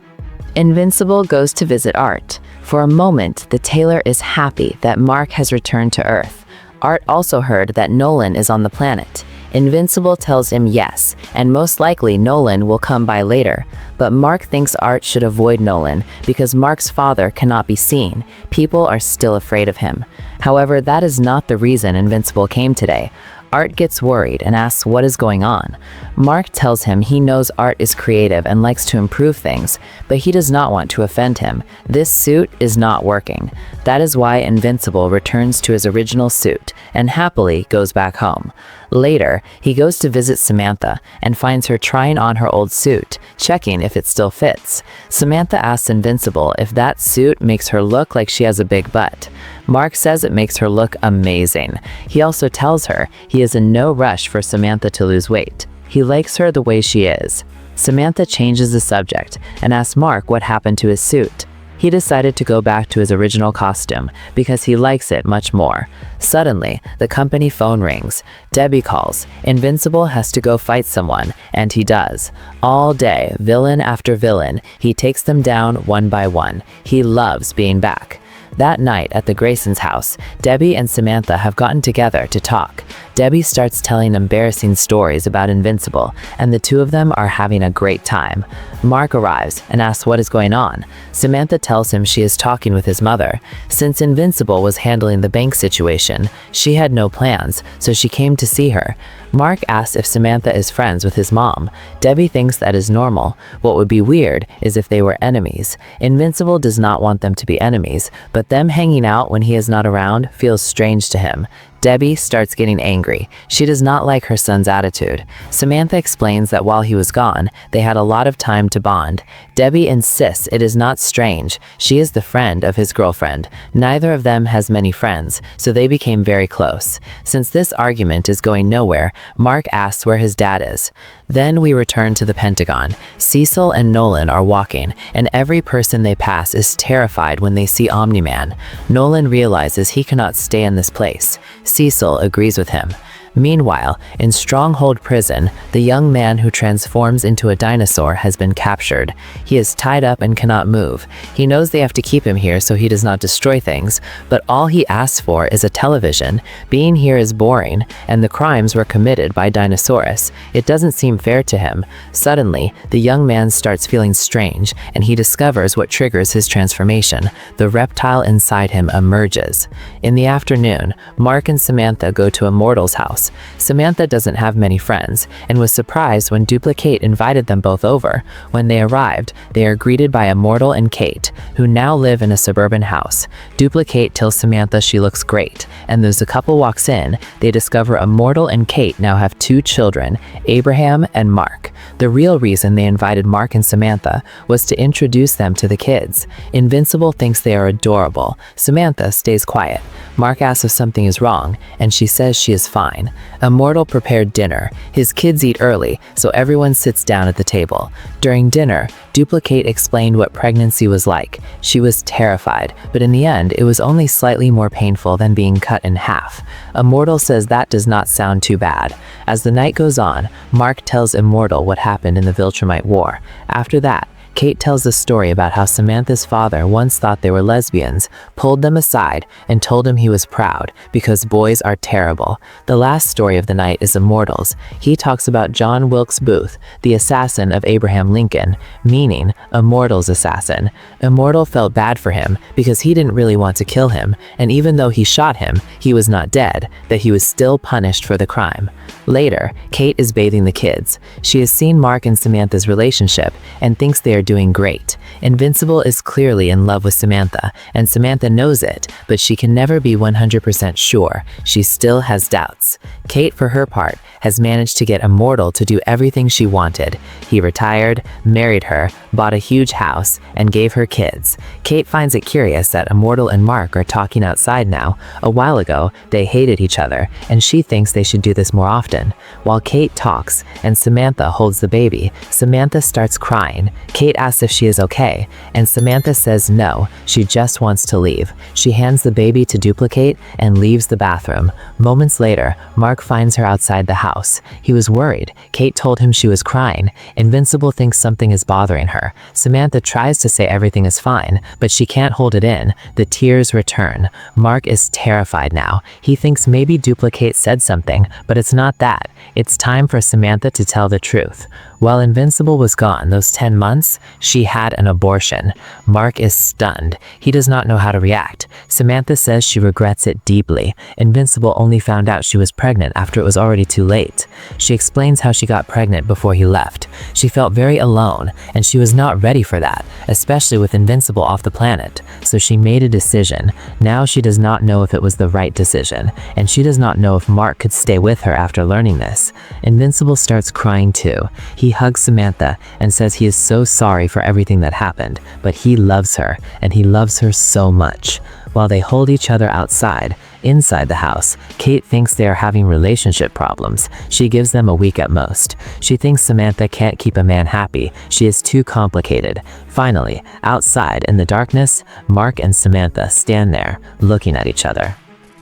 Invincible goes to visit Art. For a moment, the tailor is happy that Mark has returned to Earth. Art also heard that Nolan is on the planet. Invincible tells him yes, and most likely Nolan will come by later. But Mark thinks Art should avoid Nolan because Mark's father cannot be seen. People are still afraid of him. However, that is not the reason Invincible came today. Art gets worried and asks what is going on. Mark tells him he knows Art is creative and likes to improve things, but he does not want to offend him. This suit is not working. That is why Invincible returns to his original suit and happily goes back home. Later, he goes to visit Samantha and finds her trying on her old suit, checking if it still fits. Samantha asks Invincible if that suit makes her look like she has a big butt. Mark says it makes her look amazing. He also tells her he is in no rush for Samantha to lose weight. He likes her the way she is. Samantha changes the subject and asks Mark what happened to his suit. He decided to go back to his original costume because he likes it much more. Suddenly, the company phone rings. Debbie calls. Invincible has to go fight someone, and he does. All day, villain after villain, he takes them down one by one. He loves being back. That night at the Grayson's house, Debbie and Samantha have gotten together to talk. Debbie starts telling embarrassing stories about Invincible, and the two of them are having a great time. Mark arrives and asks what is going on. Samantha tells him she is talking with his mother. Since Invincible was handling the bank situation, she had no plans, so she came to see her. Mark asks if Samantha is friends with his mom. Debbie thinks that is normal. What would be weird is if they were enemies. Invincible does not want them to be enemies, but them hanging out when he is not around feels strange to him. Debbie starts getting angry. She does not like her son's attitude. Samantha explains that while he was gone, they had a lot of time to bond. Debbie insists it is not strange. She is the friend of his girlfriend. Neither of them has many friends, so they became very close. Since this argument is going nowhere, Mark asks where his dad is. Then we return to the Pentagon. Cecil and Nolan are walking, and every person they pass is terrified when they see Omni-Man. Nolan realizes he cannot stay in this place. Cecil agrees with him. Meanwhile, in Stronghold Prison, the young man who transforms into a dinosaur has been captured. He is tied up and cannot move. He knows they have to keep him here so he does not destroy things, but all he asks for is a television. Being here is boring, and the crimes were committed by dinosaurus. It doesn't seem fair to him. Suddenly, the young man starts feeling strange, and he discovers what triggers his transformation. The reptile inside him emerges. In the afternoon, Mark and Samantha go to Immortal's house. Samantha doesn't have many friends and was surprised when Duplicate invited them both over. When they arrived, they are greeted by Immortal and Kate, who now live in a suburban house. Duplicate tells Samantha she looks great, and as the couple walks in, they discover Immortal and Kate now have 2 children, Abraham and Mark. The real reason they invited Mark and Samantha was to introduce them to the kids. Invincible thinks they are adorable. Samantha stays quiet. Mark asks if something is wrong, and she says she is fine. Immortal prepared dinner. His kids eat early, so everyone sits down at the table. During dinner, Duplicate explained what pregnancy was like. She was terrified, but in the end, it was only slightly more painful than being cut in half. Immortal says that does not sound too bad. As the night goes on, Mark tells Immortal what happened in the Viltrumite War. After that, Kate tells the story about how Samantha's father once thought they were lesbians, pulled them aside, and told him he was proud, because boys are terrible. The last story of the night is Immortal's. He talks about John Wilkes Booth, the assassin of Abraham Lincoln, meaning Immortal's assassin. Immortal felt bad for him because he didn't really want to kill him, and even though he shot him, he was not dead, that he was still punished for the crime. Later, Kate is bathing the kids. She has seen Mark and Samantha's relationship and thinks they are doing great. Invincible is clearly in love with Samantha, and Samantha knows it, but she can never be 100% sure. She still has doubts. Kate, for her part, has managed to get Immortal to do everything she wanted. He retired, married her, bought a huge house, and gave her kids. Kate finds it curious that Immortal and Mark are talking outside now. A while ago, they hated each other, and she thinks they should do this more often. While Kate talks and Samantha holds the baby, Samantha starts crying. Kate asks if she is okay, and Samantha says no, she just wants to leave. She hands the baby to Duplicate and leaves the bathroom. Moments later, Mark finds her outside the house. He was worried. Kate told him she was crying. Invincible thinks something is bothering her. Samantha tries to say everything is fine, but she can't hold it in. The tears return. Mark is terrified now. He thinks maybe Duplicate said something, but it's not that. It's time for Samantha to tell the truth. While Invincible was gone those 10 months, she had an abortion. Mark is stunned. He does not know how to react. Samantha says she regrets it deeply. Invincible only found out she was pregnant after it was already too late. She explains how she got pregnant before he left. She felt very alone, and she was not ready for that, especially with Invincible off the planet. So she made a decision. Now she does not know if it was the right decision, and she does not know if Mark could stay with her after learning this. Invincible starts crying too. He hugs Samantha and says he is so sorry for everything that happened, but he loves her, and he loves her so much. while they hold each other outside. Inside the house, Kate thinks they are having relationship problems. She gives them a week at most. She thinks Samantha can't keep a man happy. She is too complicated. Finally, outside in the darkness, Mark and Samantha stand there, looking at each other.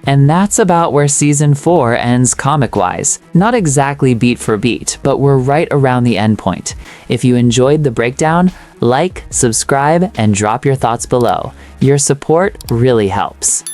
And that's about where Season 4 ends comic-wise. Not exactly beat for beat, but we're right around the end point. If you enjoyed the breakdown, like, subscribe, and drop your thoughts below. Your support really helps.